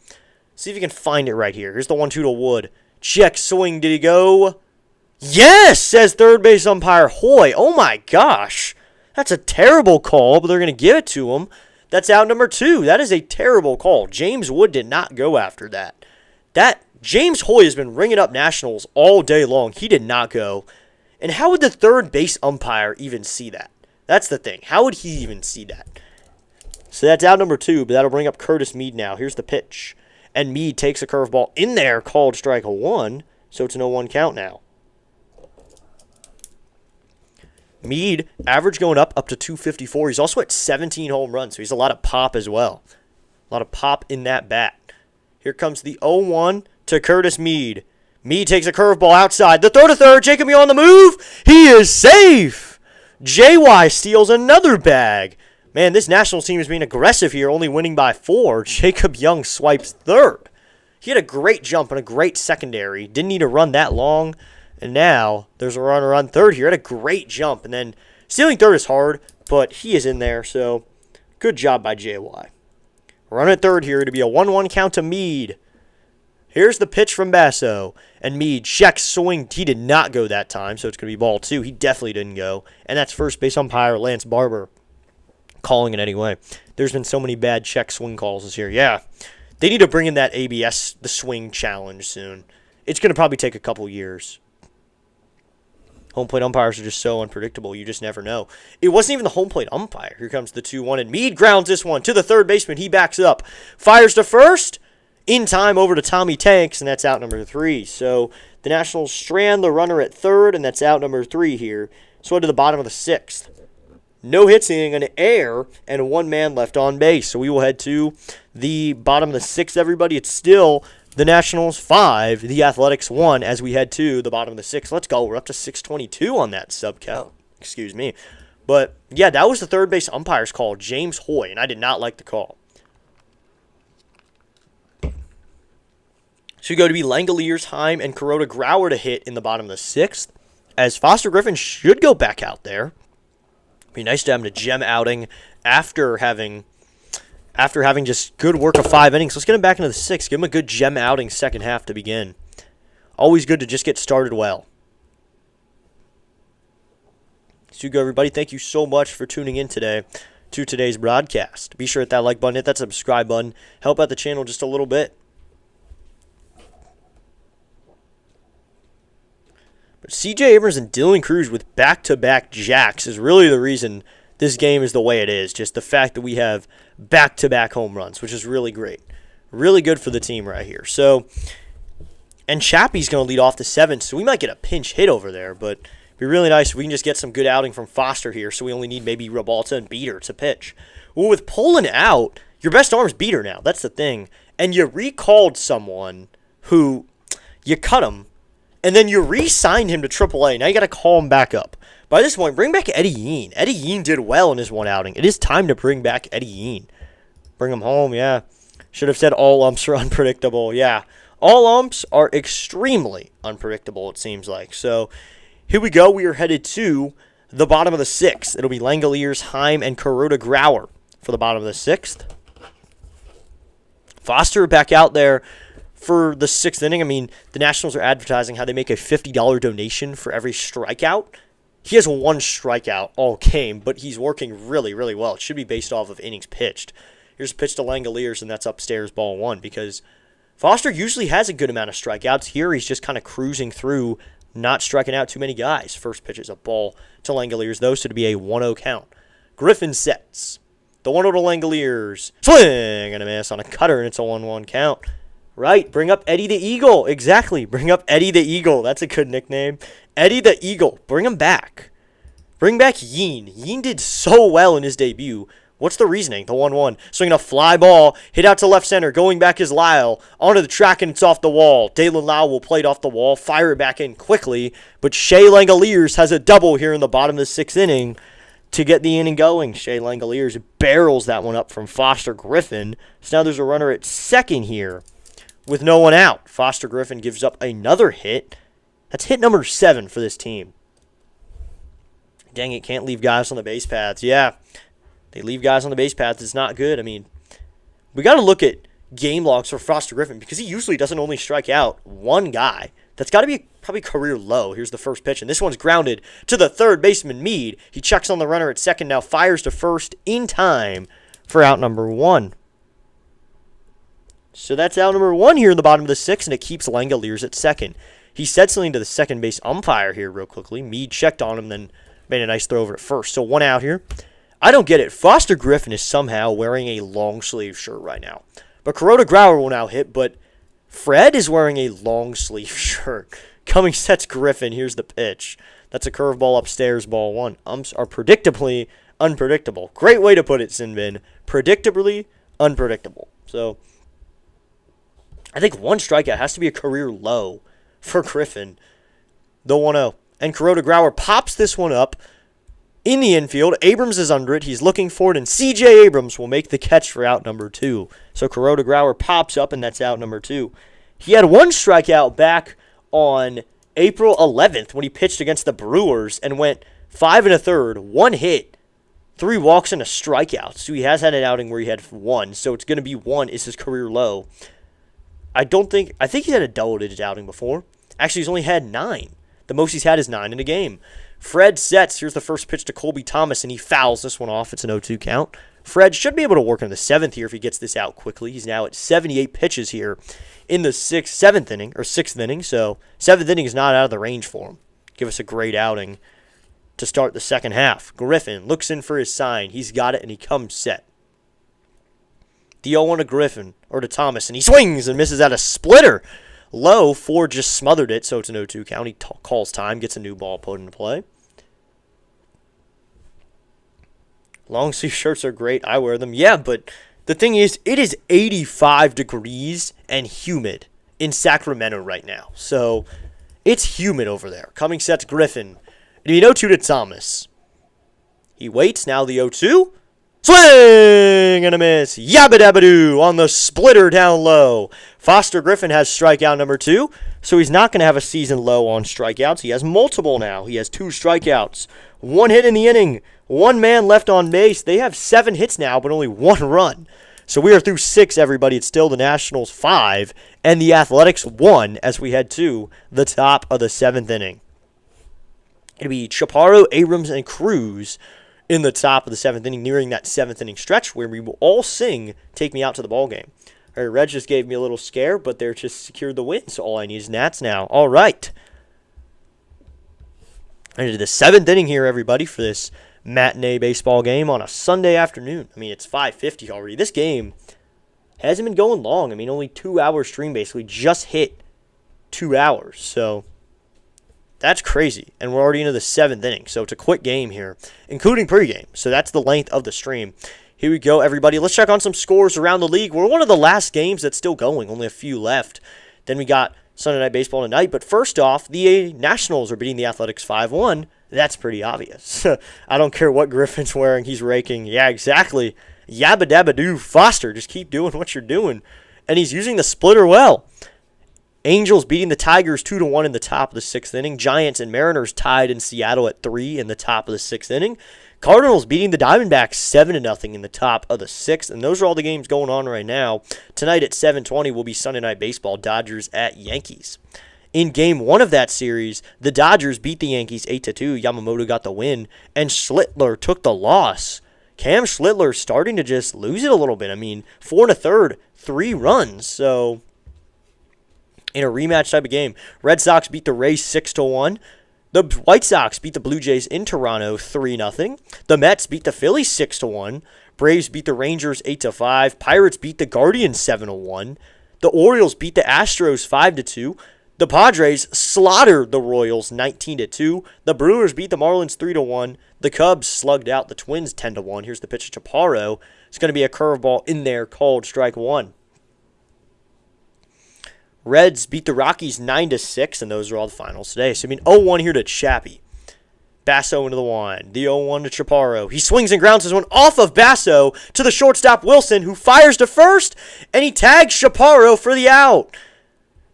See if you can find it right here. Here's the 1-2 to Wood. Check swing. Did he go? Yes, says third base umpire Hoy. Oh my gosh. That's a terrible call, but they're going to give it to him. That's out number 2. That is a terrible call. James Wood did not go after that. James Hoy has been ringing up Nationals all day long. He did not go. And how would the third base umpire even see that? That's the thing. How would he even see that? So that's out number 2, but that'll bring up Curtis Mead now. Here's the pitch. And Mead takes a curveball in there, called strike 1, so it's an 0-1 count now. Mead, average going up to 254. He's also at 17 home runs, so he's a lot of pop as well. A lot of pop in that bat. Here comes the 0-1 to Curtis Mead. Mead takes a curveball outside. The throw to third. Jacob Young on the move. He is safe. JY steals another bag. Man, this Nationals team is being aggressive here, only winning by 4. Jacob Young swipes third. He had a great jump and a great secondary. Didn't need to run that long. And now there's a runner on third here. Had a great jump. And then stealing third is hard, but he is in there. So good job by JY. Run at third here to be a 1-1 count to Mead. Here's the pitch from Basso. And Mead checks swing. He did not go that time, so it's going to be ball 2. He definitely didn't go. And that's first base umpire Lance Barber calling it anyway. There's been so many bad check swing calls this year. Yeah, they need to bring in that ABS, the swing challenge soon. It's going to probably take a couple years. Home plate umpires are just so unpredictable. You just never know. It wasn't even the home plate umpire. Here comes the 2-1, and Mead grounds this one to the third baseman. He backs up. Fires to first. In time over to Tommy Tanks, and that's out number 3. So the Nationals strand the runner at third, and that's out number 3 here. So to the bottom of the 6th. No hits, an error, and 1 man left on base. So we will head to the bottom of the 6th, everybody. It's still the Nationals 5, the Athletics 1, as we head to the bottom of the 6th. Let's go. We're up to 622 on that sub count. Excuse me. But, yeah, that was the third base umpire's call, James Hoy, and I did not like the call. So we go to be Langoliers, Heim, and Kuroda Grauer to hit in the bottom of the 6th, as Foster Griffin should go back out there. Be nice to have him a gem outing after having just good work of 5 innings. Let's get him back into the 6th. Give him a good gem outing second half to begin. Always good to just get started well. So you go, everybody. Thank you so much for tuning in today to today's broadcast. Be sure to hit that like button, hit that subscribe button. Help out the channel just a little bit. But CJ Abrams and Dylan Cruz with back-to-back jacks is really the reason this game is the way it is. Just the fact that we have back-to-back home runs, which is really great. Really good for the team right here. So, and Chappie's going to lead off the 7th, so we might get a pinch hit over there, but it'd be really nice if we can just get some good outing from Foster here, so we only need maybe Rabalta and Beater to pitch. Well, with pulling out, your best arm's Beater now. That's the thing. And you recalled someone who, you cut him, and then you re-signed him to AAA. Now you got to call him back up. By this point, bring back Eddie Yean. Eddie Yean did well in his one outing. It is time to bring back Eddie Yean. Bring him home, yeah. Should have said all umps are unpredictable. Yeah, all umps are extremely unpredictable, it seems like. So here we go. We are headed to the bottom of the 6th. It'll be Langoliers, Heim, and Kuroda Grauer for the bottom of the 6th. Foster back out there for the 6th inning. I mean, the Nationals are advertising how they make a $50 donation for every strikeout. He has 1 strikeout all game, but he's working really, really well. It should be based off of innings pitched. Here's a pitch to Langoliers, and that's upstairs, ball 1, because Foster usually has a good amount of strikeouts. Here he's just kind of cruising through, not striking out too many guys. First pitch is a ball to Langoliers, though, so to be a 1-0 count. Griffin sets. The 1-0 to Langoliers. Swing and a miss on a cutter, and it's a 1-1 count. Right, bring up Eddie the Eagle. Exactly, bring up Eddie the Eagle. That's a good nickname. Eddie the Eagle. Bring him back. Bring back Yeen. Yeen did so well in his debut. What's the reasoning? The 1-1. Swinging a fly ball. Hit out to left center. Going back is Lyle. Onto the track, and it's off the wall. Dalen Lyle will play it off the wall. Fire it back in quickly. But Shea Langoliers has a double here in the bottom of the 6th inning to get the inning going. Shea Langoliers barrels that one up from Foster Griffin. So now there's a runner at second here with no one out. Foster Griffin gives up another hit. That's hit number 7 for this team. Dang it, can't leave guys on the base paths. Yeah, they leave guys on the base paths. It's not good. I mean, we got to look at game logs for Foster Griffin because he usually doesn't only strike out one guy. That's got to be probably career low. Here's the first pitch, and this one's grounded to the third baseman, Meade. He checks on the runner at second, now fires to first in time for out number 1. So that's out number 1 here in the bottom of the 6th, and it keeps Langoliers at second. He said something to the second base umpire here real quickly. Meade checked on him, then made a nice throw over at first. So 1 out here. I don't get it. Foster Griffin is somehow wearing a long sleeve shirt right now. But Kuroda Grauer will now hit, but Fred is wearing a long sleeve shirt. Cummings sets Griffin. Here's the pitch. That's a curveball upstairs, ball 1. Umps are predictably unpredictable. Great way to put it, Sinbin. Predictably unpredictable. So I think 1 strikeout has to be a career low for Griffin. The 1-0. And Kuroda Grauer pops this one up in the infield. Abrams is under it. He's looking for it, and CJ Abrams will make the catch for out number 2. So Kuroda Grauer pops up, and that's out number 2. He had 1 strikeout back on April 11th when he pitched against the Brewers and went 5 1/3, 1 hit, 3 walks, and a strikeout. So he has had an outing where he had 1. So it's going to be 1 is his career low. I think he's had a double-digit outing before. Actually, he's only had 9. The most he's had is 9 in a game. Fred sets. Here's the first pitch to Colby Thomas, and he fouls this one off. It's an 0-2 count. Fred should be able to work in the 7th here if he gets this out quickly. He's now at 78 pitches here in the 6th inning. So 7th inning is not out of the range for him. Give us a great outing to start the second half. Griffin looks in for his sign. He's got it, and he comes set. The 0-1 to Griffin, or to Thomas, and he swings and misses at a splitter. Low, Ford just smothered it, so it's an 0-2 count. He calls time, gets a new ball put into play. Long sleeve shirts are great. I wear them. Yeah, but the thing is, it is 85 degrees and humid in Sacramento right now. So it's humid over there. Cummings sets Griffin. It'll be an 0-2 to Thomas. He waits. Now the 0-2. Swing and a miss. Yabba dabba doo on the splitter down low. Foster Griffin has strikeout number 2, so he's not going to have a season low on strikeouts. He has multiple now. He has 2 strikeouts. 1 hit in the inning. 1 man left on base. They have 7 hits now, but only 1 run. So we are through 6, everybody. It's still the Nationals 5 and the Athletics 1 as we head to the top of the 7th inning. It'll be Chaparro, Abrams, and Cruz in the top of the 7th inning, nearing that 7th inning stretch where we will all sing Take Me Out to the Ball Game. All right, Red just gave me a little scare, but they're just secured the win, so all I need is Nats now. All right. Into the 7th inning here, everybody, for this matinee baseball game on a Sunday afternoon. I mean, it's 5:50 already. This game hasn't been going long. I mean, only 2-hour stream basically, just hit 2 hours, so that's crazy, and we're already into the 7th inning, so it's a quick game here, including pregame, so that's the length of the stream. Here we go, everybody. Let's check on some scores around the league. We're one of the last games that's still going, only a few left. Then we got Sunday Night Baseball tonight, but first off, the Nationals are beating the Athletics 5-1. That's pretty obvious. I don't care what Griffin's wearing, he's raking. Yeah, exactly. Yabba dabba doo, Foster, just keep doing what you're doing. And he's using the splitter well. Angels beating the Tigers 2-1 in the top of the 6th inning. Giants and Mariners tied in Seattle at 3 in the top of the 6th inning. Cardinals beating the Diamondbacks 7-0 in the top of the 6th. And those are all the games going on right now. Tonight at 7:20 will be Sunday Night Baseball, Dodgers at Yankees. In Game 1 of that series, the Dodgers beat the Yankees 8-2. Yamamoto got the win, and Schlittler took the loss. Cam Schlittler starting to just lose it a little bit. I mean, 4 1/3, 3 runs. So in a rematch type of game, Red Sox beat the Rays 6-1. The White Sox beat the Blue Jays in Toronto 3-0. The Mets beat the Phillies 6-1. Braves beat the Rangers 8-5. Pirates beat the Guardians 7-1. The Orioles beat the Astros 5-2. The Padres slaughtered the Royals 19-2. The Brewers beat the Marlins 3-1. The Cubs slugged out the Twins 10-1. Here's the pitch to Chaparro. It's going to be a curveball in there called strike one. Reds beat the Rockies 9-6, and those are all the finals today. So, 0-1 here to Chappie. Basso into the wind. The 0-1 to Chaparro. He swings and grounds this one off of Basso to the shortstop Wilson, who fires to first, and he tags Chaparro for the out.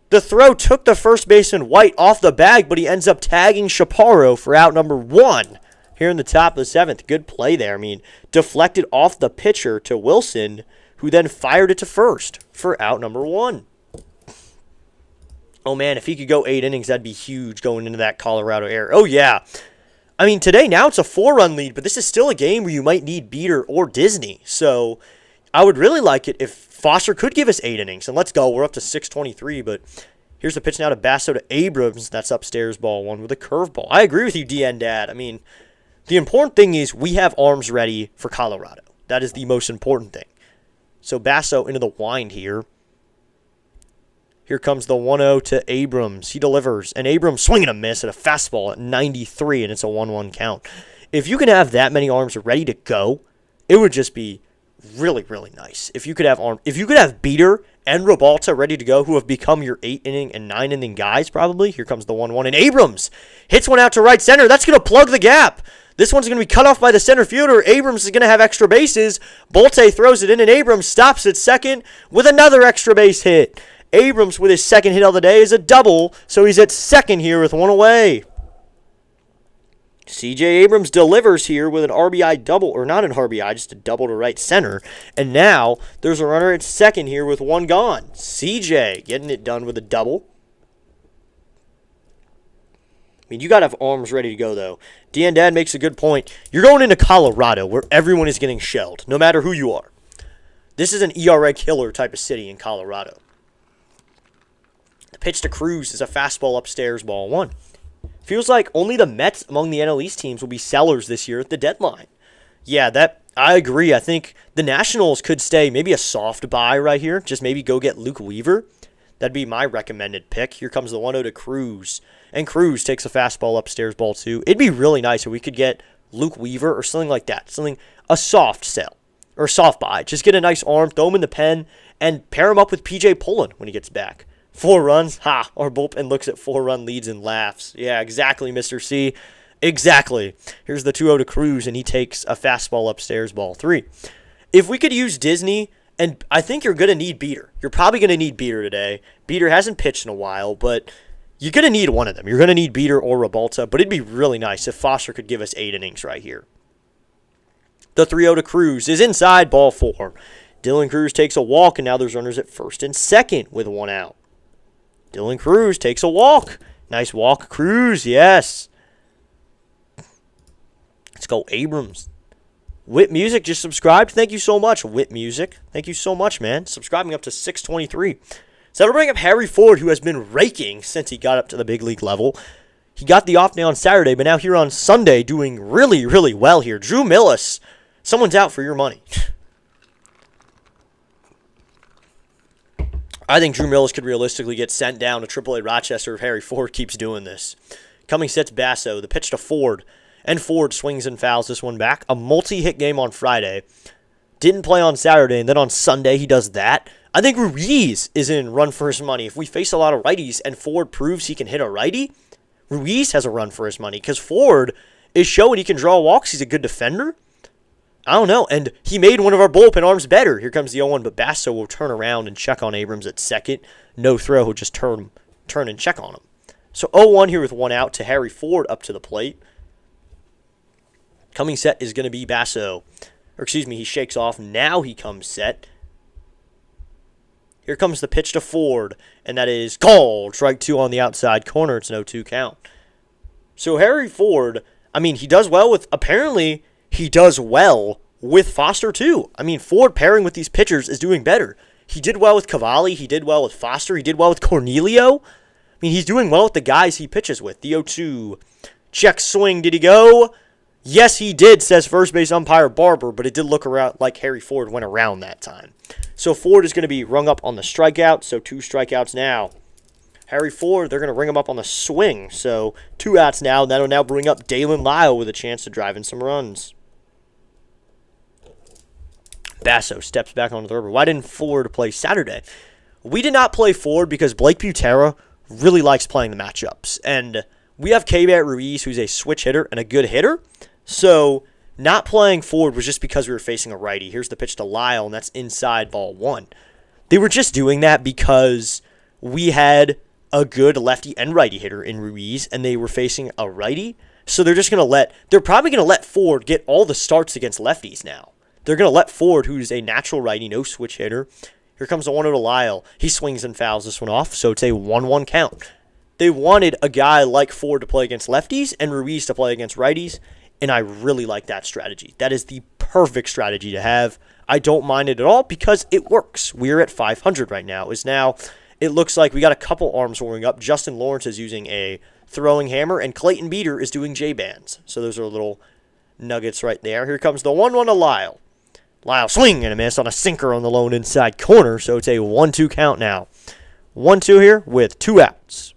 The throw took the first baseman White off the bag, but he ends up tagging Chaparro for out number 1 here in the top of the 7th. Good play there. Deflected off the pitcher to Wilson, who then fired it to first for out number 1. Oh, man, if he could go 8 innings, that'd be huge going into that Colorado era. Oh, yeah. Today, now it's a 4-run lead, but this is still a game where you might need Beater or Disney. So I would really like it if Foster could give us 8 innings. And let's go. We're up to 6:23, but here's the pitch now to Basso to Abrams. That's upstairs, ball 1 with a curveball. I agree with you, DN Dad. The important thing is we have arms ready for Colorado. That is the most important thing. So Basso into the wind here. Here comes the 1-0 to Abrams. He delivers. And Abrams swinging a miss at a fastball at 93, and it's a 1-1 count. If you can have that many arms ready to go, it would just be really, really nice. If you could have Beater and Robalta ready to go, who have become your 8-inning and 9-inning guys probably. Here comes the 1-1, and Abrams hits one out to right center. That's going to plug the gap. This one's going to be cut off by the center fielder. Abrams is going to have extra bases. Bolte throws it in, and Abrams stops at second with another extra base hit. Abrams, with his second hit of the day, is a double, so he's at second here with 1 away. CJ Abrams delivers here with an RBI double, or not an RBI, just a double to right center. And now there's a runner at second here with 1 gone. CJ getting it done with a double. You got to have arms ready to go, though. DN Dad makes a good point. You're going into Colorado, where everyone is getting shelled, no matter who you are. This is an ERA killer type of city in Colorado. The pitch to Cruz is a fastball upstairs, ball 1. Feels like only the Mets among the NL East teams will be sellers this year at the deadline. Yeah, I agree. I think the Nationals could stay maybe a soft buy right here. Just maybe go get Luke Weaver. That'd be my recommended pick. Here comes the 1-0 to Cruz. And Cruz takes a fastball upstairs, ball 2. It'd be really nice if we could get Luke Weaver or something like that. A soft sell or a soft buy. Just get a nice arm, throw him in the pen, and pair him up with PJ Pullen when he gets back. 4 runs? Ha! Our bullpen looks at 4-run leads and laughs. Yeah, exactly, Mr. C. Exactly. Here's the 2-0 to Cruz, and he takes a fastball upstairs, ball 3. If we could use Disney, and I think you're going to need Beater. You're probably going to need Beater today. Beater hasn't pitched in a while, but you're going to need one of them. You're going to need Beater or Robalta, but it'd be really nice if Foster could give us 8 innings right here. The 3-0 to Cruz is inside, ball 4. Dylan Cruz takes a walk, and now there's runners at first and second with 1 out. Dylan Cruz takes a walk. Nice walk, Cruz, yes. Let's go, Abrams. Whip Music just subscribed. Thank you so much, Whip Music. Thank you so much, man. Subscribing up to 623. So that'll bring up Harry Ford, who has been raking since he got up to the big league level. He got the off day on Saturday, but now here on Sunday doing really, really well here. Drew Millis, someone's out for your money. I think Drew Millis could realistically get sent down to AAA Rochester if Harry Ford keeps doing this. Coming sets Basso. The pitch to Ford. And Ford swings and fouls this one back. A multi-hit game on Friday. Didn't play on Saturday, and then on Sunday he does that. I think Ruiz is in run for his money. If we face a lot of righties and Ford proves he can hit a righty, Ruiz has a run for his money because Ford is showing he can draw walks. He's a good defender. I don't know, and he made one of our bullpen arms better. Here comes the 0-1, but Basso will turn around and check on Abrams at second. No throw, he'll just turn and check on him. So 0-1 here with 1 out to Harry Ford up to the plate. Coming set is going to be Basso. He shakes off. Now he comes set. Here comes the pitch to Ford, and that is called. Strike 2 on the outside corner. It's an 0-2 count. So Harry Ford, he does well with, apparently, he does well with Foster, too. Ford pairing with these pitchers is doing better. He did well with Cavalli. He did well with Foster. He did well with Cornelio. He's doing well with the guys he pitches with. The 0-2. Check swing. Did he go? Yes, he did, says first base umpire Barber, but it did look around like Harry Ford went around that time. So Ford is going to be rung up on the strikeout, so 2 strikeouts now. Harry Ford, they're going to ring him up on the swing, so 2 outs now. That'll now bring up Dalen Lyle with a chance to drive in some runs. Basso steps back onto the river. Why didn't Ford play Saturday? We did not play Ford because Blake Butera really likes playing the matchups. And we have K-Bat Ruiz, who's a switch hitter and a good hitter. So not playing Ford was just because we were facing a righty. Here's the pitch to Lyle, and that's inside ball 1. They were just doing that because we had a good lefty and righty hitter in Ruiz, and they were facing a righty. So they're probably going to let Ford get all the starts against lefties now. They're going to let Ford, who's a natural righty, no switch hitter. Here comes the 1-0 to Lyle. He swings and fouls this one off, so it's a 1-1 count. They wanted a guy like Ford to play against lefties and Ruiz to play against righties, and I really like that strategy. That is the perfect strategy to have. I don't mind it at all because it works. We're at 500 right now. It looks like we got a couple arms warming up. Justin Lawrence is using a throwing hammer, and Clayton Beater is doing J-bands. So those are little nuggets right there. Here comes the 1-1 to Lyle. Lyle swing and a miss on a sinker on the lone inside corner, so it's a 1-2 count now. 1-2 here with 2 outs.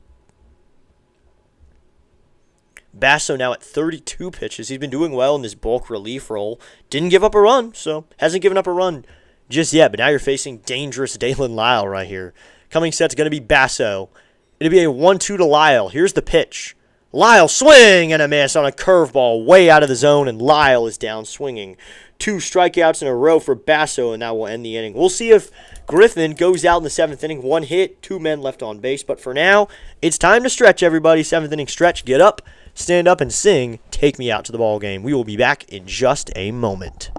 Basso now at 32 pitches. He's been doing well in this bulk relief role. Didn't give up a run, so hasn't given up a run just yet. But now you're facing dangerous Dalen Lyle right here. Coming set's going to be Basso. It'll be a 1-2 to Lyle. Here's the pitch. Lyle swing and a miss on a curveball way out of the zone, and Lyle is down swinging. 2 strikeouts in a row for Basso, and that will end the inning. We'll see if Griffin goes out in the 7th inning. 1 hit, 2 men left on base. But for now, it's time to stretch, everybody. 7th inning stretch. Get up, stand up, and sing "Take Me Out to the Ball Game." We will be back in just a moment.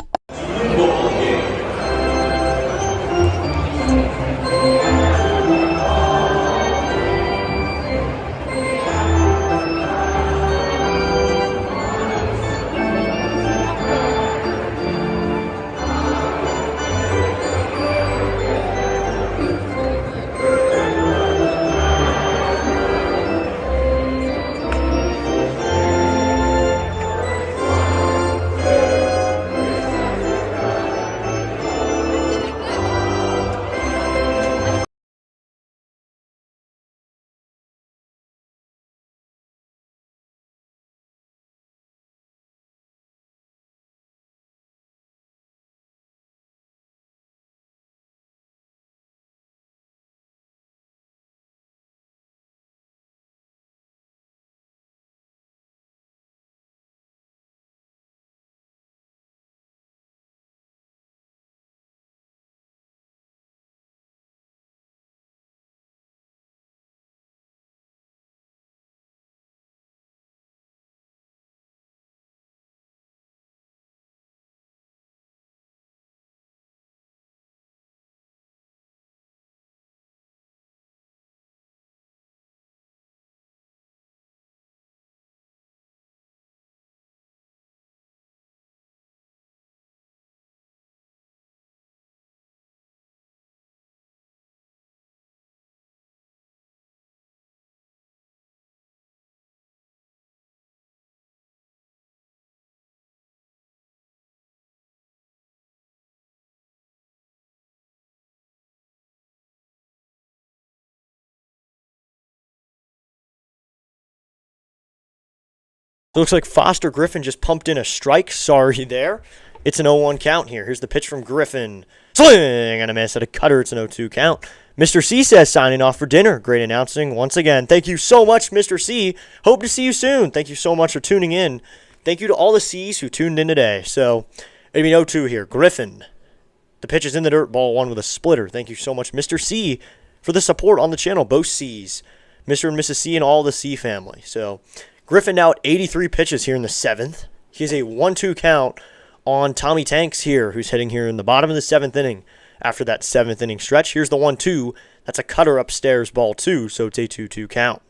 It looks like Foster Griffin just pumped in a strike. Sorry there. It's an 0-1 count here. Here's the pitch from Griffin. Swing and a miss at a cutter. It's an 0-2 count. Mr. C says signing off for dinner. Great announcing once again. Thank you so much, Mr. C. Hope to see you soon. Thank you so much for tuning in. Thank you to all the C's who tuned in today. So it'll be an 0-2 here. Griffin. The pitch is in the dirt. Ball 1 with a splitter. Thank you so much, Mr. C, for the support on the channel. Both C's. Mr. and Mrs. C and all the C family. So Griffin now at 83 pitches here in the 7th. He has a 1-2 count on Tommy Tanks here, who's hitting here in the bottom of the 7th inning after that 7th inning stretch. Here's the 1-2. That's a cutter upstairs, ball 2, so it's a 2-2 count.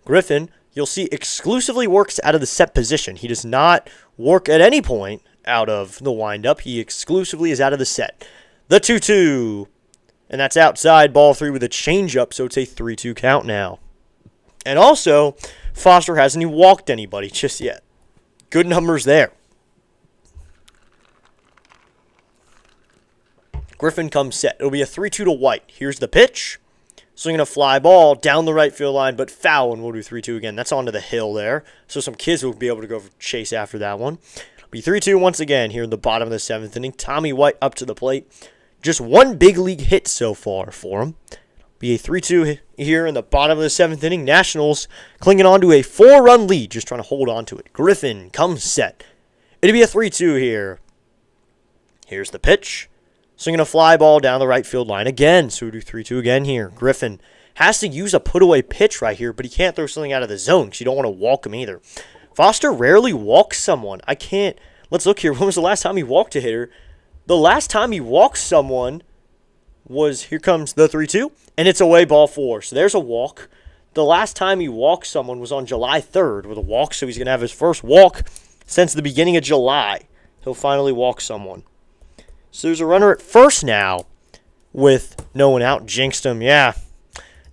Griffin, you'll see, exclusively works out of the set position. He does not work at any point out of the windup. He exclusively is out of the set. The 2-2. And that's outside, ball 3 with a changeup, so it's a 3-2 count now. And also, Foster hasn't even walked anybody just yet. Good numbers there. Griffin comes set. It'll be a 3-2 to White. Here's the pitch. Swinging a fly ball down the right field line, but foul, and we'll do 3-2 again. That's onto the hill there. So some kids will be able to go chase after that one. It'll be 3-2 once again here in the bottom of the 7th inning. Tommy White up to the plate. Just one big league hit so far for him. Be a 3-2 here in the bottom of the 7th inning. Nationals clinging on to a 4-run lead, just trying to hold on to it. Griffin comes set. It'll be a 3-2 here. Here's the pitch. Swinging a fly ball down the right field line again. So we do 3-2 again here. Griffin has to use a put-away pitch right here, but he can't throw something out of the zone because you don't want to walk him either. Foster rarely walks someone. I can't. Let's look here. When was the last time he walked a hitter? The last time he walked someone was, here comes the 3-2, and it's away ball 4. So there's a walk. The last time he walked someone was on July 3rd with a walk, so he's going to have his first walk since the beginning of July. He'll finally walk someone. So there's a runner at first now with no one out. Jinxed him. Yeah,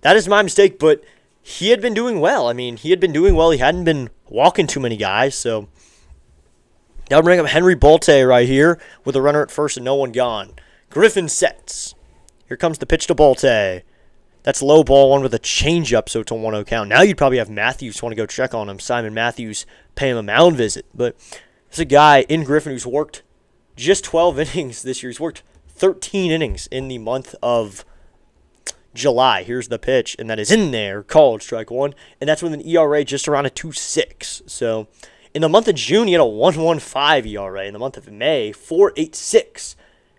that is my mistake, but he had been doing well. I mean, he had been doing well. He hadn't been walking too many guys, so that would bring up Henry Bolte right here with a runner at first and no one gone. Griffin sets. Here comes the pitch to Bolte. That's low ball one with a changeup, so it's a 1-0 count. Now you'd probably have Matthews want to go check on him. Simon Matthews pay him a mound visit. But there's a guy in Griffin who's worked just 12 innings this year. He's worked 13 innings in the month of July. Here's the pitch, and that is in there. Called strike one, and that's with an ERA just around a 2.6. So in the month of June, he had a 1.15 ERA. In the month of May, 4.86.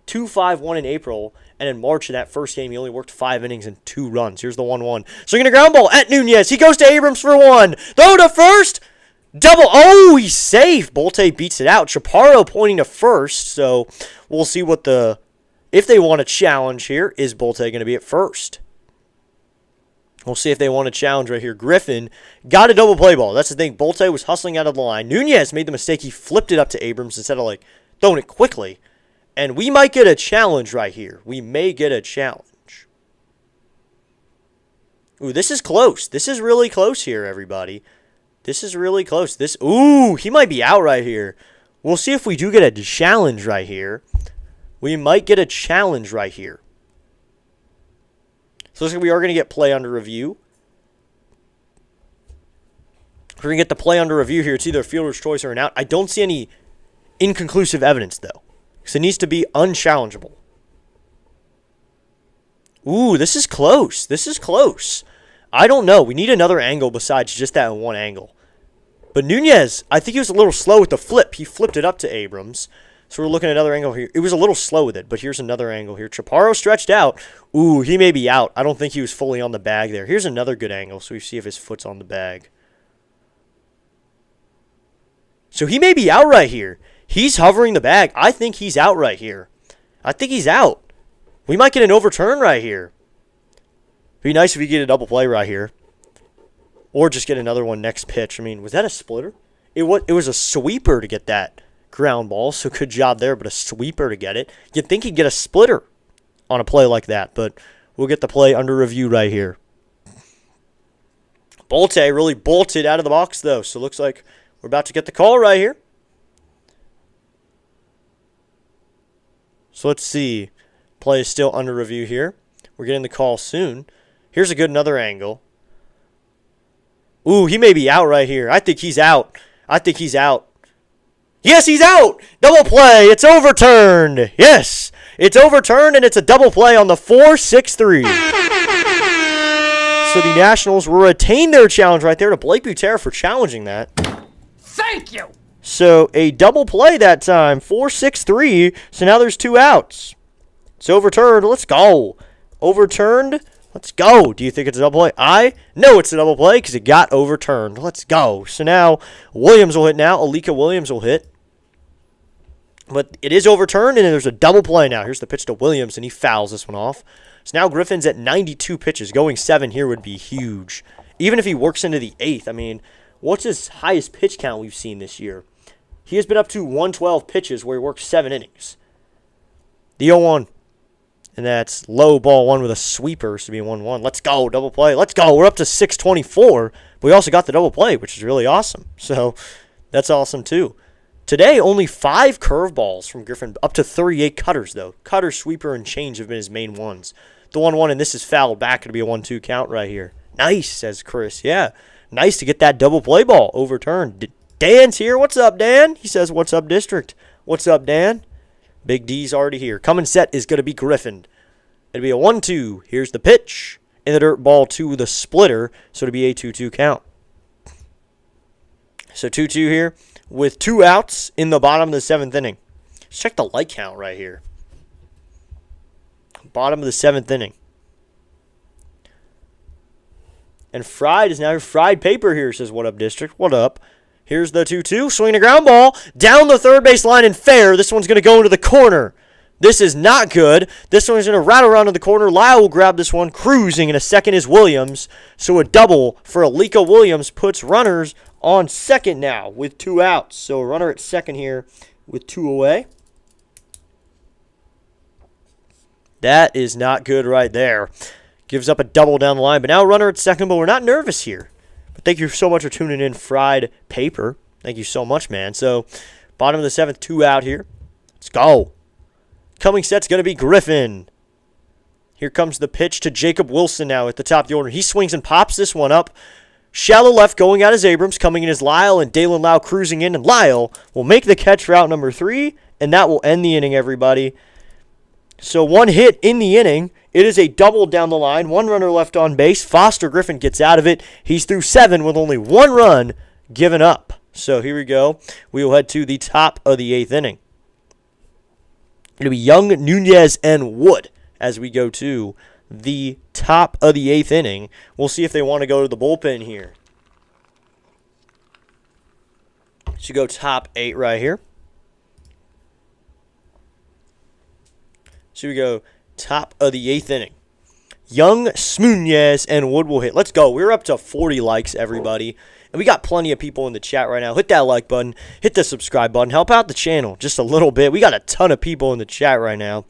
2.51 in April, and in March in that first game, he only worked 5 innings and 2 runs. Here's the 1-1. Swinging a ground ball at Nunez. He goes to Abrams for 1. Throw to first. Double. Oh, he's safe. Bolte beats it out. Chaparro pointing to first, so we'll see what if they want to challenge here. Is Bolte going to be at first? We'll see if they want to challenge right here. Griffin got a double play ball. That's the thing. Bolte was hustling out of the line. Nunez made the mistake. He flipped it up to Abrams instead of throwing it quickly. And we might get a challenge right here. We may get a challenge. Ooh, this is close. This is really close here, everybody. This is really close. Ooh, he might be out right here. We'll see if we do get a challenge right here. We might get a challenge right here. So looks like we are going to get play under review. We're going to get the play under review here. It's either a fielder's choice or an out. I don't see any inconclusive evidence, though. Because it needs to be unchallengeable. Ooh, this is close. This is close. I don't know. We need another angle besides just that one angle. But Nunez, I think he was a little slow with the flip. He flipped it up to Abrams. So we're looking at another angle here. It was a little slow with it, but here's another angle here. Chaparro stretched out. Ooh, he may be out. I don't think he was fully on the bag there. Here's another good angle, so we see if his foot's on the bag. So he may be out right here. He's hovering the bag. I think he's out right here. I think he's out. We might get an overturn right here. It'd be nice if we get a double play right here. Or just get another one next pitch. I mean, was that a splitter? It was a sweeper to get that ground ball, so good job there, but a sweeper to get it. You'd think he'd get a splitter on a play like that, but we'll get the play under review right here. Bolte really bolted out of the box, though, so looks like we're about to get the call right here. So let's see. Play is still under review here. We're getting the call soon. Here's another angle. Ooh, he may be out right here. I think he's out. I think he's out. Yes, he's out. Double play. It's overturned. Yes, it's overturned, and it's a double play on the 4-6-3. So the Nationals will retain their challenge right there to Blake Butera for challenging that. Thank you. So a double play that time, 4-6-3. So now there's 2 outs. It's overturned. Let's go. Overturned. Let's go. Do you think it's a double play? I know it's a double play because it got overturned. Let's go. So now Williams will hit now. Alika Williams will hit. But it is overturned, and there's a double play now. Here's the pitch to Williams, and he fouls this one off. So now Griffin's at 92 pitches. Going 7 here would be huge. Even if he works into the 8th. I mean, what's his highest pitch count we've seen this year? He has been up to 112 pitches where he works 7 innings. The 0-1. And that's low ball 1 with a sweeper, so be 1-1. Let's go, double play. Let's go. We're up to 624. But we also got the double play, which is really awesome. So that's awesome too. Today, only 5 curveballs from Griffin, up to 38 cutters, though. Cutter, sweeper, and change have been his main ones. The 1-1, and this is fouled back. It'll be a 1-2 count right here. Nice, says Chris. Yeah, nice to get that double play ball overturned. Dan's here. What's up, Dan? He says, what's up, District? What's up, Dan? Big D's already here. Coming set is going to be Griffin. It'll be a 1-2. Here's the pitch. In the dirt, ball to the splitter, so it'll be a 2-2 count. So 2-2 here with 2 outs in the bottom of the 7th inning. Let's check the light count right here. Bottom of the 7th inning. And Fried is now fried paper here, says, what up, District? What up? Here's the 2-2. Swinging a ground ball down the third base line and fair. This one's going to go into the corner. This is not good. This one's going to rattle around in the corner. Lyle will grab this one. Cruising in a second is Williams. So a double for Alika Williams puts runners on second now with 2 outs. So a runner at second here with 2 away. That is not good right there. Gives up a double down the line. But now a runner at second, but we're not nervous here. But thank you so much for tuning in, Fried Paper. Thank you so much, man. So bottom of the 7th, 2 out here. Let's go. Coming set's going to be Griffin. Here comes the pitch to Jacob Wilson now at the top of the order. He swings and pops this one up. Shallow left going out as Abrams. Coming in as Lyle, and Dalen Lau cruising in. And Lyle will make the catch for out number 3. And that will end the inning, everybody. So 1 hit in the inning. It is a double down the line. 1 runner left on base. Foster Griffin gets out of it. He's through 7 with only 1 run given up. So here we go. We will head to the top of the 8th inning. It'll be Young, Nunez, and Wood as we go to the top of the 8th inning. We'll see if they want to go to the bullpen here. So go top 8 right here. So we go top of the 8th inning. Young, Nunez, and Wood will hit. Let's go. We're up to 40 likes, everybody. And we got plenty of people in the chat right now. Hit that like button. Hit the subscribe button. Help out the channel just a little bit. We got a ton of people in the chat right now.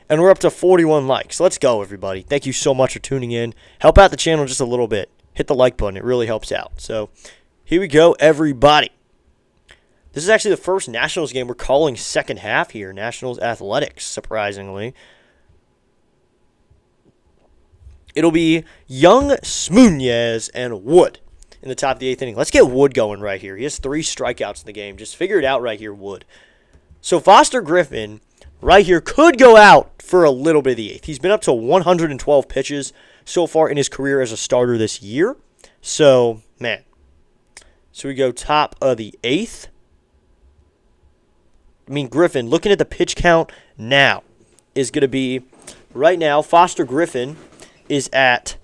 And we're up to 41 likes. Let's go, everybody. Thank you so much for tuning in. Help out the channel just a little bit. Hit the like button. It really helps out. So here we go, everybody. This is actually the first Nationals game we're calling second half here. Nationals Athletics, surprisingly. It'll be Young, Nunez, and Wood in the top of the 8th inning. Let's get Wood going right here. He has 3 strikeouts in the game. Just figure it out right here, Wood. So Foster Griffin right here could go out for a little bit of the 8th. He's been up to 112 pitches so far in his career as a starter this year. So, man. So we go top of the 8th. I mean, Griffin, looking at the pitch count now, is going to be, right now, Foster Griffin is at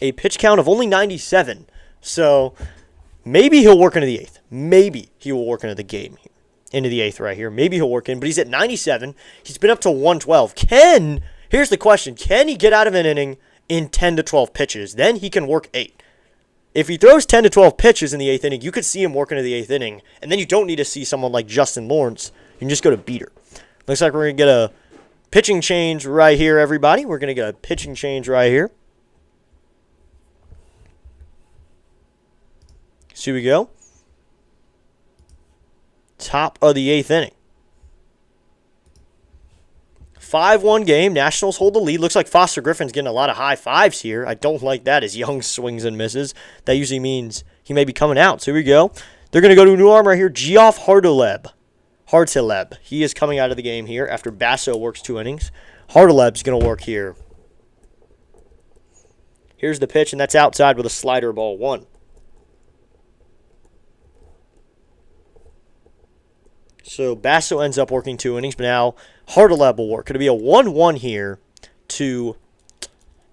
a pitch count of only 97. So maybe he'll work into the 8th. Maybe he will work into the game here. Into the 8th right here. Maybe he'll work in, but he's at 97. He's been up to 112. Here's the question, can he get out of an inning in 10 to 12 pitches? Then he can work 8. If he throws 10 to 12 pitches in the 8th inning, you could see him work into the 8th inning, and then you don't need to see someone like Justin Lawrence. You can just go to beater. Looks like we're going to get a pitching change right here, everybody. We're going to get a pitching change right here. So here we go. Top of the 8th inning. 5-1 game. Nationals hold the lead. Looks like Foster Griffin's getting a lot of high fives here. I don't like that as Young swings and misses. That usually means he may be coming out. So here we go. They're going to go to a new arm right here. Geoff Harteleb. He is coming out of the game here after Basso works 2 innings. Harteleb's going to work here. Here's the pitch, and that's outside with a slider, ball 1. So Basso ends up working 2 innings, but now Harteleb will work. It'll be a 1-1 here to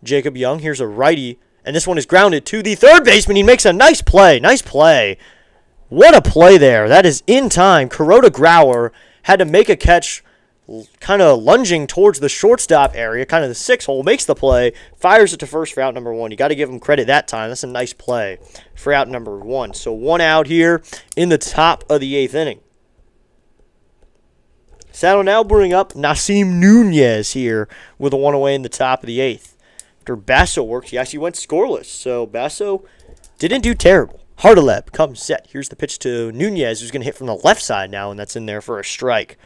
Jacob Young. Here's a righty, and this one is grounded to the third baseman. He makes a nice play. Nice play. What a play there. That is in time. Kuroda Grauer had to make a catch kind of lunging towards the shortstop area, kind of the 6-hole, makes the play, fires it to first for out number 1. You got to give him credit that time. That's a nice play for out number 1. So 1 out here in the top of the 8th inning. Saddle now bring up Nasim Nunez here with a 1 away in the top of the 8th. After Basso worked, he actually went scoreless. So Basso didn't do terrible. Hardeleb comes set. Here's the pitch to Nunez, who's going to hit from the left side now, and that's in there for a strike.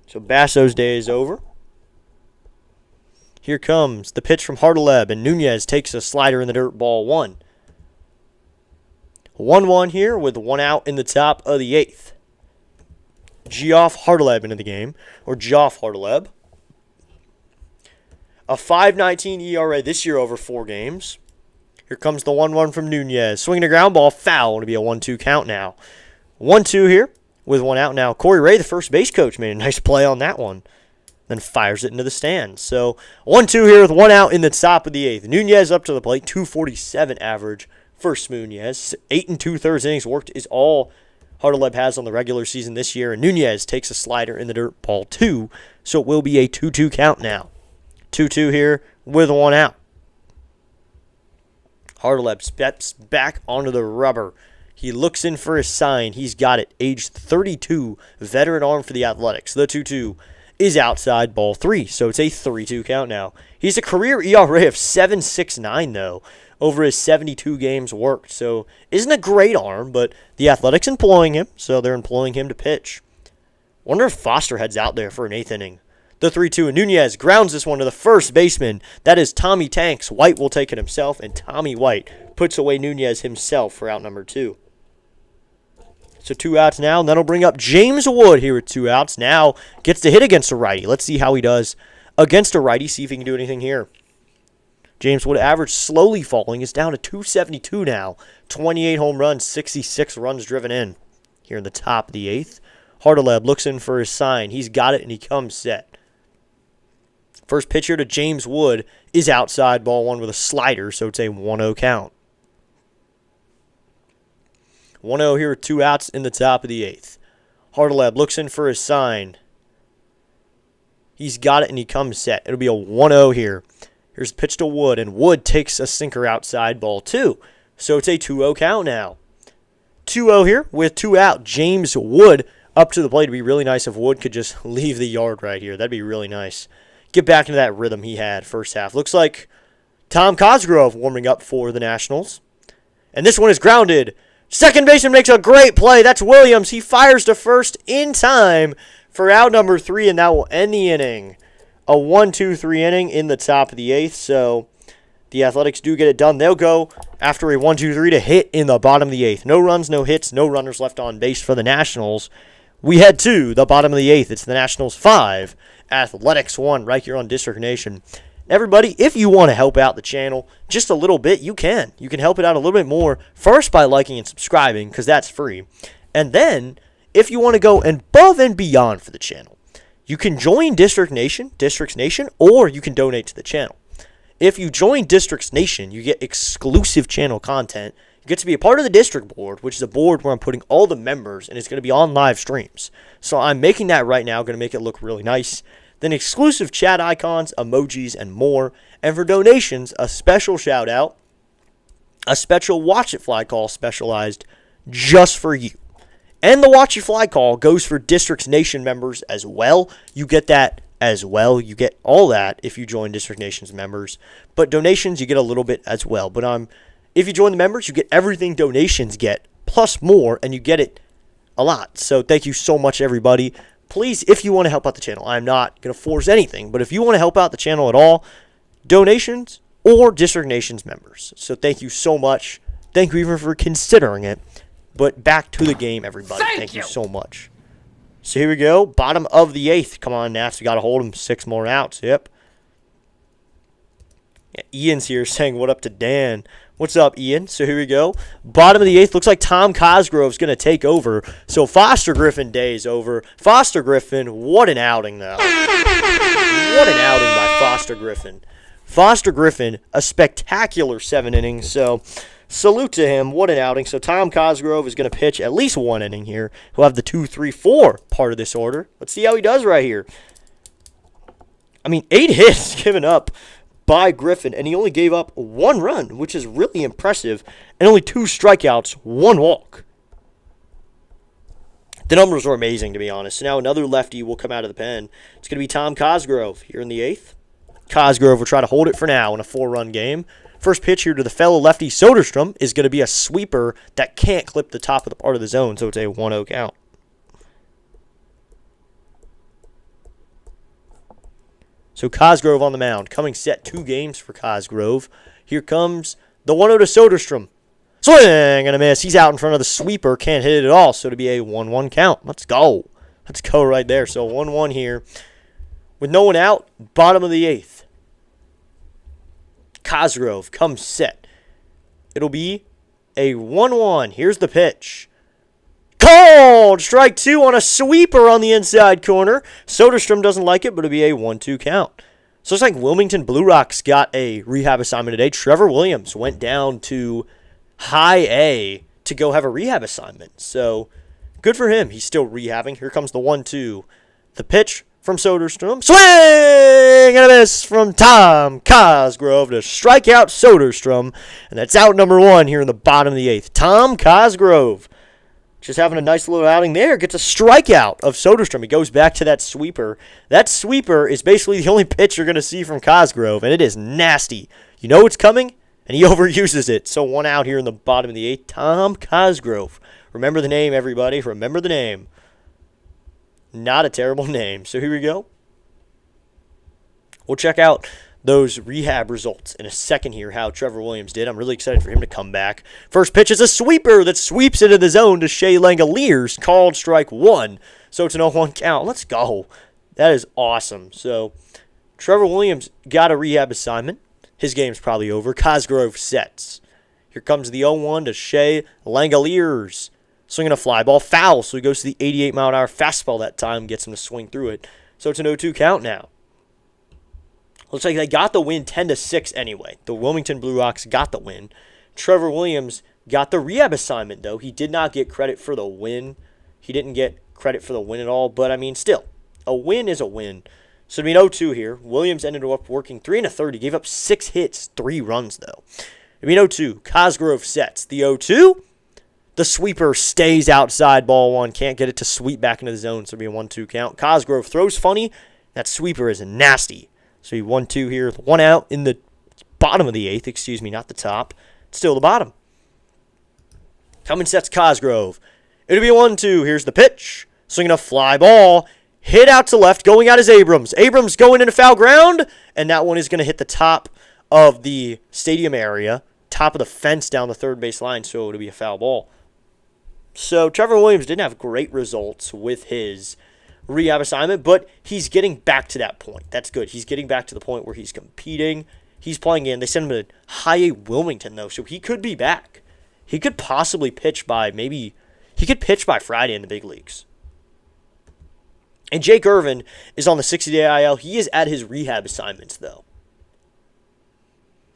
So Basso's day is over. Here comes the pitch from Hardeleb, and Nunez takes a slider in the dirt, ball 1. 1-1 here with 1 out in the top of the 8th. Geoff Hardeleb into the game, or Geoff Hardeleb. A 5.19 ERA this year over 4 games. Here comes the 1-1 from Nunez. Swinging a ground ball, foul. It'll be a 1-2 count now. 1-2 here with 1 out now. Corey Ray, the first base coach, made a nice play on that one. Then fires it into the stands. So 1-2 here with 1 out in the top of the 8th. Nunez up to the plate, 247 average for Nunez. 8 2/3 innings worked is all Hardeleb has on the regular season this year. And Nunez takes a slider in the dirt, ball 2. So it will be a 2-2 count now. 2-2 here with 1 out. Hardeleb steps back onto the rubber. He looks in for his sign. He's got it. Age 32, veteran arm for the Athletics. The 2-2 is outside, ball 3. So it's a 3-2 count now. He's a career ERA of 7.69, though, over his 72 games worked. So isn't a great arm, but the Athletics employing him, so they're employing him to pitch. Wonder if Foster heads out there for an 8th inning. The 3-2, and Nunez grounds this one to the first baseman. That is Tommy Tanks. White will take it himself, and Tommy White puts away Nunez himself for out number 2. So 2 outs now, and that'll bring up James Wood here with 2 outs. Now gets to hit against a righty. Let's see how he does against a righty, see if he can do anything here. James Wood average slowly falling. Is down to 272 now. 28 home runs, 66 runs driven in here in the top of the 8th. Hardeleb looks in for his sign. He's got it, and he comes set. First pitcher to James Wood is outside, ball 1 with a slider, so it's a 1-0 count. 1-0 here with 2 outs in the top of the 8th. Hardeleb looks in for his sign. He's got it, and he comes set. It'll be a 1-0 here. Here's the pitch to Wood, and Wood takes a sinker outside, ball 2. So it's a 2-0 count now. 2-0 here with 2 out. James Wood up to the plate. It'd be really nice if Wood could just leave the yard right here. That'd be really nice. Get back into that rhythm he had first half. Looks like Tom Cosgrove warming up for the Nationals. And this one is grounded. Second baseman makes a great play. That's Williams. He fires to first in time for out number 3, and that will end the inning. A 1-2-3 inning in the top of the 8th, so the Athletics do get it done. They'll go after a 1-2-3 to hit in the bottom of the 8th. No runs, no hits, no runners left on base for the Nationals. We head to the bottom of the 8th. It's the Nationals 5, Athletics 1, right here on District Nation. Everybody, if you want to help out the channel just a little bit, you can. You can help it out a little bit more, first by liking and subscribing, because that's free. And then, if you want to go above and beyond for the channel, you can join Districts Nation, or you can donate to the channel. If you join Districts Nation, you get exclusive channel content. You get to be a part of the district board, which is a board where I'm putting all the members, and it's going to be on live streams. So I'm making that right now, going to make it look really nice. Then exclusive chat icons, emojis, and more. And for donations, a special shout out, a special Watch It Fly call specialized just for you. And the Watch It Fly call goes for Districts Nation members as well. You get that as well. You get all that if you join District Nation's members. But donations, you get a little bit as well. But if you join the members, you get everything donations get, plus more, and you get it a lot. So thank you so much, everybody. Please, if you want to help out the channel, I'm not going to force anything, but if you want to help out the channel at all, donations or District Nation's members. So thank you so much. Thank you even for considering it. But back to the game, everybody. Thank you so much. So here we go. Bottom of the 8th. Come on, Nats. We got to hold him. 6 more outs. Yep. Yeah, Ian's here saying what up to Dan. What's up, Ian? So here we go. Bottom of the 8th. Looks like Tom Cosgrove's going to take over. So Foster Griffin day is over. Foster Griffin, what an outing, though. What an outing by Foster Griffin. Foster Griffin, a spectacular 7 innings. So salute to him. What an outing. So Tom Cosgrove is going to pitch at least 1 inning here. He'll have the 2, 3, 4 part of this order. Let's see how he does right here. I mean, 8 hits given up by Griffin, and he only gave up 1 run, which is really impressive, and only 2 strikeouts, 1 walk. The numbers are amazing, to be honest. So now another lefty will come out of the pen. It's going to be Tom Cosgrove here in the 8th. Cosgrove will try to hold it for now in a 4-run game. First pitch here to the fellow lefty Soderstrom is going to be a sweeper that can't clip the top of the part of the zone, so it's a 1-0 count. So Cosgrove on the mound, coming set 2 games for Cosgrove. Here comes the 1-0 to Soderstrom. Swing and a miss. He's out in front of the sweeper, can't hit it at all, so to be a 1-1 count. Let's go. Let's go right there. So 1-1 here. With no one out, bottom of the 8th. Cosgrove comes set. It'll be a 1-1. Here's the pitch. Called! Strike 2 on a sweeper on the inside corner. Soderstrom doesn't like it, but it'll be a 1-2 count. So it's like Wilmington Blue Rocks got a rehab assignment today. Trevor Williams went down to High A to go have a rehab assignment. So good for him. He's still rehabbing. Here comes the 1-2. The pitch from Soderstrom. Swing and a miss from Tom Cosgrove to strike out Soderstrom. And that's out number 1 here in the bottom of the 8th. Tom Cosgrove just having a nice little outing there. Gets a strikeout of Soderstrom. He goes back to that sweeper. That sweeper is basically the only pitch you're going to see from Cosgrove, and it is nasty. You know it's coming, and he overuses it. So 1 out here in the bottom of the 8th. Tom Cosgrove. Remember the name, everybody. Remember the name. Not a terrible name. So here we go. We'll check out those rehab results in a second here, how Trevor Williams did. I'm really excited for him to come back. First pitch is a sweeper that sweeps into the zone to Shea Langoliers. Called strike 1. So it's an 0-1 count. Let's go. That is awesome. So Trevor Williams got a rehab assignment. His game's probably over. Cosgrove sets. Here comes the 0-1 to Shea Langoliers. Swinging a fly ball, foul, so he goes to the 88-mile-an-hour fastball that time, gets him to swing through it. So it's an 0-2 count now. Looks like they got the win 10-6 anyway. The Wilmington Blue Rocks got the win. Trevor Williams got the rehab assignment, though. He did not get credit for the win. He didn't get credit for the win at all, but, I mean, still, a win is a win. So, I mean, 0-2 here. Williams ended up working 3 1/3. He gave up 6 hits, 3 runs, though. I mean, 0-2. Cosgrove sets. The 0-2. The sweeper stays outside, ball 1. Can't get it to sweep back into the zone, so it'll be a 1-2 count. Cosgrove throws funny. That sweeper is nasty. So he 1-2 here with 1 out in the bottom of the 8th. Excuse me, not the top. Still the bottom. Coming sets Cosgrove. It'll be a 1-2. Here's the pitch. Swinging a fly ball. Hit out to left. Going out is Abrams. Abrams going into foul ground. And that one is going to hit the top of the stadium area. Top of the fence down the third base line. So it'll be a foul ball. So Trevor Williams didn't have great results with his rehab assignment, but he's getting back to that point. That's good. He's getting back to the point where he's competing. He's playing in. They sent him to High A Wilmington, though, so he could be back. He could possibly pitch by Friday in the big leagues. And Jake Irvin is on the 60-day IL. He is at his rehab assignments, though.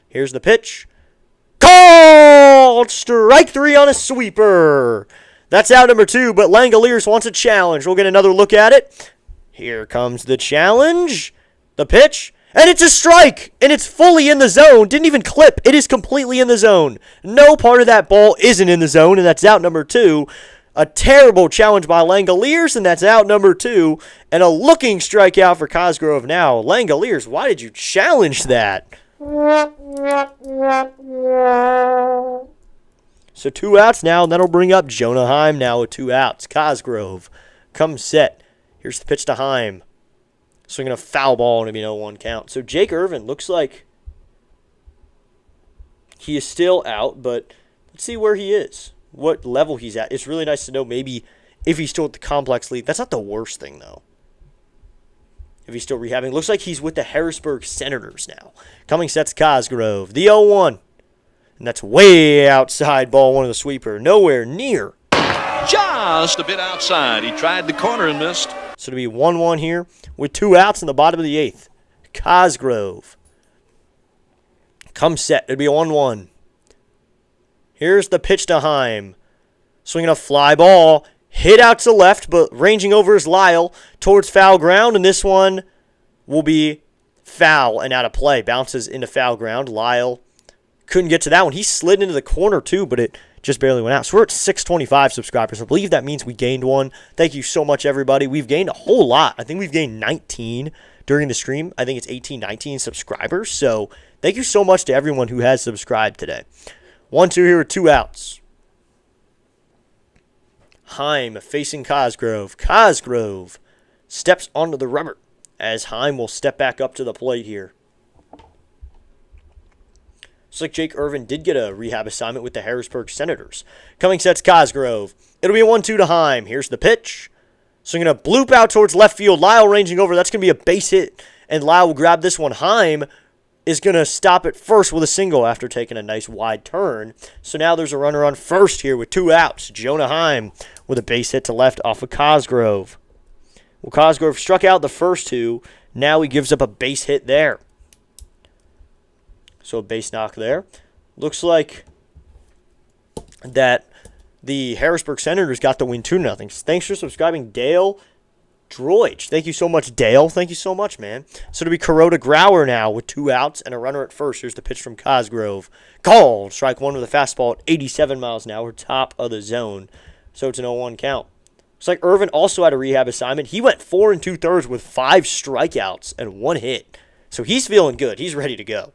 Here's the pitch. Called! Strike 3 on a sweeper. That's out number 2, but Langoliers wants a challenge. We'll get another look at it. Here comes the challenge. The pitch. And it's a strike. And it's fully in the zone. Didn't even clip. It is completely in the zone. No part of that ball isn't in the zone, and that's out number 2. A terrible challenge by Langoliers, and that's out number 2. And a looking strikeout for Cosgrove now. Langoliers, why did you challenge that? So 2 outs now, and that'll bring up Jonah Heim now with 2 outs. Cosgrove comes set. Here's the pitch to Heim. Swinging a foul ball, and it'll be an 0-1 count. So Jake Irvin looks like he is still out, but let's see where he is, what level he's at. It's really nice to know maybe if he's still at the complex league. That's not the worst thing, though. If he's still rehabbing. Looks like he's with the Harrisburg Senators now. Coming sets Cosgrove. The 0-1. And that's way outside, ball 1 of the sweeper. Nowhere near. Just a bit outside. He tried the corner and missed. So it'll be 1-1 here with 2 outs in the bottom of the 8th. Cosgrove. Come set. It'll be a 1-1. Here's the pitch to Heim. Swinging a fly ball. Hit out to left, but ranging over is Lyle towards foul ground. And this one will be foul and out of play. Bounces into foul ground. Lyle couldn't get to that one. He slid into the corner too, but it just barely went out. So we're at 625 subscribers. I believe that means we gained 1. Thank you so much, everybody. We've gained a whole lot. I think we've gained 19 during the stream. I think it's 18, 19 subscribers. So thank you so much to everyone who has subscribed today. 1-2 here with 2 outs. Heim facing Cosgrove. Cosgrove steps onto the rubber as Heim will step back up to the plate here. Looks like Jake Irvin did get a rehab assignment with the Harrisburg Senators. Coming sets Cosgrove. It'll be a 1-2 to Heim. Here's the pitch. Swinging a bloop out towards left field. Lyle ranging over. That's going to be a base hit, and Lyle will grab this one. Heim is going to stop it first with a single after taking a nice wide turn. So now there's a runner on first here with 2 outs. Jonah Heim with a base hit to left off of Cosgrove. Well, Cosgrove struck out the first 2. Now he gives up a base hit there. So a base knock there. Looks like that the Harrisburg Senators got the win 2-0. Thanks for subscribing, Dale Droich. Thank you so much, Dale. Thank you so much, man. So it'll be Kuroda Grauer now with 2 outs and a runner at first. Here's the pitch from Cosgrove. Called. Strike 1 with a fastball at 87 miles an hour, top of the zone. So it's an 0-1 count. Looks like Irvin also had a rehab assignment. He went 4 2/3 with 5 strikeouts and 1 hit. So he's feeling good. He's ready to go.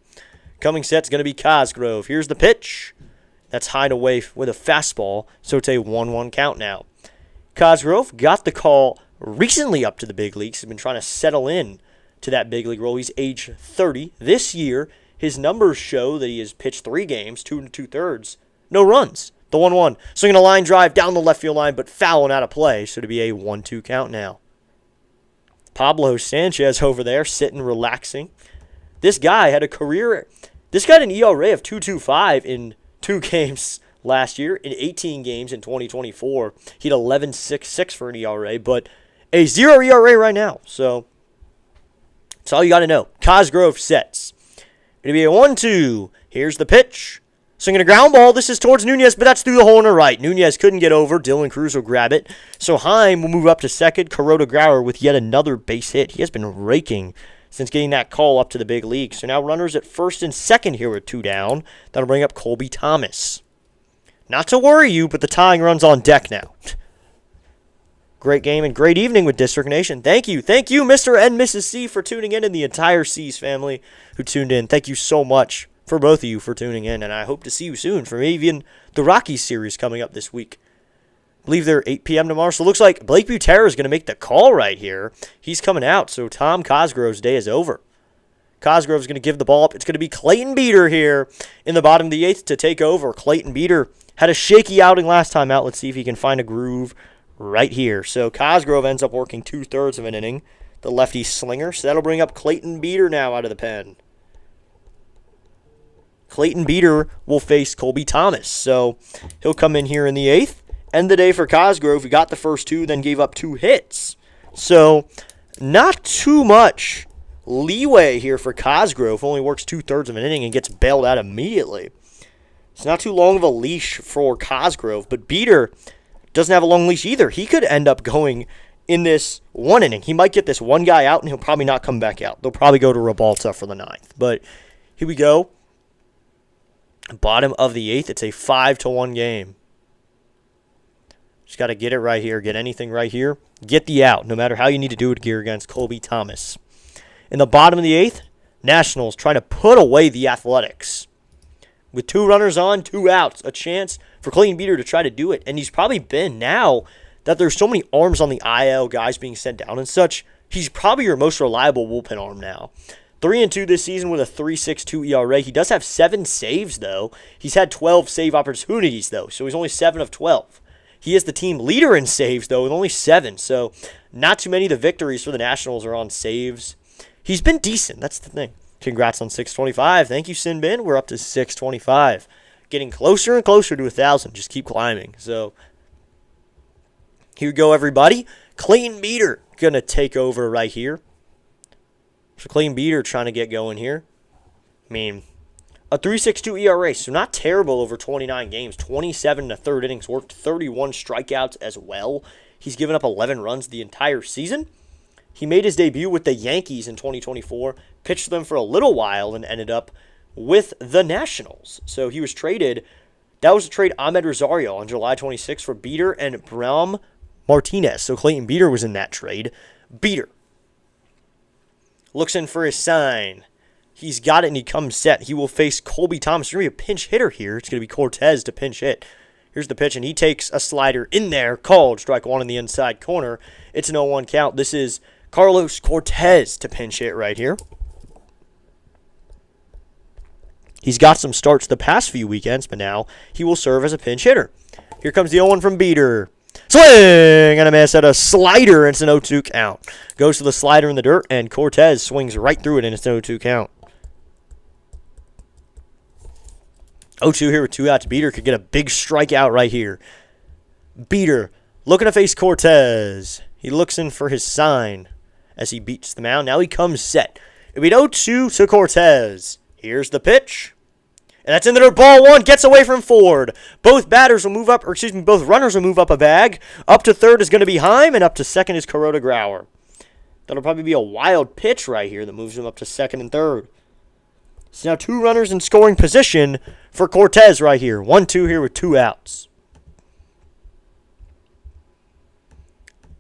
Coming set's going to be Cosgrove. Here's the pitch. That's high and away with a fastball, so it's a 1-1 count now. Cosgrove got the call recently up to the big leagues. He's been trying to settle in to that big league role. He's age 30. This year, his numbers show that he has pitched 3 games, 2 2/3, no runs. The 1-1. Swinging a line drive down the left field line, but fouling out of play, so to be a 1-2 count now. Pablo Sanchez over there, sitting, relaxing. This guy had an ERA of 2.25 in 2 games last year. In 18 games in 2024, he had 11.66 for an ERA, but a 0 ERA right now. So that's all you got to know. Cosgrove sets. It'll be a 1-2. Here's the pitch. Swinging a ground ball. This is towards Nunez, but that's through the hole on the right. Nunez couldn't get over. Dylan Cruz will grab it. So Heim will move up to second. Kuroda Grauer with yet another base hit. He has been raking since getting that call up to the big league. So now runners at first and second here with 2 down. That'll bring up Colby Thomas. Not to worry you, but the tying run's on deck now. Great game and great evening with District Nation. Thank you. Thank you, Mr. and Mrs. C, for tuning in, and the entire C's family who tuned in. Thank you so much for both of you for tuning in, and I hope to see you soon for even the Rockies series coming up this week. I believe they're 8 p.m. tomorrow, so it looks like Blake Butera is going to make the call right here. He's coming out, so Tom Cosgrove's day is over. Cosgrove's going to give the ball up. It's going to be Clayton Beater here in the bottom of the 8th to take over. Clayton Beater had a shaky outing last time out. Let's see if he can find a groove right here. So Cosgrove ends up working 2/3 of an inning, the lefty slinger. So that'll bring up Clayton Beater now out of the pen. Clayton Beater will face Colby Thomas. So he'll come in here in the 8th. End the day for Cosgrove. He got the first 2, then gave up 2 hits. So not too much leeway here for Cosgrove. Only works 2/3 of an inning and gets bailed out immediately. It's not too long of a leash for Cosgrove, but Beater doesn't have a long leash either. He could end up going in this 1 inning. He might get this one guy out, and he'll probably not come back out. They'll probably go to Ribalta for the 9th. But here we go. Bottom of the 8th. It's a 5-1 game. Just got to get it right here. Get anything right here. Get the out, no matter how you need to do it here against Colby Thomas. In the bottom of the 8th, Nationals trying to put away the Athletics. With 2 runners on, 2 outs. A chance for Clayton Beater to try to do it. And he's probably been, now that there's so many arms on the IL, guys being sent down and such, he's probably your most reliable bullpen arm now. 3-2 this season with a 3.62 ERA. He does have 7 saves, though. He's had 12 save opportunities, though, so he's only 7 of 12. He is the team leader in saves, though, with only 7, so not too many of the victories for the Nationals are on saves. He's been decent. That's the thing. Congrats on 625. Thank you, Sinbin. We're up to 625. Getting closer and closer to 1,000. Just keep climbing. So here we go, everybody. Clayton Beater going to take over right here. So Clayton Beater trying to get going here. I mean, a 3.62 ERA, so not terrible over 29 games. 27 1/3 innings, worked 31 strikeouts as well. He's given up 11 runs the entire season. He made his debut with the Yankees in 2024, pitched for them for a little while, and ended up with the Nationals. So he was traded. That was a trade Ahmed Rosario on July 26th for Beater and Bram Martinez. So Clayton Beater was in that trade. Beater Looks in for his sign. He's got it, and he comes set. He will face Colby Thomas. There's going to be a pinch hitter here. It's going to be Cortez to pinch hit. Here's the pitch, and he takes a slider in there. Called. Strike one in the inside corner. It's an 0-1 count. This is Carlos Cortez to pinch hit right here. He's got some starts the past few weekends, but now he will serve as a pinch hitter. Here comes the 0-1 from Beater. Swing and a miss at a slider. It's an 0-2 count. Goes to the slider in the dirt, and Cortez swings right through it, and it's an 0-2 count. 0-2 here with 2 outs. Beater could get a big strikeout right here. Beater looking to face Cortez. He looks in for his sign as he beats the mound. Now he comes set. It'll be 0-2 to Cortez. Here's the pitch. And that's in the dirt. Ball one. Gets away from Ford. Both batters will move up, or excuse me, both runners will move up a bag. Up to third is going to be Heim, and up to second is Kuroda Grauer. That'll probably be a wild pitch right here that moves him up to second and third. So now 2 runners in scoring position for Cortez right here. 1-2 here with 2 outs.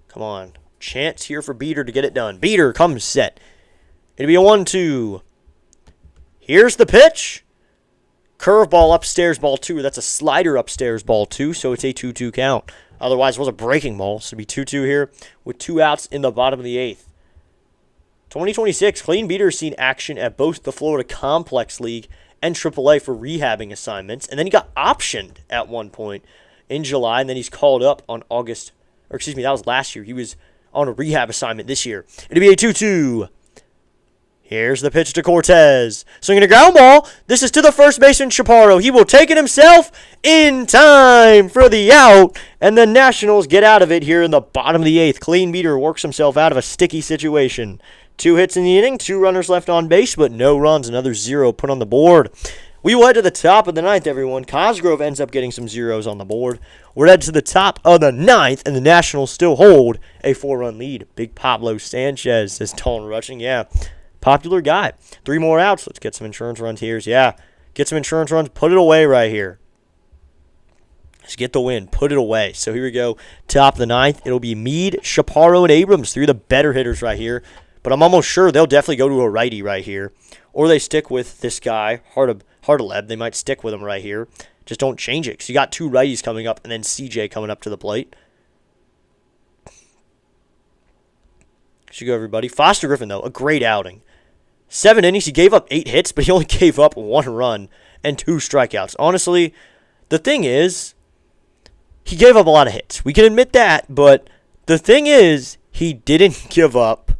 Come on. Chance here for Beater to get it done. Beater comes set. It'll be a 1-2. Here's the pitch. Curveball upstairs, ball 2. That's a slider upstairs, ball 2. So it's a 2-2 count. Otherwise, it was a breaking ball. So it'll be 2-2 here with 2 outs in the bottom of the 8th. 2026, Clayton Beater has seen action at both the Florida Complex League and AAA for rehabbing assignments. And then he got optioned at one point in July. And then he's called up on August. Or excuse me, that was last year. He was on a rehab assignment this year. It'll be a 2-2. Here's the pitch to Cortez. Swinging a ground ball. This is to the first baseman, Chaparro. He will take it himself in time for the out. And the Nationals get out of it here in the bottom of the 8th. Clayton Beater works himself out of a sticky situation. 2 hits in the inning, 2 runners left on base, but no runs. Another 0 put on the board. We will head to the top of the 9th, everyone. Cosgrove ends up getting some zeros on the board. We're headed to the top of the 9th, and the Nationals still hold a 4-run lead. Big Pablo Sanchez says Tone rushing. Yeah. Popular guy. 3 more outs. Let's get some insurance runs here. Yeah. Get some insurance runs. Put it away right here. Let's get the win. Put it away. So here we go. Top of the 9th. It'll be Meade, Chaparro, and Abrams. 3 of the better hitters right here. But I'm almost sure they'll definitely go to a righty right here. Or they stick with this guy, Hardeleb. They might stick with him right here. Just don't change it. Because you got 2 righties coming up and then CJ coming up to the plate. Should go, everybody. Foster Griffin, though, a great outing. 7 innings. He gave up 8 hits, but he only gave up 1 run and 2 strikeouts. Honestly, the thing is, he gave up a lot of hits. We can admit that, but the thing is, he didn't give up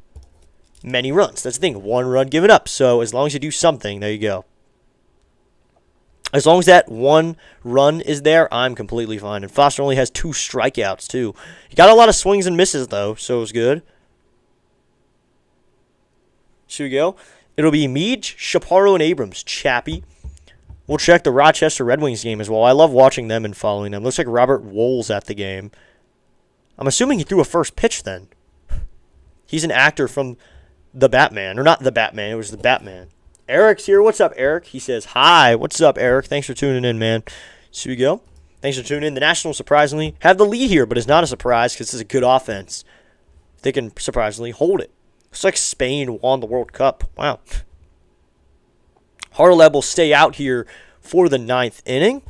many runs. That's the thing. 1 run given up. So as long as you do something, there you go. As long as that 1 run is there, I'm completely fine. And Foster only has 2 strikeouts, too. He got a lot of swings and misses, though, so it was good. Here we go. It'll be Meade, Chaparro, and Abrams. Chappie. We'll check the Rochester Red Wings game as well. I love watching them and following them. Looks like Robert Wohl's at the game. I'm assuming he threw a first pitch then. He's an actor from The Batman. Or not The Batman. It was The Batman. Eric's here. What's up, Eric? He says, hi. What's up, Eric? Thanks for tuning in, man. Here we go. Thanks for tuning in. The Nationals, surprisingly, have the lead here, but it's not a surprise because this is a good offense. They can surprisingly hold it. Looks like Spain won the World Cup. Wow. Hardeleb will stay out here for the 9th inning.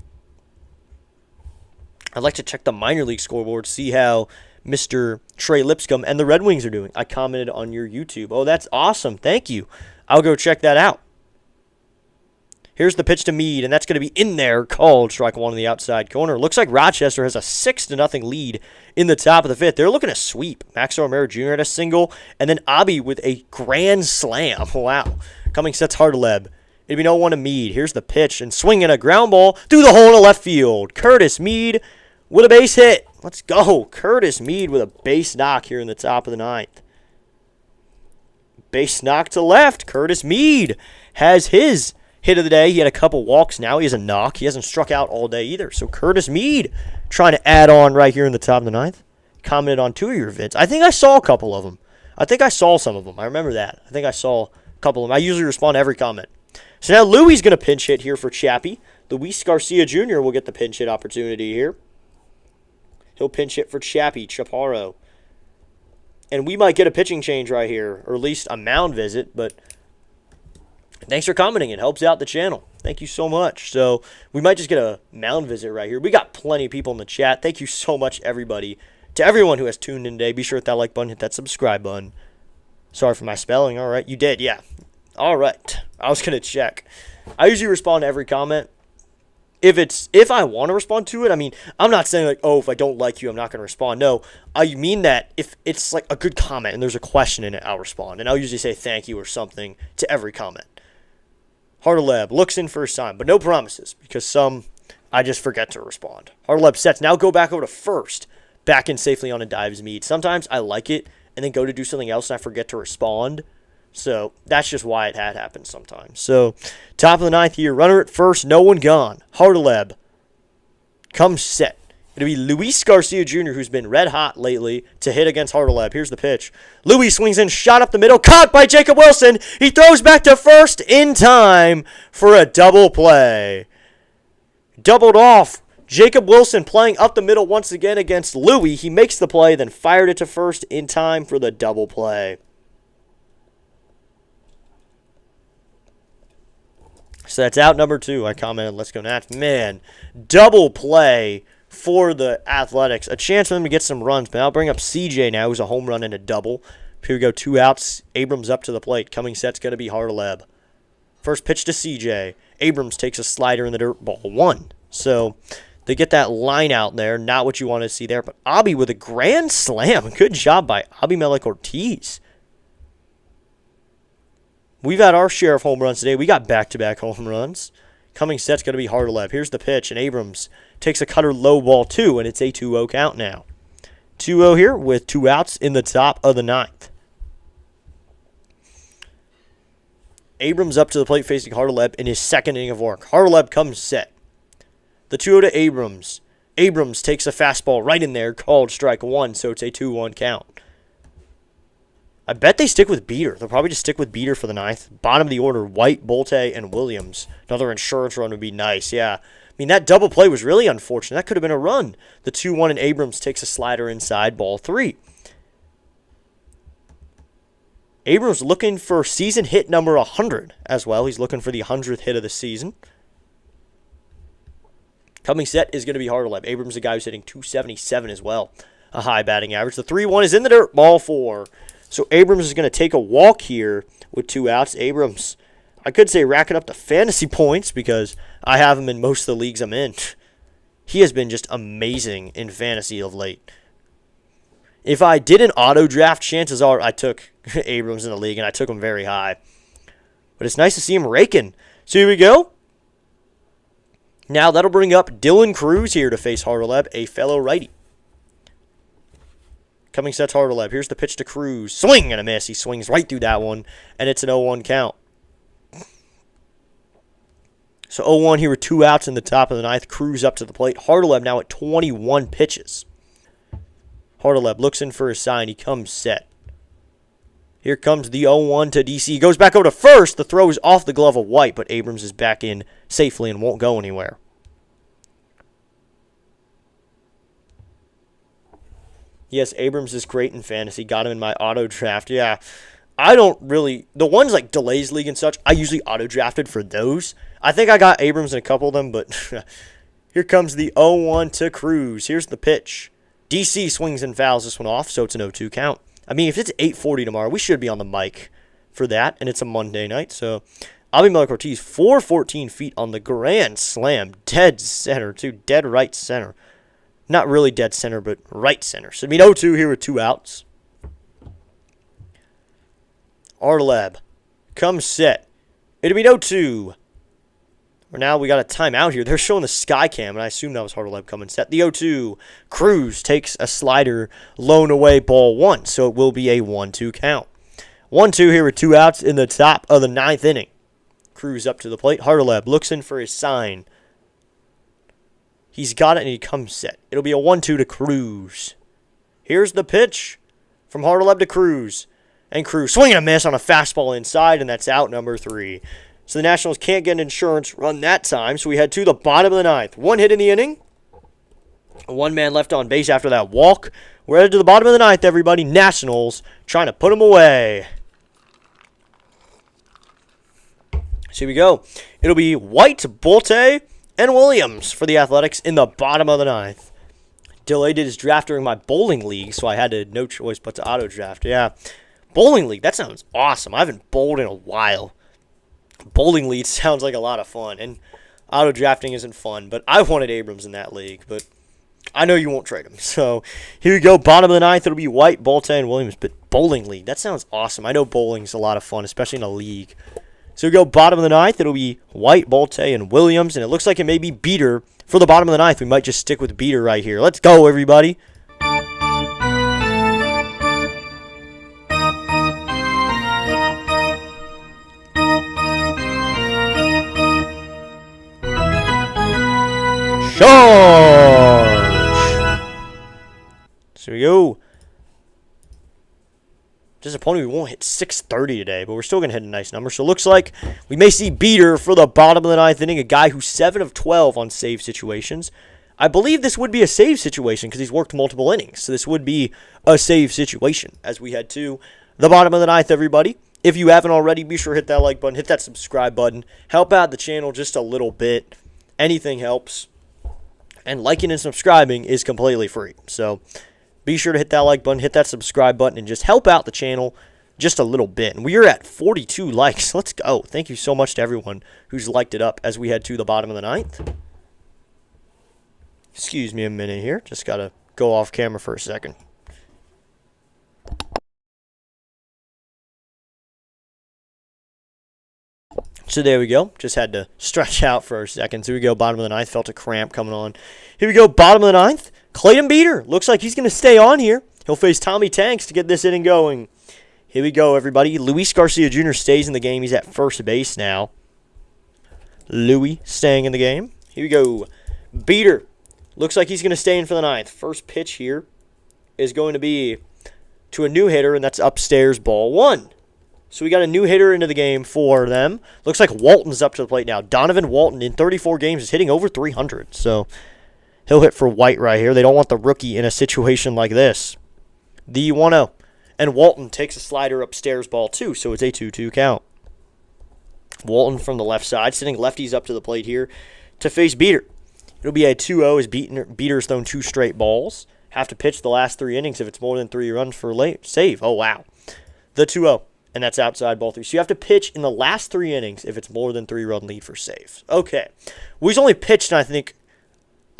I'd like to check the minor league scoreboard, see how Mr. Trey Lipscomb and the Red Wings are doing. I commented on your YouTube. Oh, that's awesome. Thank you. I'll go check that out. Here's the pitch to Meade, and that's going to be in there. Called. Strike 1 in the outside corner. Looks like Rochester has a 6-0 lead in the top of the 5th. They're looking to sweep. Max Romero Jr. had a single, and then Abby with a grand slam. Wow. Coming sets Hardeleb. It'd be 0-1 to Meade. Here's the pitch, and swinging a ground ball through the hole in left field. Curtis Meade with a base hit. Let's go. Curtis Meade with a base knock here in the top of the 9th. Base knock to left. Curtis Meade has his hit of the day. He had a couple walks. Now he has a knock. He hasn't struck out all day either. So Curtis Meade trying to add on right here in the top of the 9th. Commented on 2 of your vids. I think I saw a couple of them. I think I saw some of them. I remember that. I think I saw a couple of them. I usually respond to every comment. So now Louie's going to pinch hit here for Chappie. Luis Garcia Jr. will get the pinch hit opportunity here. He'll pinch hit for Chappie. Chaparro. And we might get a pitching change right here, or at least a mound visit, but thanks for commenting. It helps out the channel. Thank you so much. So we might just get a mound visit right here. We got plenty of people in the chat. Thank you so much, everybody. To everyone who has tuned in today, be sure to hit that like button, hit that subscribe button. Sorry for my spelling. All right, you did, yeah. All right, I was going to check. I usually respond to every comment. If I want to respond to it, I mean, I'm not saying like, oh, if I don't like you, I'm not going to respond. No, I mean that if it's like a good comment and there's a question in it, I'll respond. And I'll usually say thank you or something to every comment. Hardeleb looks in for a sign, but no promises because some I just forget to respond. Hardeleb sets. Now go back over to first. Back in safely on a dives meet. Sometimes I like it and then go to do something else and I forget to respond. So that's just why it had happened sometimes. So top of the ninth here, runner at first, no one gone. Hardeleb comes set. It'll be Luis Garcia Jr., who's been red hot lately, to hit against Hardeleb. Here's the pitch. Luis swings in, shot up the middle, caught by Jacob Wilson. He throws back to first in time for a double play. Doubled off. Jacob Wilson playing up the middle once again against Louis. He makes the play, then fired it to first in time for the double play. So that's out number 2. I commented, let's go Nats. Man, double play for the Athletics. A chance for them to get some runs, but I'll bring up CJ now, who's a home run and a double. Here we go, 2 outs. Abrams up to the plate. Coming set's going to be Hardeleb. First pitch to CJ. Abrams takes a slider in the dirt, ball 1. So they get that line out there. Not what you want to see there, but Abby with a grand slam. Good job by Abimelec Ortiz. We've had our share of home runs today. We got back-to-back home runs. Coming set's going to be Hardeleb. Here's the pitch, and Abrams takes a cutter low ball 2, and it's a 2-0 count now. 2-0 here with 2 outs in the top of the 9th. Abrams up to the plate facing Hardeleb in his second inning of work. Hardeleb comes set. The 2-0 to Abrams. Abrams takes a fastball right in there, called strike 1, so it's a 2-1 count. I bet they stick with Beater. They'll probably just stick with Beater for the 9th. Bottom of the order, White, Bolte, and Williams. Another insurance run would be nice, yeah. I mean, that double play was really unfortunate. That could have been a run. The 2-1 and Abrams takes a slider inside, ball 3. Abrams looking for season hit number 100 as well. He's looking for the 100th hit of the season. Coming set is going to be Hardeleb. Abrams is a guy who's hitting 277 as well. A high batting average. The 3-1 is in the dirt, ball 4. So Abrams is going to take a walk here with 2 outs. Abrams, I could say racking up the fantasy points because I have him in most of the leagues I'm in. He has been just amazing in fantasy of late. If I did an auto draft, chances are I took Abrams in the league and I took him very high. But it's nice to see him raking. So here we go. Now that'll bring up Dylan Cruz here to face Hardeleb, a fellow righty. Coming set's Hardeleb. Here's the pitch to Cruz. Swing and a miss. He swings right through that one, and it's an 0-1 count. So 0-1 here with 2 outs in the top of the 9th. Cruz up to the plate. Hardeleb now at 21 pitches. Hardeleb looks in for his sign. He comes set. Here comes the 0-1 to DC. He goes back over to first. The throw is off the glove of White, but Abrams is back in safely and won't go anywhere. Yes, Abrams is great in fantasy. Got him in my auto draft. Yeah, I don't really... The ones like Delays League and such, I usually auto drafted for those. I think I got Abrams in a couple of them, but here comes the 0-1 to Cruz. Here's the pitch. DC swings and fouls this one off, so it's an 0-2 count. I mean, if it's 8:40 tomorrow, we should be on the mic for that, and it's a Monday night. So, Abimelec Ortiz, 414 feet on the grand slam. Dead center, too. Dead right center. Not really dead center, but right center. So, I mean, 0-2 here with 2 outs. Hardeleb comes set. It'll be 0-2. Now we got a timeout here. They're showing the sky cam, and I assume that was Hardeleb coming set. The 0-2. Cruz takes a slider, lone away, ball 1. So it will be a 1-2 count. 1-2 here with 2 outs in the top of the 9th inning. Cruz up to the plate. Hardeleb looks in for his sign. He's got it, and he comes set. It'll be a 1-2 to Cruz. Here's the pitch from Hardeleb to Cruz. And Cruz swinging a miss on a fastball inside, and that's out number 3. So the Nationals can't get an insurance run that time. So we head to the bottom of the 9th. 1 hit in the inning. One man left on base after that walk. We're headed to the bottom of the ninth, everybody. Nationals trying to put them away. So here we go. It'll be White, Bolte, and Williams for the Athletics in the bottom of the ninth. Delayed his draft during my bowling league, so I had no choice but to auto draft. Yeah, bowling league, that sounds awesome. I haven't bowled in a while. Bowling league sounds like a lot of fun, and auto drafting isn't fun, but I wanted Abrams in that league, but I know you won't trade him. So here we go, bottom of the ninth. It'll be White, Bolte, and Williams, but bowling league, that sounds awesome. I know bowling's a lot of fun, especially in a league. So we go bottom of the ninth. It'll be White, Bolte, and Williams, and it looks like it may be Beater for the bottom of the ninth. We might just stick with Beater right here. Let's go, everybody. Charge! So we go. Disappointing we won't hit 630 today, but we're still going to hit a nice number. So it looks like we may see Beater for the bottom of the ninth inning, a guy who's 7 of 12 on save situations. I believe this would be a save situation because he's worked multiple innings. So this would be a save situation as we head to the bottom of the ninth, everybody. If you haven't already, be sure to hit that like button, hit that subscribe button. Help out the channel just a little bit. Anything helps. And liking and subscribing is completely free. So be sure to hit that like button, hit that subscribe button, and just help out the channel just a little bit. And we are at 42 likes. Let's go. Thank you so much to everyone who's liked it up as we head to the bottom of the ninth. Excuse me a minute here. Just got to go off camera for a second. So there we go. Just had to stretch out for a second. So here we go. Bottom of the ninth. Felt a cramp coming on. Here we go. Bottom of the ninth. Clayton Beater. Looks like he's going to stay on here. He'll face Tommy Tanks to get this inning going. Here we go, everybody. Luis Garcia Jr. stays in the game. He's at first base now. Louis staying in the game. Here we go. Beater. Looks like he's going to stay in for the ninth. First pitch here is going to be to a new hitter, and that's upstairs, ball one. So we got a new hitter into the game for them. Looks like Walton's up to the plate now. Donovan Walton in 34 games is hitting over 300. So he'll hit for White right here. They don't want the rookie in a situation like this. The 1-0. And Walton takes a slider upstairs, ball two. So it's a 2-2 count. Walton from the left side, sitting lefties up to the plate here to face Beater. It'll be a 2-0 as Beater's thrown 2 straight balls. Have to pitch the last 3 innings if it's more than 3 runs for save. Oh, wow. The 2-0. And that's outside ball 3. So you have to pitch in the last 3 innings if it's more than 3-run lead for saves. Okay. Well, he's only pitched, I think,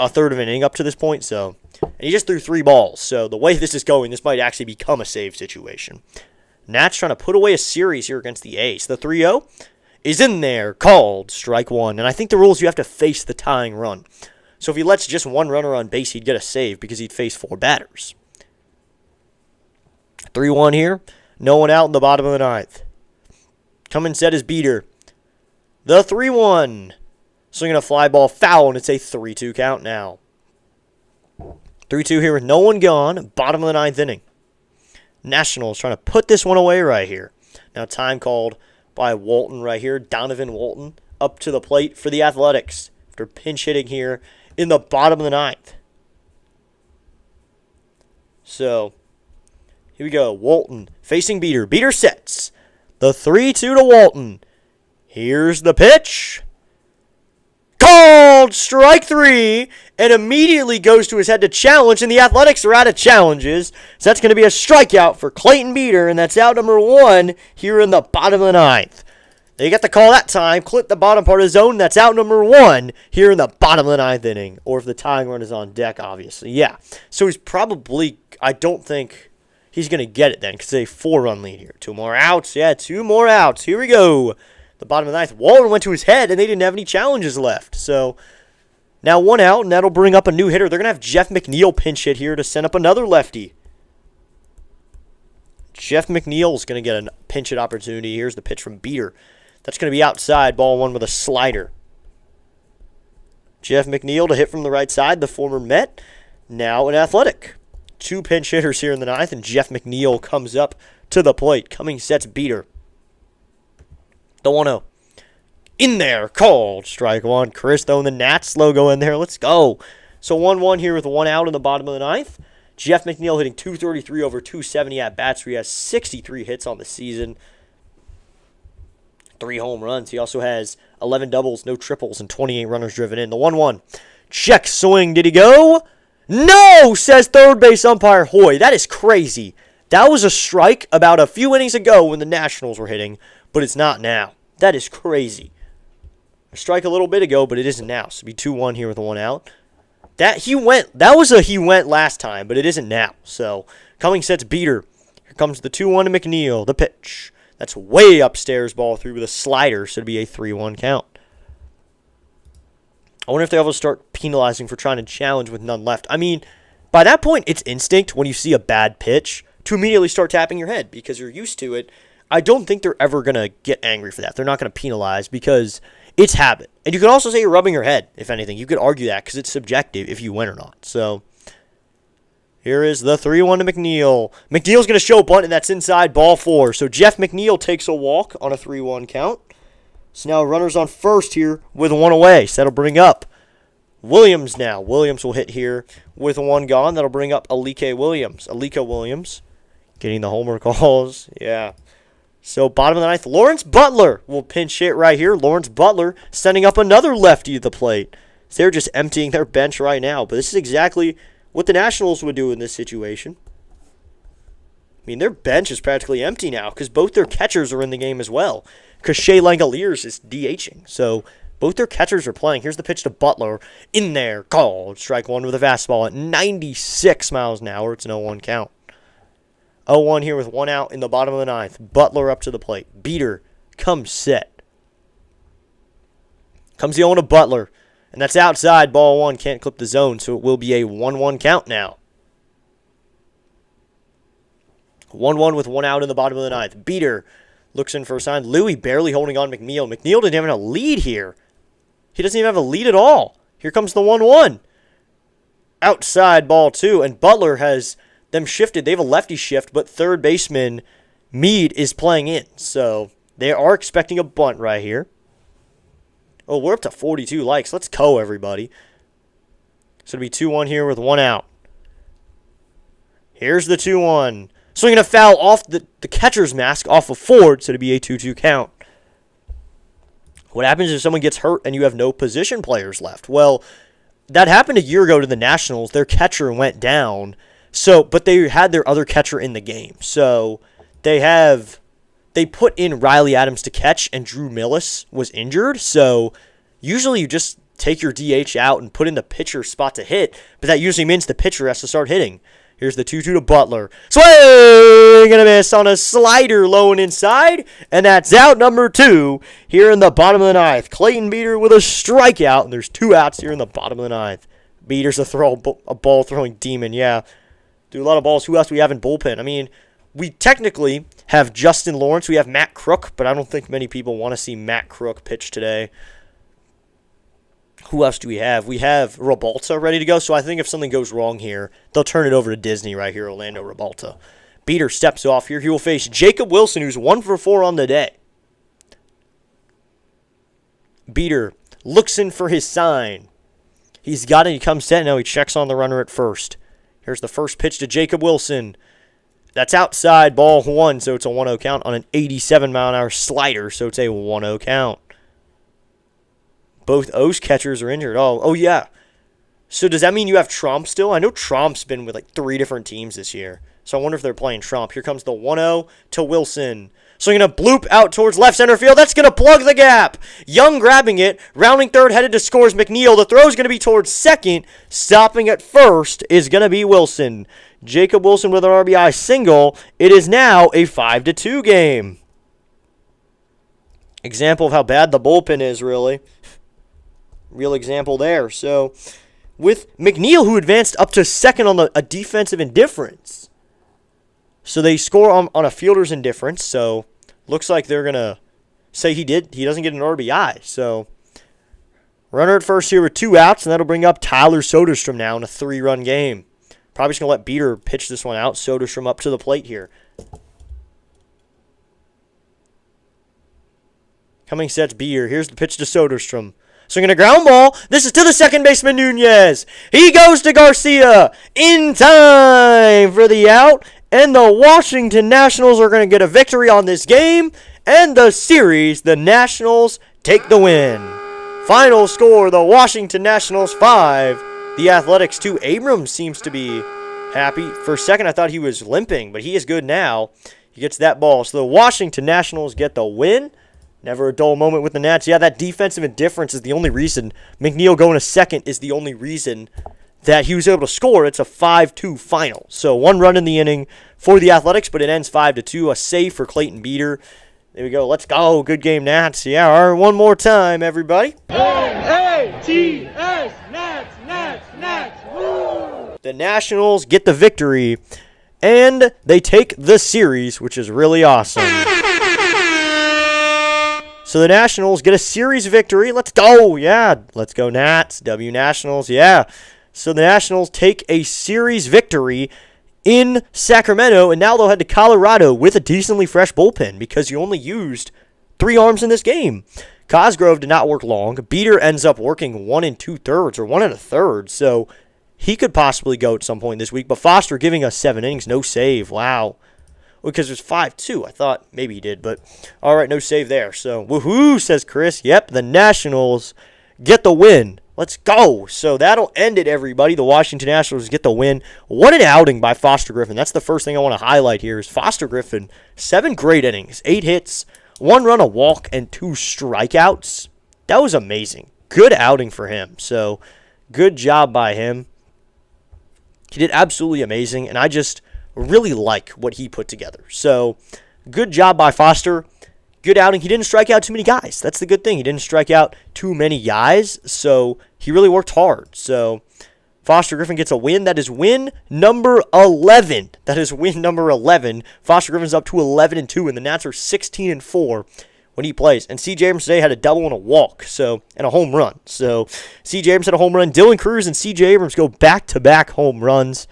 a third of an inning up to this point. So, and he just threw 3 balls. So the way this is going, this might actually become a save situation. Nats trying to put away a series here against the A's. The 3-0 is in there. Called. Strike 1. And I think the rule is you have to face the tying run. So if he lets just 1 runner on base, he'd get a save because he'd face 4 batters. 3-1 here. No one out in the bottom of the ninth. Coming set is Beater. The 3-1. Swinging a fly ball foul, and it's a 3-2 count now. 3-2 here with no one gone. Bottom of the ninth inning. Nationals trying to put this one away right here. Now time called by Walton right here. Donovan Walton up to the plate for the Athletics. After pinch hitting here in the bottom of the ninth. So here we go. Walton facing Beater. Beater sets. The 3-2 to Walton. Here's the pitch. Called. Strike 3. And immediately goes to his head to challenge. And the Athletics are out of challenges. So that's going to be a strikeout for Clayton Beater. And that's out number 1 here in the bottom of the ninth. They got the call that time. Clip the bottom part of the zone. That's out number 1 here in the bottom of the ninth inning. Or if the tying run is on deck, obviously. Yeah. So he's probably, I don't think he's going to get it then because it's a 4-run lead here. 2 more outs. Yeah, 2 more outs. Here we go. The bottom of the ninth. Walton went to his head, and they didn't have any challenges left. So now 1 out, and that'll bring up a new hitter. They're going to have Jeff McNeil pinch hit here to send up another lefty. Jeff McNeil's going to get a pinch hit opportunity. Here's the pitch from Beater. That's going to be outside. Ball 1 with a slider. Jeff McNeil to hit from the right side. The former Met. Now an Athletic. 2 pinch hitters here in the ninth, and Jeff McNeil comes up to the plate. Coming sets Beater. The 1-0. In there. Called. Strike 1. Chris throwing the Nats logo in there. Let's go. So 1-1 here with 1 out in the bottom of the ninth. Jeff McNeil hitting 233 over 270 at bats, where he has 63 hits on the season. 3 home runs. He also has 11 doubles, no triples, and 28 runners driven in. The 1-1. Check swing. Did he go? No, says third base umpire Hoy. That is crazy. That was a strike about a few innings ago when the Nationals were hitting, but it's not now. That is crazy. A strike a little bit ago, but it isn't now. So it'll be 2-1 here with 1 out. He went last time, but it isn't now. So coming sets beater. Here comes the 2-1 to McNeil. The pitch. That's way upstairs, ball through with a slider, so it'll be a 3-1 count. I wonder if they'll ever start penalizing for trying to challenge with none left. I mean, by that point, it's instinct when you see a bad pitch to immediately start tapping your head because you're used to it. I don't think they're ever going to get angry for that. They're not going to penalize because it's habit. And you can also say you're rubbing your head, if anything. You could argue that because it's subjective if you win or not. So here is the 3-1 to McNeil. McNeil's going to show a bunt, and that's inside, ball 4. So Jeff McNeil takes a walk on a 3-1 count. So now runners on first here with 1 away. So that'll bring up Williams now. Williams will hit here with 1 gone. That'll bring up Alika Williams. Getting the homer calls. Yeah. So bottom of the ninth, Lawrence Butler will pinch hit right here. Lawrence Butler sending up another lefty to the plate. So they're just emptying their bench right now. But this is exactly what the Nationals would do in this situation. I mean, their bench is practically empty now because both their catchers are in the game as well. Because Shea Langoliers is DHing. So both their catchers are playing. Here's the pitch to Butler. In there. Called. Strike 1 with a fastball at 96 miles an hour. It's an 0-1 count. 0-1 here with 1 out in the bottom of the ninth. Butler up to the plate. Beater comes set. Comes the 0 to Butler. And that's outside. Ball 1. Can't clip the zone. So it will be a 1-1 count now. 1-1 with 1 out in the bottom of the ninth. Beater looks in for a sign. Louie barely holding on McNeil. McNeil didn't have a lead here. He doesn't even have a lead at all. Here comes the 1-1. Outside, ball 2. And Butler has them shifted. They have a lefty shift, but third baseman Meade is playing in. So they are expecting a bunt right here. Oh, we're up to 42 likes. Let's go, everybody. So it'll be 2-1 here with 1 out. Here's the 2-1. Swinging a foul off the catcher's mask off of Ford, so it'll be a 2-2 count. What happens if someone gets hurt and you have no position players left? Well, that happened a year ago to the Nationals. Their catcher went down, but they had their other catcher in the game. So they put in Riley Adams to catch, and Drew Millis was injured. So usually you just take your DH out and put in the pitcher spot to hit, but that usually means the pitcher has to start hitting. Here's the 2-2 to Butler. Swing and a miss on a slider low and inside. And that's out number 2 here in the bottom of the ninth. Clayton Beater with a strikeout. And there's 2 outs here in the bottom of the ninth. Beater's a ball throwing demon. Yeah. Do a lot of balls. Who else do we have in bullpen? I mean, we technically have Justin Lawrence. We have Matt Crook. But I don't think many people want to see Matt Crook pitch today. Who else do we have? We have Rabalta ready to go, so I think if something goes wrong here, they'll turn it over to Disney right here, Orlando Rabalta. Beater steps off here. He will face Jacob Wilson, who's 1 for 4 on the day. Beater looks in for his sign. He's got it. He comes set. Now he checks on the runner at first. Here's the first pitch to Jacob Wilson. That's outside, ball 1, so it's a 1-0 count on an 87-mile-an-hour slider, so it's a 1-0 count. Both O's catchers are injured. Oh, yeah. So does that mean you have Trump still? I know Trump's been with 3 different teams this year. So I wonder if they're playing Trump. Here comes the 1-0 to Wilson. Swinging a bloop out towards left center field. That's going to plug the gap. Young grabbing it. Rounding third, headed to scores McNeil. The throw is going to be towards second. Stopping at first is going to be Wilson. Jacob Wilson with an RBI single. It is now a 5-2 game. Example of how bad the bullpen is, really. Real example there. So, with McNeil, who advanced up to second on a defensive indifference. So, they score on a fielder's indifference. So, looks like they're going to say he doesn't get an RBI. So, runner at first here with 2 outs, and that'll bring up Tyler Soderstrom now in a 3-run game. Probably just going to let Beater pitch this one out. Soderstrom up to the plate here. Coming sets Beater. Here's the pitch to Soderstrom. Swinging a ground ball. This is to the second baseman, Nunez. He goes to Garcia in time for the out. And the Washington Nationals are going to get a victory on this game. And the series, the Nationals take the win. Final score, the Washington Nationals 5. The Athletics 2. Abrams seems to be happy. For a second, I thought he was limping, but he is good now. He gets that ball. So the Washington Nationals get the win. Never a dull moment with the Nats. Yeah, that defensive indifference is the only reason. McNeil going to second is the only reason that he was able to score. It's a 5-2 final. So 1 run in the inning for the Athletics, but it ends 5-2. A save for Clayton Beater. There we go. Let's go. Good game, Nats. Yeah, all right, one more time, everybody. N-A-T-S, Nats, Nats, Nats, woo! The Nationals get the victory, and they take the series, which is really awesome. So the Nationals get a series victory. Let's go. Yeah, let's go Nats. W Nationals, yeah. So the Nationals take a series victory in Sacramento, and now they'll head to Colorado with a decently fresh bullpen because you only used 3 arms in this game. Cosgrove did not work long. Beater ends up working 1 2/3 or 1 1/3, so he could possibly go at some point this week. But Foster giving us 7 innings, no save. Wow. Because it was 5-2. I thought maybe he did, but all right, no save there. So, woohoo, says Chris. Yep, the Nationals get the win. Let's go. So that'll end it, everybody. The Washington Nationals get the win. What an outing by Foster Griffin. That's the first thing I want to highlight here is Foster Griffin. 7 great innings, 8 hits, 1 run, a walk, and 2 strikeouts. That was amazing. Good outing for him. So good job by him. He did absolutely amazing, and I just really like what he put together. So, good job by Foster. Good outing. He didn't strike out too many guys. That's the good thing. He didn't strike out too many guys, so he really worked hard. So, Foster Griffin gets a win. That is win number 11. That is win number 11. Foster Griffin's up to 11-2, and the Nats are 16-4 when he plays. And CJ Abrams today had a double and a walk, and a home run. So, CJ Abrams had a home run. Dylan Cruz and CJ Abrams go back-to-back home runs.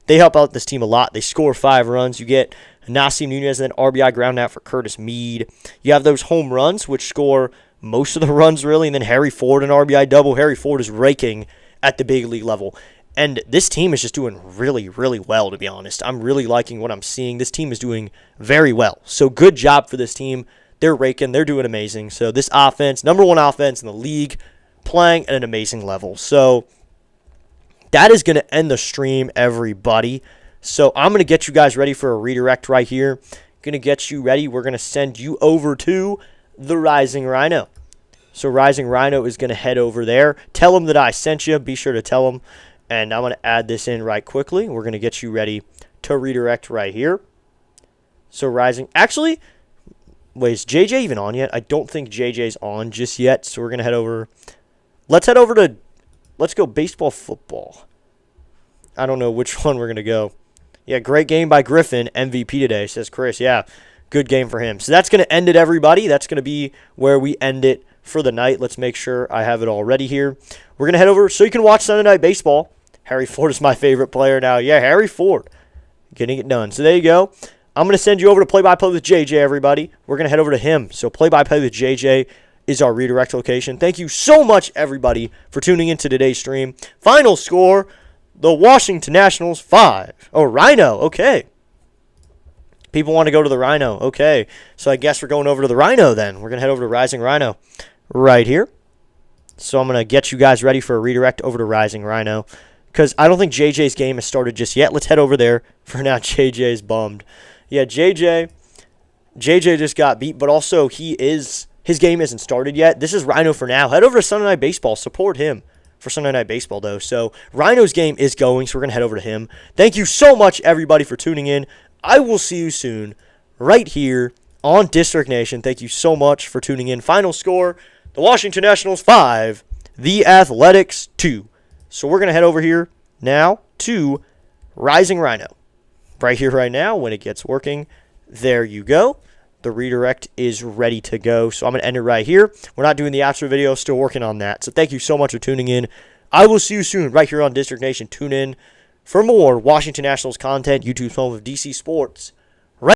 They help out this team a lot. They score 5 runs. You get Nasim Nunez and then RBI ground out for Curtis Mead. You have those home runs, which score most of the runs, really, and then Harry Ford, an RBI double. Harry Ford is raking at the big league level. And this team is just doing really, really well, to be honest. I'm really liking what I'm seeing. This team is doing very well. So good job for this team. They're raking. They're doing amazing. So this offense, number 1 offense in the league, playing at an amazing level. So that is going to end the stream, everybody. So I'm going to get you guys ready for a redirect right here. Going to get you ready. We're going to send you over to the Rising Rhino. So Rising Rhino is going to head over there. Tell him that I sent you. Be sure to tell him. And I'm going to add this in right quickly. We're going to get you ready to redirect right here. So Rising. Actually, wait, is JJ even on yet? I don't think JJ's on just yet. So we're going to head over. Let's head over to... Let's go baseball, football. I don't know which one we're going to go. Yeah, great game by Griffin, MVP today, says Chris. Yeah, good game for him. So that's going to end it, everybody. That's going to be where we end it for the night. Let's make sure I have it all ready here. We're going to head over so you can watch Sunday Night Baseball. Harry Ford is my favorite player now. Yeah, Harry Ford getting it done. So there you go. I'm going to send you over to Play-By-Play with JJ, everybody. We're going to head over to him. So Play-By-Play with JJ is our redirect location. Thank you so much, everybody, for tuning into today's stream. Final score, the Washington Nationals 5. Oh, Rhino, okay. People want to go to the Rhino, okay. So I guess we're going over to the Rhino then. We're going to head over to Rising Rhino right here. So I'm going to get you guys ready for a redirect over to Rising Rhino because I don't think JJ's game has started just yet. Let's head over there. For now, JJ's bummed. Yeah, JJ just got beat, but also his game isn't started yet. This is Rhino for now. Head over to Sunday Night Baseball. Support him for Sunday Night Baseball, though. So Rhino's game is going, so we're going to head over to him. Thank you so much, everybody, for tuning in. I will see you soon right here on District Nation. Thank you so much for tuning in. Final score, the Washington Nationals 5, the Athletics 2. So we're going to head over here now to Rising Rhino. Right here, right now, when it gets working. There you go. The redirect is ready to go. So I'm going to end it right here. We're not doing the after video. Still working on that. So thank you so much for tuning in. I will see you soon right here on District Nation. Tune in for more Washington Nationals content. YouTube's home of DC Sports.